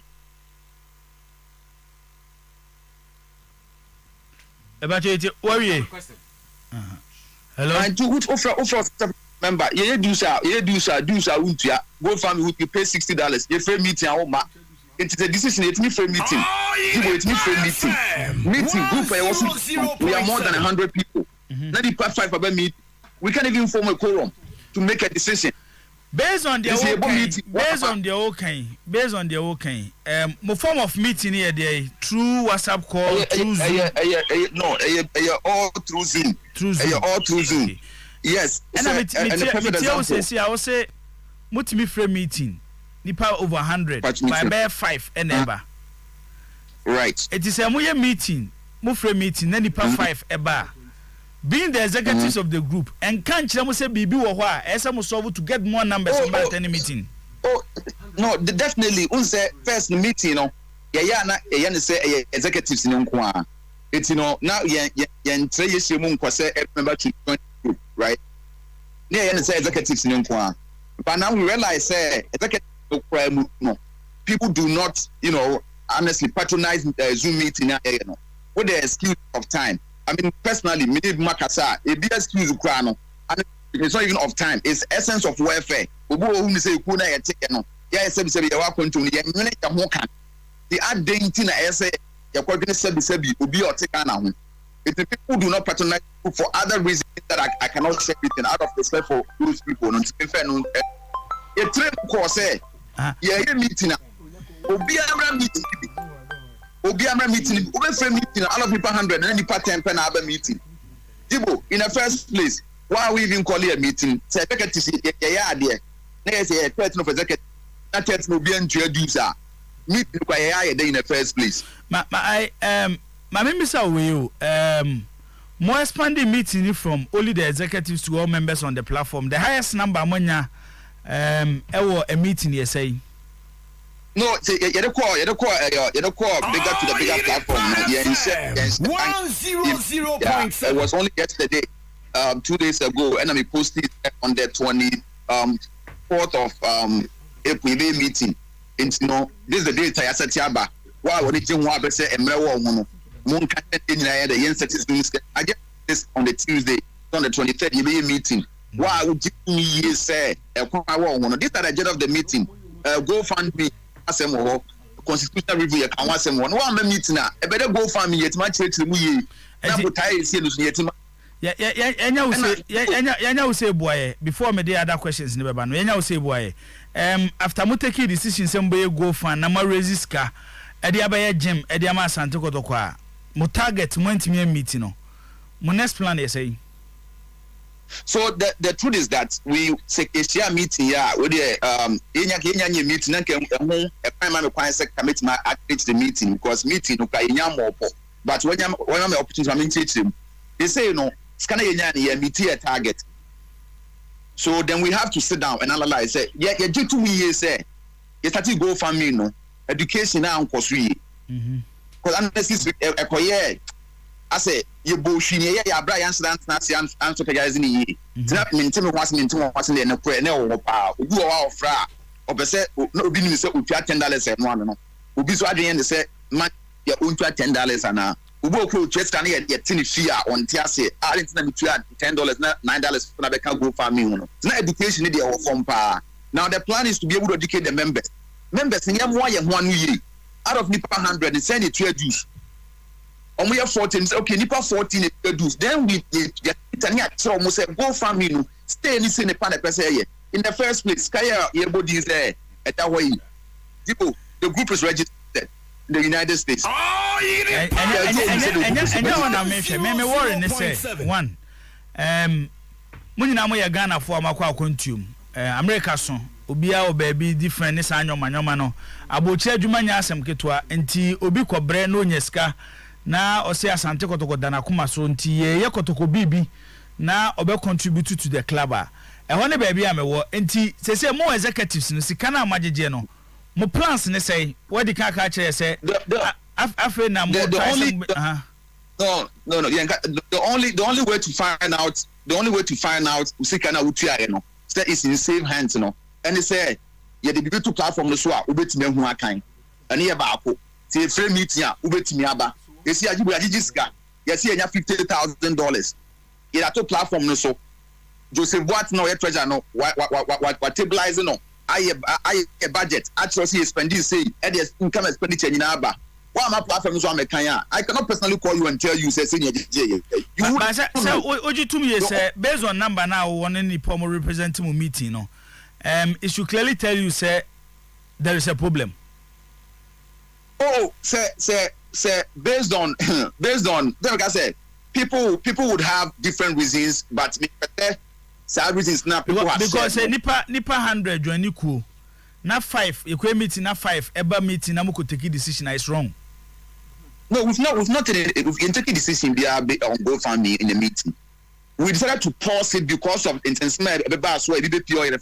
About it, worry. Hello. And to which offer member, you do sir, won't ya go family would you pay $60. You free meeting at home. It is a decision, it's me free meeting. It's me free meeting. Meeting group we are more than 100 people. Not the part 5 about me. We can't even form a quorum to make a decision. Based on the okay, my form of meeting here there through WhatsApp call, through Zoom. All through Zoom. All through Zoom. Okay. Yes. And I say, multi frame meeting. Nipa over 100 by bare 5 and ever. Right. It is a meeting, frame meeting, then nipa 5 ever. Being the executives of the group and can't say BB or why as I'm solved to get more numbers about any meeting. Oh no, definitely unse first meeting no say executives in Nkwa. It's now try yesimu nkwase member to join group, right? Say executives in Nkwa. But now we realize say executives no people do not, honestly patronize Zoom meeting with the excuse of time. I mean, personally, me need Makasa. A big excuse Ukrano, and it's not even of time. It's essence of welfare. Obu who say kuna ya take no. Ya say ya wa kontu ni ya nyene ya ho kan. The identity na say ya kwadene sebi obi o take na ho. If the people do not patronize for other reasons that I cannot say it out of respect for those people. No, to fair no. A trip ko say ya meeting na. Obi amra meeting. Obiama meeting, meeting, all of people 100 and then you part 10 pen have a meeting. Jibo, in the first place, why we even call it a meeting? Say, yeah, dear. There's a person of executive, not yet no be introduced. Meeting in the first place. My members are with you. More expanding meeting from only the executives to all members on the platform. The highest number among a meeting, you say. No, say you call bigger to the bigger platform. 100.7. It was only yesterday, 2 days ago, and I posted on the 24th of April meeting. And this is the day I said Tiaba. Why would it say Emre Moon I get this on the Tuesday, on the 23rd you meeting. Why would you say this is the agenda of the meeting? Go fund me. Constitutional review can want some one meeting now. A better go find me yet my church to me. Yeah, say boy before me the other questions never ban. Yeah, say boy. After mo take decision somebody go find na ma raise car. E dey abaye gym, e dey ama asante kotokwa. Mo target mo ntimi meeting no. Mo next plan dey say. So the truth is that we share meeting here with the meeting and a primary commit my activate the meeting because meeting more but when I'm opportunity to they say scan meeting a target. So then we have to sit down and analyze say you do 2 years say you start to go for me education now because honestly I say you bullshit ya bra answer guys in ye that mean tell me what's in the prayer no pa obi o ofra o be say no obi ni say utua $10 e no obi so adwen dey say man ya untua $10 ana obi o ko chest can ya tin fear on tia say I didn't na utua $10 na $9 na be can go farming no na education dey o form pa. Now the plan is to be able to educate the members members in yam one year out of nipa 100 they send it to a dues. We have 14. Okay, nipa 14 dues. Then we get almost say go family no stay in the pan in the first place. Kaya everybody is there at that way. People, the group is registered in the United States. And one I mentioned, me worry ne say one. Munina mo ya Ghana for amakwa kontum. America so obia o baby different ne sa nyoma no. Abochi adwuma nya asem ketwa enti obi kobre no nyeska na ose asante kotoko dana kuma so nti ye kotoko bibi na obe contribute to the club a ho ne baby amewo enti sese mo executives no sika na majeje no mo plans ne say what the ka kire say afa na mo the only way to find out sika na utua no say is in safe hands no and they say ye the big platform no so a obetime hu akan ene ye baako ti frame meeting a obetime aba esi ajibu ajijiska yesi enya $50,000 ila to platform no so Joseph Boat no ye treasure no what stabilizing no I budget actually see spending say e dey income expenditure nyina aba why my platform so amekan I cannot personally call you and tell you say you but say ojitum say based on number now one any pomo represent mu meeting no it should clearly tell you say there is a problem. Oh say based on like I said people would have different reasons but some reasons now people have because say nipa 100 join equal na 5 equal meeting na 5 eba meeting na moko take decision is wrong. No, we've not taken decision be on GoFundMe in the meeting. We decided to pause it because of intensity about so EBP or the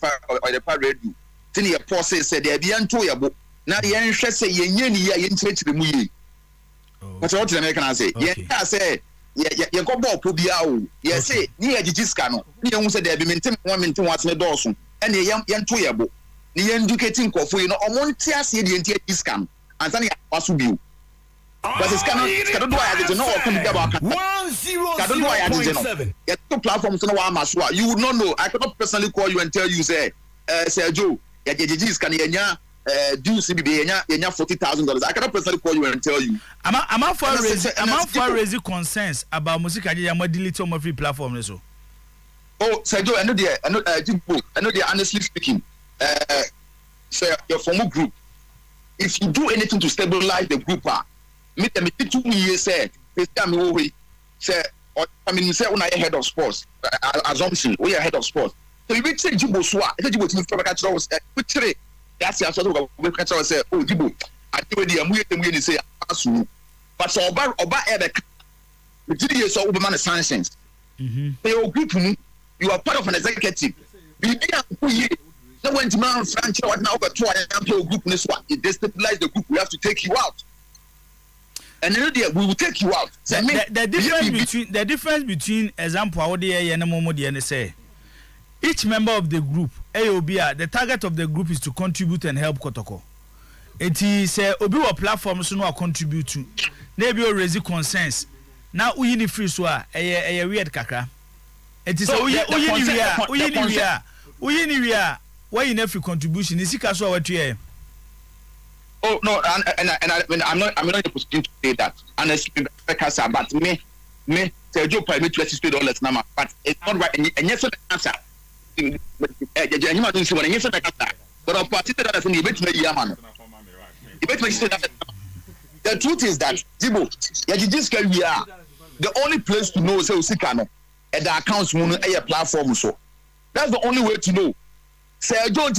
radio. Then you pause it said there be antoyabo. Now the interest say yenye ni ya interest the muye. But what the American say? Yeah, say yeah go ball po bia o. Yeah say ni ya jijiska no. Ni hu say there be maintain what's the door so. And the yantoyabo. Ni educating kofo you know omonti ase the enti jiska. And then ya pasu biu. But it's cannot do I did not come together. 100.7. Get two platforms no one maswa. You would not know. I cannot personally call you and tell you say Joe, is can yenya do CBB yenya $40,000. I cannot personally call you and tell you. I'm for raising concerns about music and delete on my free platform so. Oh, Joe, I know they honestly speaking. Say your former group. If you do anything to stabilize the group me 2 years say this time we say I mean say when I head of sports assumption we are head of sports so you say Jibo Swa Jibo to catch us which that's the sort of we catch us say oh Jibo I do the we say asu but so oba ebe the GDA so we man sanctions your group you are part of an executive bibi akuye so when man franchise what now over to a group this one it destabilize the group we have to take you out. And then we will take you out. The difference between example how they say each member of the group AOB the target of the group is to contribute and help Kotoko. It is obi wa platform so no contribute to. Maybe you raise concerns. Now we need free so a weird kakra. It is we why you need free contribution is ikaso what you. Oh no, and I'm not in a position to say that. Honestly, but me, Joe pay me $20 now, but it's not right. And yes, answer. You might see when yes, but I'll participate in the event. The truth is that Jibo, we are the only place to know. So Sikano, and the accounts moon a platform. So that's the only way to know. Say Joe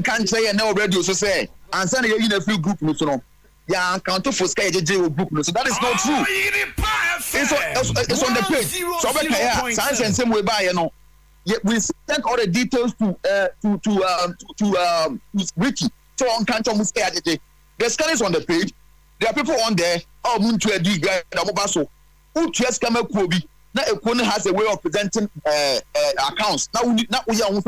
can't say and now radio so say. And send you in a few group no so no yeah count for sky group no so that is not true it's on the page so okay science and same way by you know we sent all the details to Ricky so on count on sky the scan is on the page there are people on there oh moon to do guy so who just come up Kobe now Ekone has a way of presenting accounts now we are on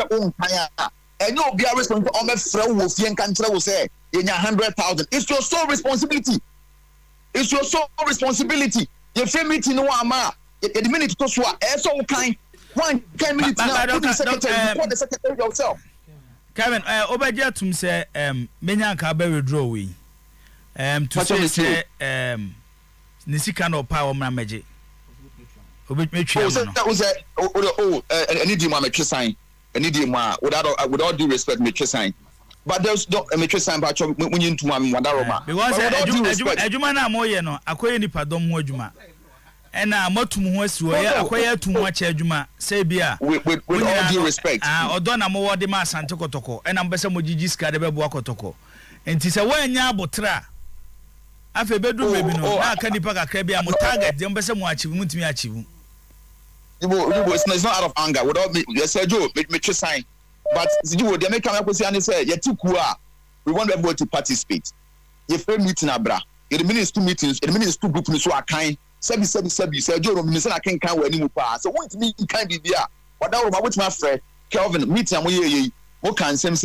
and no be responsible on my friend will see and country will say in 100,000. It's your sole responsibility. It's your sole responsibility. You feel me to know ama the minute to swa so kind 1 10 minutes now put the secretary yourself. Kevin, obeja tum say menya ka be withdraw we. To say nisika no pa o mra meje. Any di ma me sign. Any di ma without due respect me sign. But there's no a sign about when you into one Roma. Because ejuma na moye no akoye nipa dom ho adwuma. Ena motum ho asuo ya akoye tum ho acha adwuma say bia with all due respect. Odo na mo wode ma asante kotoko ena mbese mo gigi ska de bebo akotoko. Enti se wanya abotra afa bedu mebi no na aka nipa kakra bia mo target de mbese mo achieve mutimi achieve. It's not out of anger. Without me, Sergio, make sign. But you they make come and say, "You too cool. We want everybody to participate." You frame meeting abra. It means 2 meetings. It means 2 groups. So I can't. Sebi. Sergio, me say I can't anymore. So want me can't be there. But that was my friend Kelvin meeting. We can same.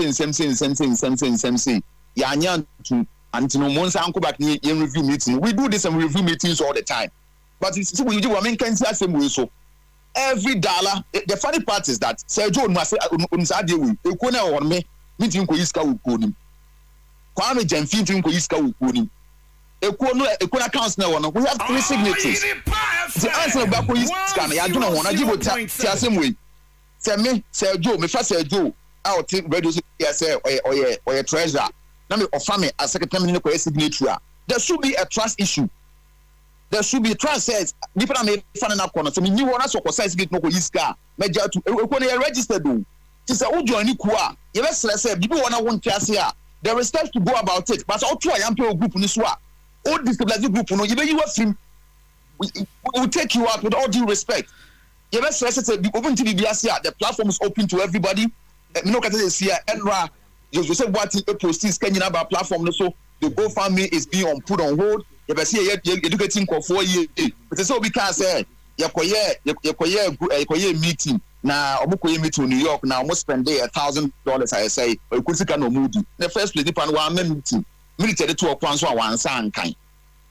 Yeah, to until once uncle back in review meeting. We do this and review meetings all the time. But it's we do. I mean, can say same way so. Every dollar, the funny part is that Sergio must say, "Unsadewi, you couldn't on me, meeting Koiska Ukuni. Kwame Jenfin Koiska Ukuni. A corner accounts now, we have 3 signatures. The answer about Koiska, I do not want to give it the same way. Say me, Sergio, me first Sergio, I'll take radio or a treasure. Now, or family, a secretary of signature. There should be a trust issue. There should be trust says different may find an corner. So you want us to size get no iska. Major to register do. It's a old journey kwa. You let's say people want to here. There is steps to go about it. But all try and play group in this one. All destabilize group no. You have him. We will take you out with all due respect. You let's say open to the BSC. The platform is open to everybody. You know, here Enra. You say what a post is Kenyan about platform so the GoFundMe is being put on hold. You see, educating for 4 years. But so we can say, you meeting now. Omukoye meeting in New York now. Almost spend $1,000. I say, or could see no mood. The first place, depend one meeting. Military to a council one sign kind.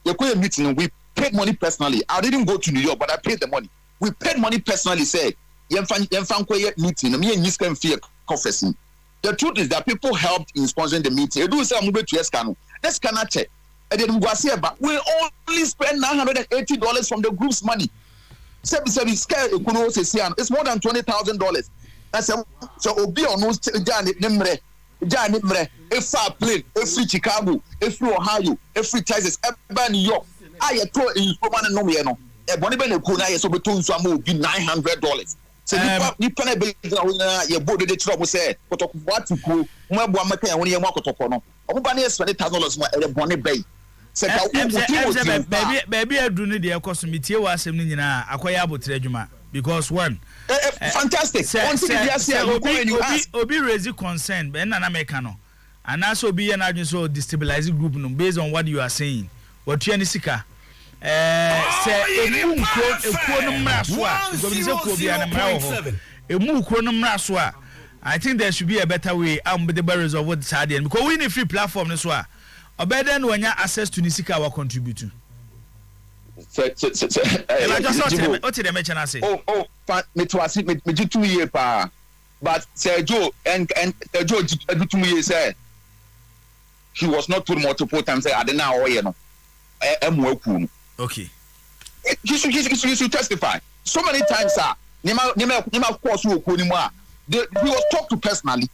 You meeting. We paid money personally. I didn't go to New York, but I paid the money. We paid money personally. Say, Yemfankoye meeting. Me and Niskan fear confessing. The truth is that people helped in sponsoring the meeting. You do say I'm going to Escano. Let's cannot check. And then we only spend $980 from the group's money. It's more than $20,000. I said, so Obi on those Janet if I plane, every Chicago, every Ohio, every Texas, every New York. I told in Roman no me no. A bonnie ben kuna so between some will be $900. So you can be your body the trouble say, but what to go, Mwamaka when you walk to Tokono. Obani $20,000 more a bonnie bay. Baby, I do need the cosmity was a nyina akwaya abotre adwuma because one fantastic. Obi raise concern be na make no and also be an agent so destabilize group no based on what you are saying. What you sika say emu no mraso a because say ko bia na mra emu no mraso a I think there should be a better way with the barriers of what side because we need free platform so a obeden when you access to nisika wa contribute. I just what did I mention I say? Oh, me to assist me 2 years pa. But Sergio and Sergio 2 years say he was not told multiple times say I don't know you know. Okay. He should testify. So many times sir. Nima course who he was talked to personally.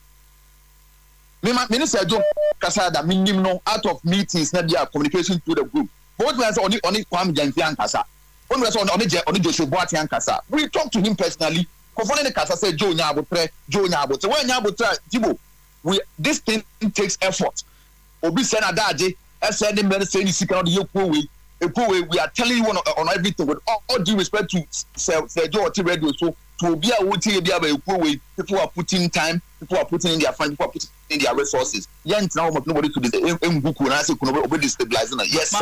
Minister John Kasada minimum out of meetings na dia communication to the group. Both men on Kwame Janfian Kasa. One was on Joshua Boatian Kasa. We talked to him personally. Kofone the Kasa said Joe Nyabotre. So when Nyabotre Jibo, this thing takes effort. Obi Senadaje, SND men saying you can the we are telling you on everything with all due respect to Sir Joe Radio. So to be a way, people are putting time, people are putting in their fund, people are putting in their resources. Now nobody to destabilizing. Yes,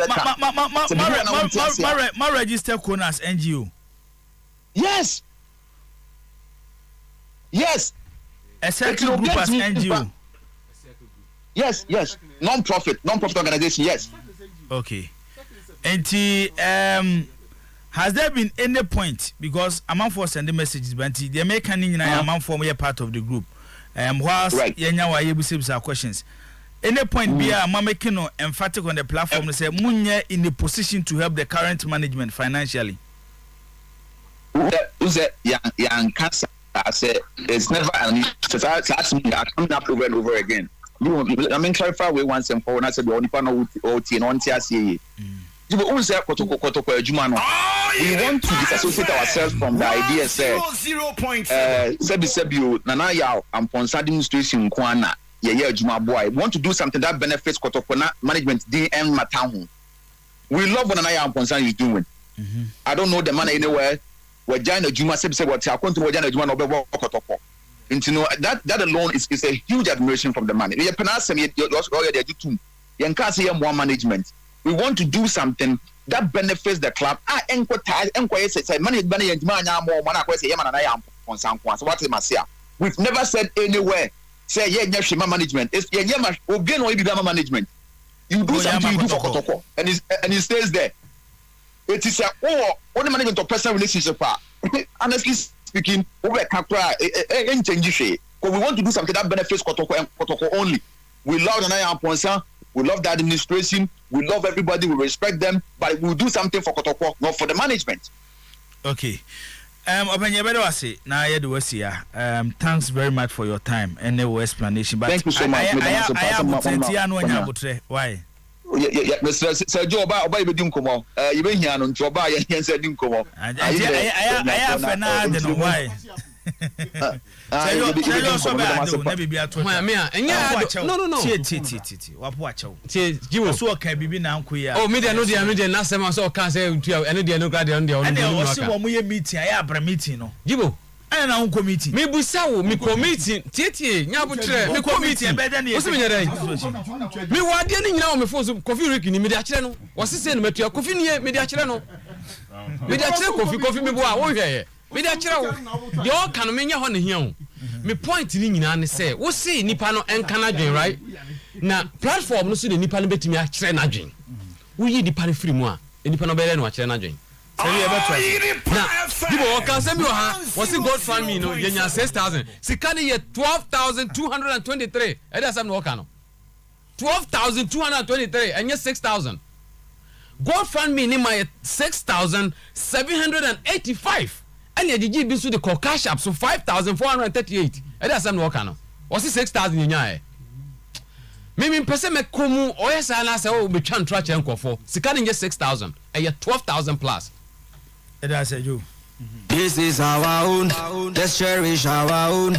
my register Konas NGO. Yes. A certain group as NGO. Yes. Non-profit organization. Yes. Okay. And has there been any point because among for sending messages, but the American in among for me a part of the group. Whilst Right. yenya wa yebusa questions. Any point be a making no emphatic on the platform say munye in a position to help the current management financially. Who's that young cancer? I said it's never an issue. I come up over and over again. I mean, clarify way once and for when I said the only part of OT and on TRCA. We want to disassociate ourselves from the idea said Sebi Nanaya and Ponsa administration Kwana Juma boy want to do something that benefits Kotokona management DM Matahu. We love what Nanaya and Ponsa is doing. I don't know the man anywhere where Jana Juma Sebi what I want to Jana Juma no Kotoko. And you know that alone is a huge admiration from the man. You can't more management. We want to do something that benefits the club. We've never said anywhere, say, yeah, management. It's management. You do something you do for Kotoko, and it stays there. It is only management of personal relationship. Honestly speaking, we want to do something that benefits Kotoko and Kotoko only. We love Nanaya Ponsa. We love the administration. We love everybody. We respect them. But we'll do something for Kotoko, not for the management. Okay. Thanks very much for your time and the explanation. But thank you so much. Why? Yeah, Mr. Joe, about you been here on Joba, and said, why? No. Oh, media no dia media na sema so kan say ntua ene dia no grade on dia on. And also wo mo meeting aye abra meeting no. Jibo. And na unko meeting. Me busa wo me committee tietie nya botre me committee e beda na. Wo se me nyere. Me wade ni nyina wo me fo so coffee reki ni me dia kire no. Wo se se no matua coffee ni me dia kire no. Me dia kire coffee me bo a wo hweye. Me dia kire wo. De o kan me nya ho ne hia wo. Me point ni nyina ne say wo se nipa no enka na dwen right. Na platform no so de nipa no betimi a kire na dwen. Wo yi nipa no free mu a nipa no be le no a kire na dwen. Na people can send me what's it God fund me no yenya 6,000 sikani ye 12,223 that's am no kano 12,223 and 6,000 God fund me ni my 6,785 and ye gigi bi so the cash up so 5,438 that's am no kano what's it 6,000 yenya me pese me komu oyesa na se o betwa ntwa che nkofo sikani ye 6,000 and 12,000 plus. This is our own, let's cherish our own.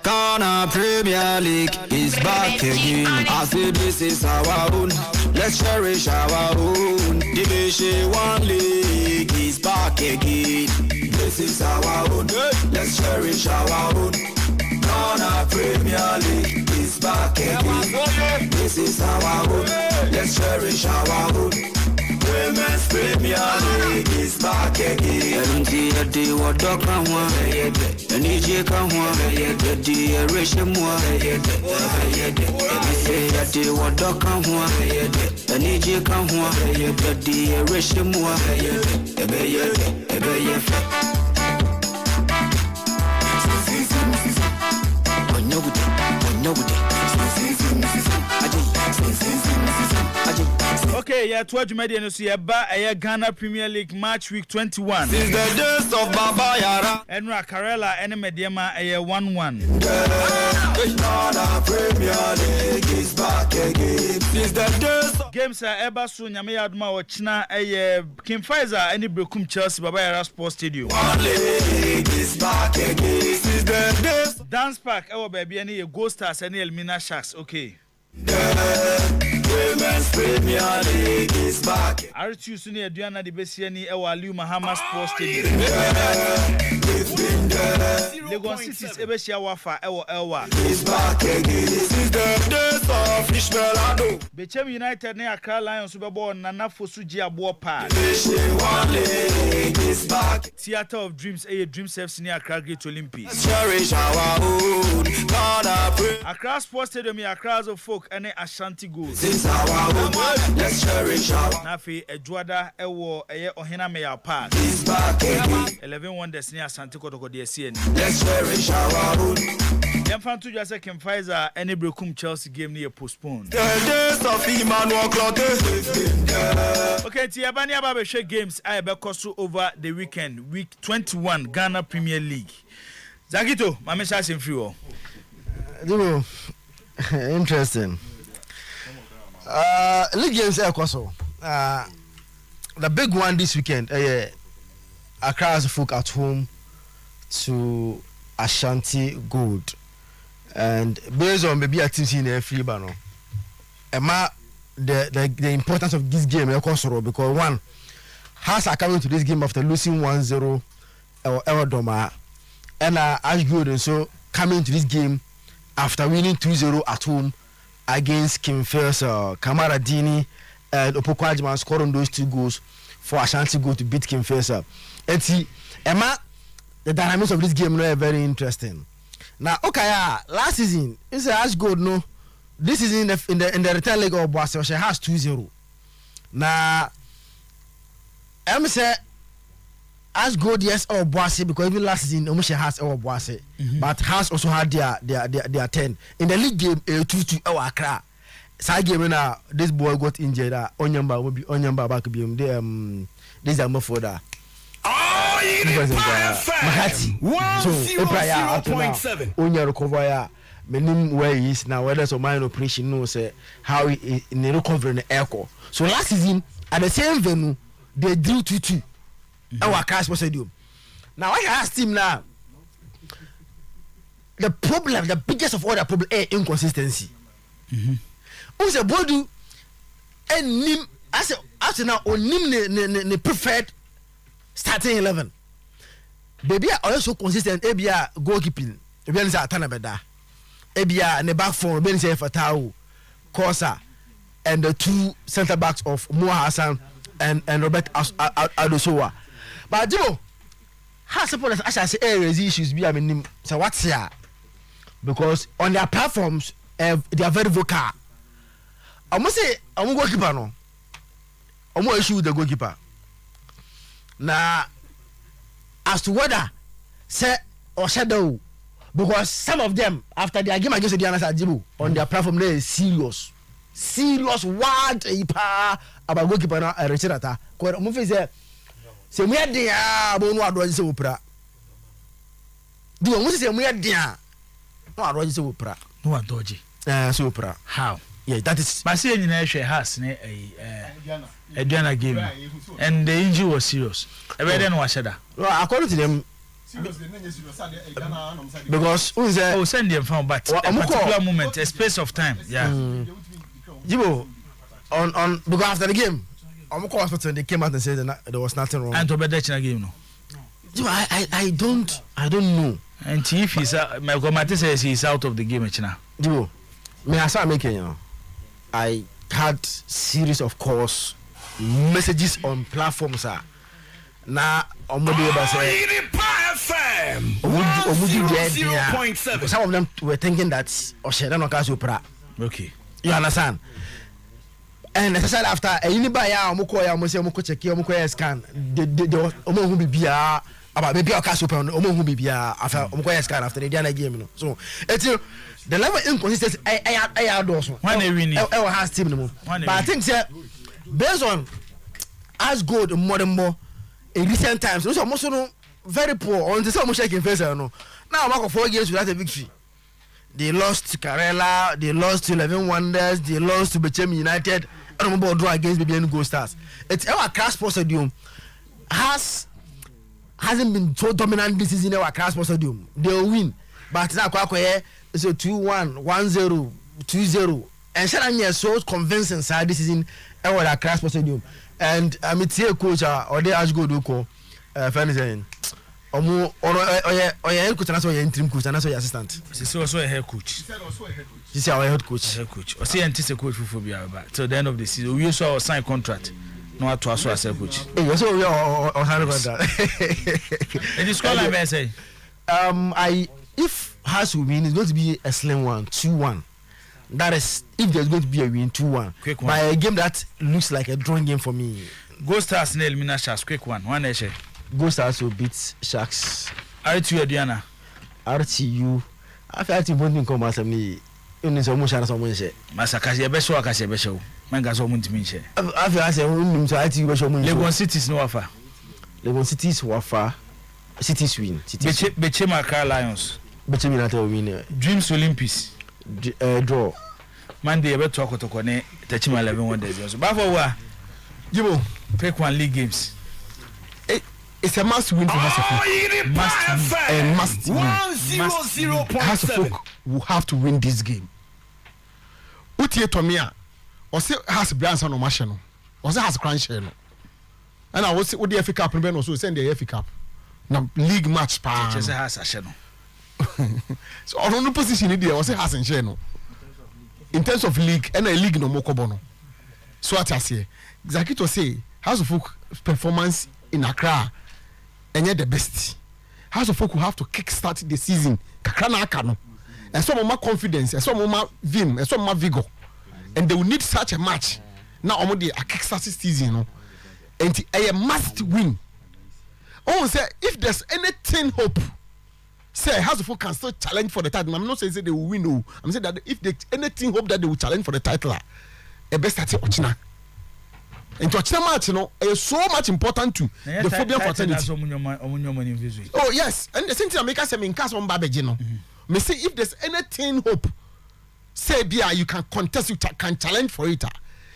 Ghana Premier League is back again. I say this is our own, let's cherish our own. Division 1 League is back again. This is our own, let's cherish our own. Ghana Premier League is back again. This is our own, let's cherish our own. Women's Premier League is back again. And the what dog can one, and EJ can one, the Russian one. Say that the what dog can one, and EJ can one, the Russian one. Okay, yeah, to Jumadi and see a Ghana Premier League match week 21. Since the days of Baba Yara and Rakarela and Mediama a 1-1. Ghana Premier League is back again. Since the days of games are ever soon. Yami Adma or China a Kim Pfizer any Brekum Chelsea Baba Yara Sports Stadium. League is back again. Since the days Dance Park, our baby, any Ghost Stars, any Elmina Sharks. Okay. Women's Premier League is back. R2 Suni Adriana de Bessiani, our Liu Mahama Sports Stadium. We've been there. Legon City's Ebesia Wafa, our Elwa. Is back again. Since the days of Ishmaelado. Bechem United near Accra Lions Super Bowl, Nana Fosuji Abo Park. Division 1 League is back. Theater of Dreams, a Dream Self near Accra Great Olympics. Cherish our own. Accra Sports Stadium, Accra of Folk, and Ashanti Goals. Since is our own. Let's cherish our. Nafi Edwada Ewo Eye Ohina Meya Park. He's back again. 11 Wonders near Asante Kotoko DSN. Let's cherish our own. Yamfan to just second Pfizer any Brekum Chelsea game near postponed. The days of Emmanuel Clotte. Okay, Tiabani Ababeshe games I bekosu over the weekend, week 21 Ghana Premier League. Zagito, my message in free. Interesting. League games are also. The big one this weekend, Accra has folk at home to Ashanti Gold, and based on maybe activity in every banner, the importance of this game also because one has are coming to this game after losing 1-0 Doma, and Ash Gold and so coming to this game after winning 2-0 at home against King First, Kamara Dini and Opoku Ajiman scoring those 2 goals for Ashanti Gold to beat King First. And see, Emma, the dynamics of this game are very interesting. Now, okay, last season, it's a Ash Gold, no. This is in the return leg of Barca, she has 2-0. Now, I'm say Ash Gold yes or Barca because even last season Omusha has or Barca, but has also had their 10 in the league game 2-2 our Accra. Side game now this boy got injured. Onyamba will be Onyamba back be this is more for that. Oh, Mahati 100.7 Onya recover meaning where he is now, whether some minor operation no say how he in the recovery in the echo. So last season at the same venue they drew 2-2 our Cash Stadium. Now I asked him now the problem, the biggest of all the problem is inconsistency. Who's a body and nim as after now on nim the preferred starting 11. Baby are also consistent. Ebia goalkeeping. Ebia is a Tanabeda. Ebia and the back four. Ebia is a Fatau, Kosa, and the 2 centre backs of Moa Hassan and Robert Adosowa. But Jimo, how suppose I shall say issues be I mean so what's here? Because on their platforms they are very vocal. I must say I'm a goalkeeper no. I'm more issue with the goalkeeper. Now, as to whether say or shadow, because some of them after their game against the Diana Sajibu on their platform they is serious what about goalkeeper now a retirata. Because I'm say we are there, but no advance say opera. Do you want to say we are there? No advance say opera. No one dodgy. So opera. How? Yeah, that is. My senior has a Diana game, and the injury was serious. Everyone was shada. Well, according to them, because send them from but a particular moment, a space of time. Yeah. Jibo, on because after the game, hospital they came out and said that there was nothing wrong. And to be the game, no. Jibo, I don't know. And if he's my committee says he's out of the game, China. Jibo, me I start making I had series of calls, messages on platforms. Now, some of them were thinking that Osheda Opera. Okay, you understand? And especially after anybody scan, the about maybe our cash open after scan after the Diana game. So it's the level of inconsistency I also when they win it has team but I think based on as good more in recent times those are most very poor until some shaking face no now mark 4 games without a victory. They lost to Karela, they lost to 11 Wonders, they lost to Bechem United and about draw against BBN Gold Stars. It's our Class Stadium hasn't been so dominant this season. Our Class Stadium they'll win but now it's a 2-1, 1-0, 2-0 and Shananya so convincing side this season our Class Stadium. And I'm a coach or they ask go do call saying or coach and also interim coach and also assistant. She's also a head coach. She's our head coach. Or see anticipate coach for Phobia till the end of the season. We also sign contract. No to also as a coach. Hey, so we are on contract. And the score line may say if has to win it's going to be a slim one 2-1 That is if there's going to be a win 2-1. Quick one. By a game that looks like a drawing game for me. Go Stars na elimina Sharks. Quick one. One eshe. Go Stars will beat Sharks. RTU Adriana. RTU. After RTU won't come as me. You so much as someone say. Masakasi ebesho akasi ebesho. Manga so muntimi nche. After I say RTU be show me. Legon Cities no wafa. Legon Cities wafa. Cities win. Beche Accra Lions. Beche United win. Dreams Olympics. Draw. Monday ebe to akotoko ne Techima 11 Wonders. So bafo wa. Jibo, Quick one league games. it's a must win for Hasselhoff. Must win. 100.7. Hasselhoff will have to win this game. Utie Tomia, or say has brands on machine, or say has crunch no. And I was with the FA Cup and Ben also send the FA Cup. Now league match pa. Just has a channel. So on no position in there, or say has and channel. In terms of league, and a league no more kobono. So what I say, Zakito say Hasselhoff performance in Accra and yet the best. Hasselhoff will have to kickstart the season. Kakrana Akano. And some more confidence, and some more vim, and some more vigor. And they will need such a match. Now I'm the kickstart season, you know. And a must win. Oh, say if there's anything hope, say Hasselhoff can still challenge for the title. I'm not saying they will win. No, I'm saying that if there's anything hope that they will challenge for the title, a best at Ochina. And to Ochina match, you know, is so much important to the Fabian fraternity. Oh yes, and the same thing I make us say in case one babeji no. Me say if there's anything hope, say Bia you can contest, you can challenge for it.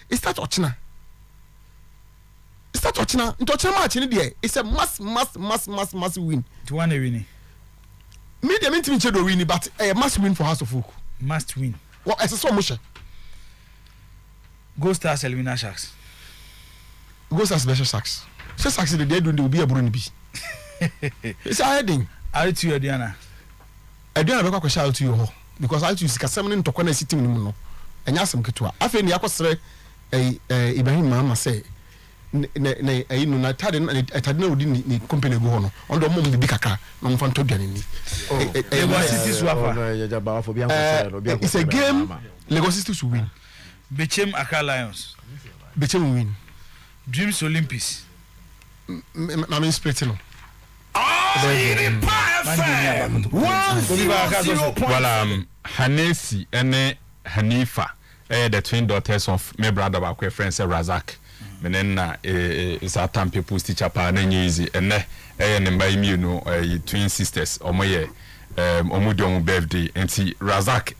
It's that Ochina. It's that Ochina. Into Ochina match in there. It's a must win. To one a winning. Me the mean to win, but a must win for Hasselhoff. Must win. Well, as a so much. Go Stars elimina Sharks. Go Stars special Sharks. So Sharks the day will be a Burundi. It's a heading. RTU Adriana. Adriana be kwa shout to you because I choose kasem ne ntokwa na city mu no. Enya asem ketua. Afi ne yakosere Ibrahim Mama say ne no na tade na odi ni company go ho no. Ondo mom bi kaka na mfa nto duane ni. It's a game Lagos City to win. Bechem Accra Lions. Bechem win. Dreams Olympics. I mean spirit no. Well, Hanesi and Hanifa, the twin daughters of my brother, our friend Razak. Menena is our time people teach up and easy, and by me, you know, twin sisters, or my Omudong birthday, and see Razak,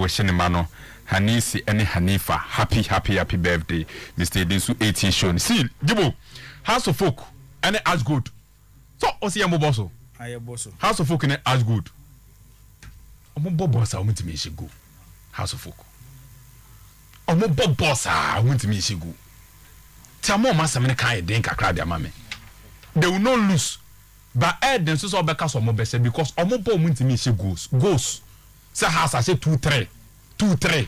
wishing mano. Hanisi and Hanifa, happy birthday, Mr. Dinsu 18 shown. See, Jibo, House of Folk, and as good. So, Osiamo Bosso. House of Folk and as good. Omo boss, I want to make go. House of Folk. Omo boss, I want to make go. Tell more master many kind of drink a crowd, their mammy. They will not lose. But Ed then so because of Mobese because Omo Bo want to make goes. Say house, I say 2-3. 2-3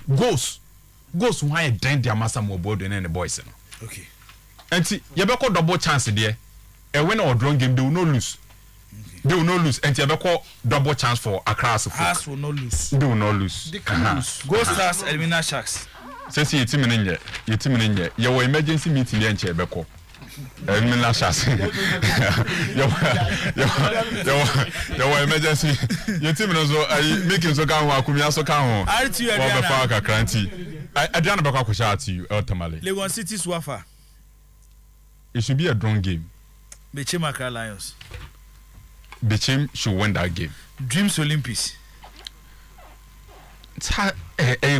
goes why I drink their master more board than any boys. Okay. And see, you have got double chance there. And when our drone game, they will not lose. Okay. They will not lose. And you have got double chance for a class of us will not lose. They will not lose. They can lose. Go Stars elimina Sharks. Says you team in here. Your emergency meeting in Chebeko. Elimina Sharks. Your emergency. Your team is making so can work. We also can. RTU I don't know about shout to you ultimately. Legon City Swafa. It should be a drawn game. Bechem Accra Lions. Bechem should win that game. Dreams Olympics. It's a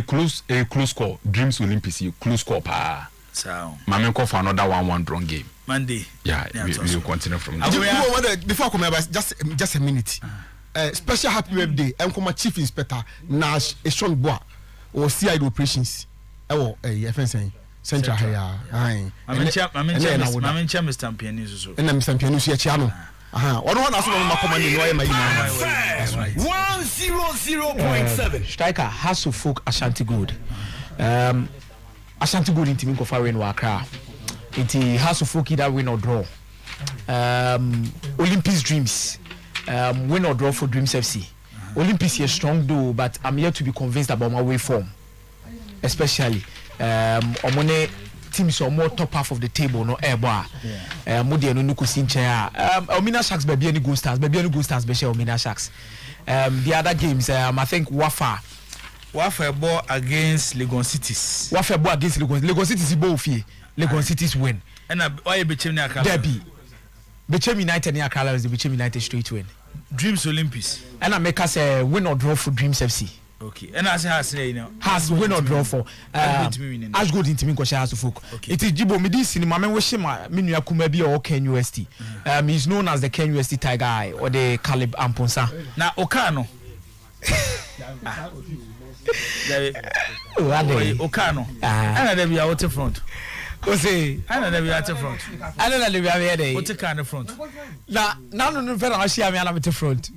close score. Dreams Olympics, close score pa. So, Mama call for another 1-1 drawn game. Monday. Yeah, we will continue from there. Before I come here, just a minute. Special happy birthday. I'm my chief inspector Nash Eshonboa or CID operations. Oh, FNC. Central here. I'm Mr. Pianist. And I'm Mr. Pianist here, channel. One has my command. 100.7. Striker has to folk Ashanti Good. Ashanti Good in team of foreign Wakra. It has to folk either win or draw. Olympics Dreams. Win or draw for Dreams FC. Olympics is strong though, but I'm yet to be convinced about my way form. especially omone teams are more top half of the table no eboa mode no kusi nche Omina Sharks baby any go stars be share Omina Sharks the other games I think Wafa ball against Legon Cities Legon Cities bo fie Legon Cities win and why Bechem ni Akala Derby Bechem United ni Akala is the Bechem United straight win Dreams Olympics and I make us win or draw for Dreams FC. Okay, and as has win or draw for as good into me because has to folk. It is Jibo Midi cinema men we shema minua kumabi or Ken UST. He's known as the Ken UST Tiger or the Caleb Amponsa. Na Okano. Okano. And then we are out front. Say, and then we are out front. I don't know we are here. What's the kind of front? Na none of them share me at the front.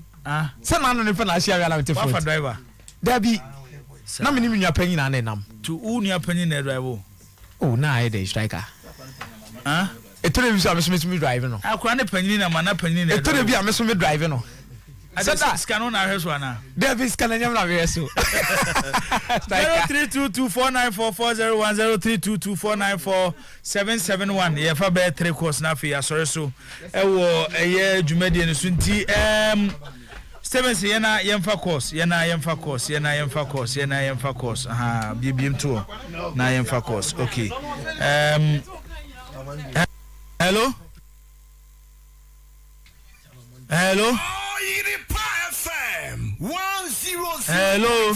Some none of them share me at the front. Driver. Dabi na me ni penny na nam to uni penny na drive oh na e dey striker e to be so me drive no akwa ne penny na mana penny na e to be am so me drive no ada scan na hweso ana Dabi scan na nyam na hweso 0322494401 ye fa be 3 course na fi asore so e wo eye dwumade ne so nti Steven say yena yemfa course aha bibim to na yemfa course okay hello FM 100.7 hello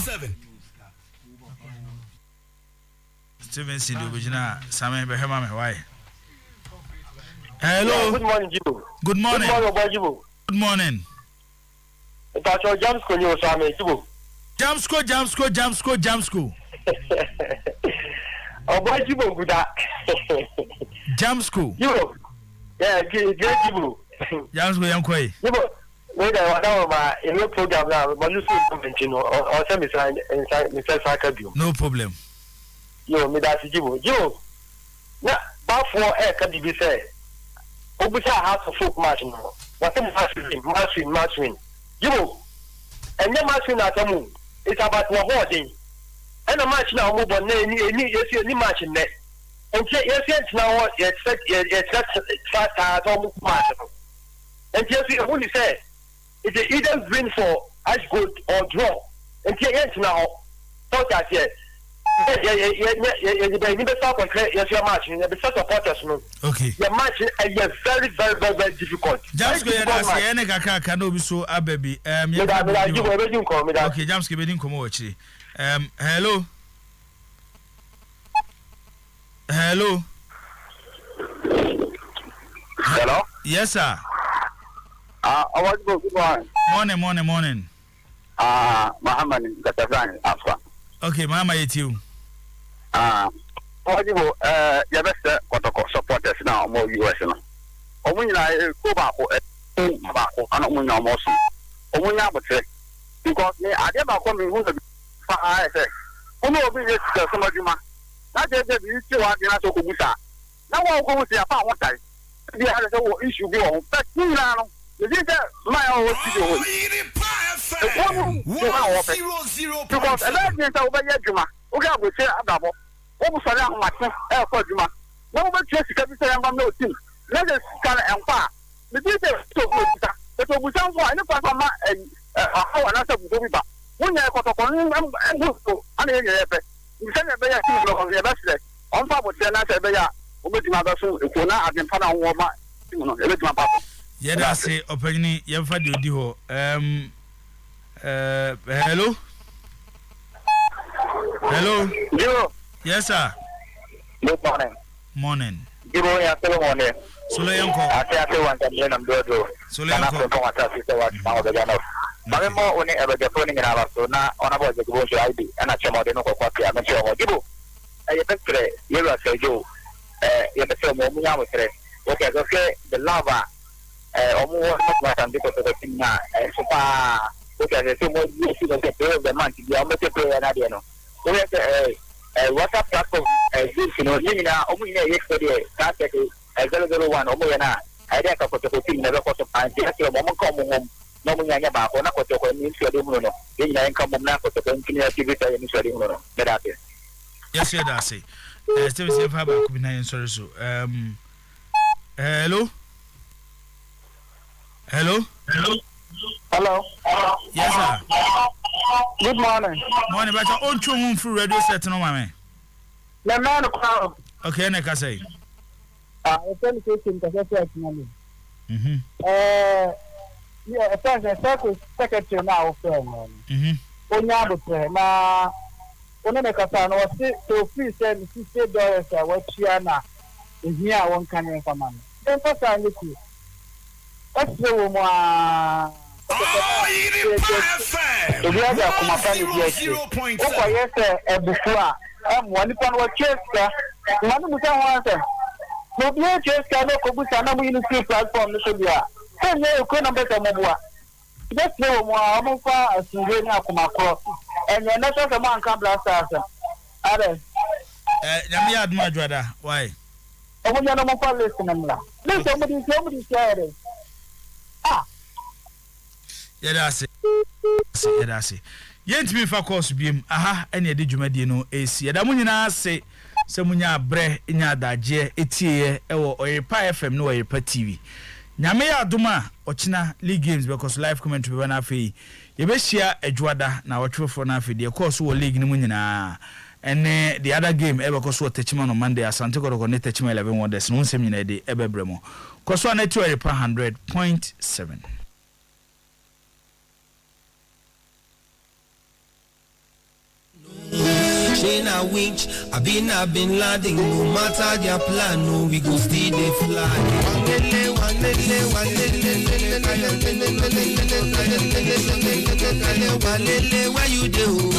Steven say do bejina samen be hema me why hello good morning Jibo good morning good morning That's your Jamsco news, I mean, Jibo. Jamsco. Oh, boy, Jibo, good. Jamsco. Jibo. Yeah, great Jibo. Jamsco, young Quay. Jibo, wait, I know in your program now, but you see convention or send me inside Saka View. No problem. Yo, me that's Jibo. Jibo. Now, but for air can be said. Obucha has a folk match now. What's a match win? You and your match in at a moon. It's about one hoarding. And a match now move on any match in net. And yes, now expect fast almost match. And yes, we only say it's either win for as good or draw. And yes, now thought that yes. Your match in the supporters. Okay. Your match is very difficult. Jamsko ene kaka no bi so ababi okay Jamsko be din komo wachi hello yes sir Good morning Muhammad Gatazani Afra okay mama yetiu Ojibo ya best kotoko supporters now more US no omunyina ko ba ko ana omunyina mo so omunya botre because me ade ba ko mi hu fa say omo obi yes so maduma na je bi ti wa bi na so ko busa na wa ko busa fa won tai bi ala so issue bi won but ni na no you think my own studio because a lot of things over here juma o ga go say adabo o bu sori ahun mate e ko juma na mo be trace ka bi say am no team na just can enfa me bi say to go busa to busa fo ani pa ma awa na sa bu bi ba wonya ko to ko ni so ana ye ye pe mi say be ya team lo ye be say on fa bo say na say be ya o be juma ba so ko na adin fa na wo ma team no e be juma pa yeda say opegni yemfa de odi ho hello Yo. Yes sir. Good Morning. Jibo ya solo morning. Solo yanko. Ate wan kan lenam do. Solo yanko. Ko ata fi wa ma o gano. Ba mo oni e be phone ngira ba so na ona bo jibo so ID ana chemo de no ko kwa pia me chemo jibo. E be tre ye wa se jo. Ye be se mo mu nya mo tre. Okay, so the lava omo no ma tan di ko to tinga so pa okay, so mo you see the man ti ya mo te play na de no. We WhatsApp platform you know nina omunyina yesterday that 001 omuyana idea ka ko to tin na ko to anti akira mo ko mo no munyanya ba ko na ko to ko ni so de mu no nina en ka mo na ko to ko ni activity ni so de mu no medate Yes, that's it. Still see if I could be nine. Sorry, so hello. Yes, sir. Good morning. Morning, but I own 2 home through radio set no man. The man crowd. Okay, I can say. It's only taking the secretary. Yeah, the secretary now, friend. Onyabu prayer. Now, one of the Casano was so free said $60 what Chiana is near one canyon for money. Then for sign with you. What's the woman? The other come up and yes, before I'm one upon what Chester, one of the water. No, the Chester, no, Kobusana, we see platform, the Subia. And you couldn't better more. Just no more, I'm far as you hear now come across. And you're not just a man come blast us. Are Yamiad Madrada, why? I want to know for listening. Somebody said it. Yeah, that's it. That's it. Yent me for course beam. Aha, any de dwumadi no AC. Da munyina se munya bre nya daje etie ewo Oyepa FM no Oyepa TV. Nyame ya adoma ochina league games because live commentary be na afei. Ye be share adwada na wotwefo na afei de course wo league ni munyina. And the other game ever because what Techman on Monday Asante Kotoko ne Techman 11 wonders no nsem nyina de ebe bremo. Course one net Oyepa 100.7. Shayna Winch, I've been landing. No matter their plan, no, we go still they fly. Where you do?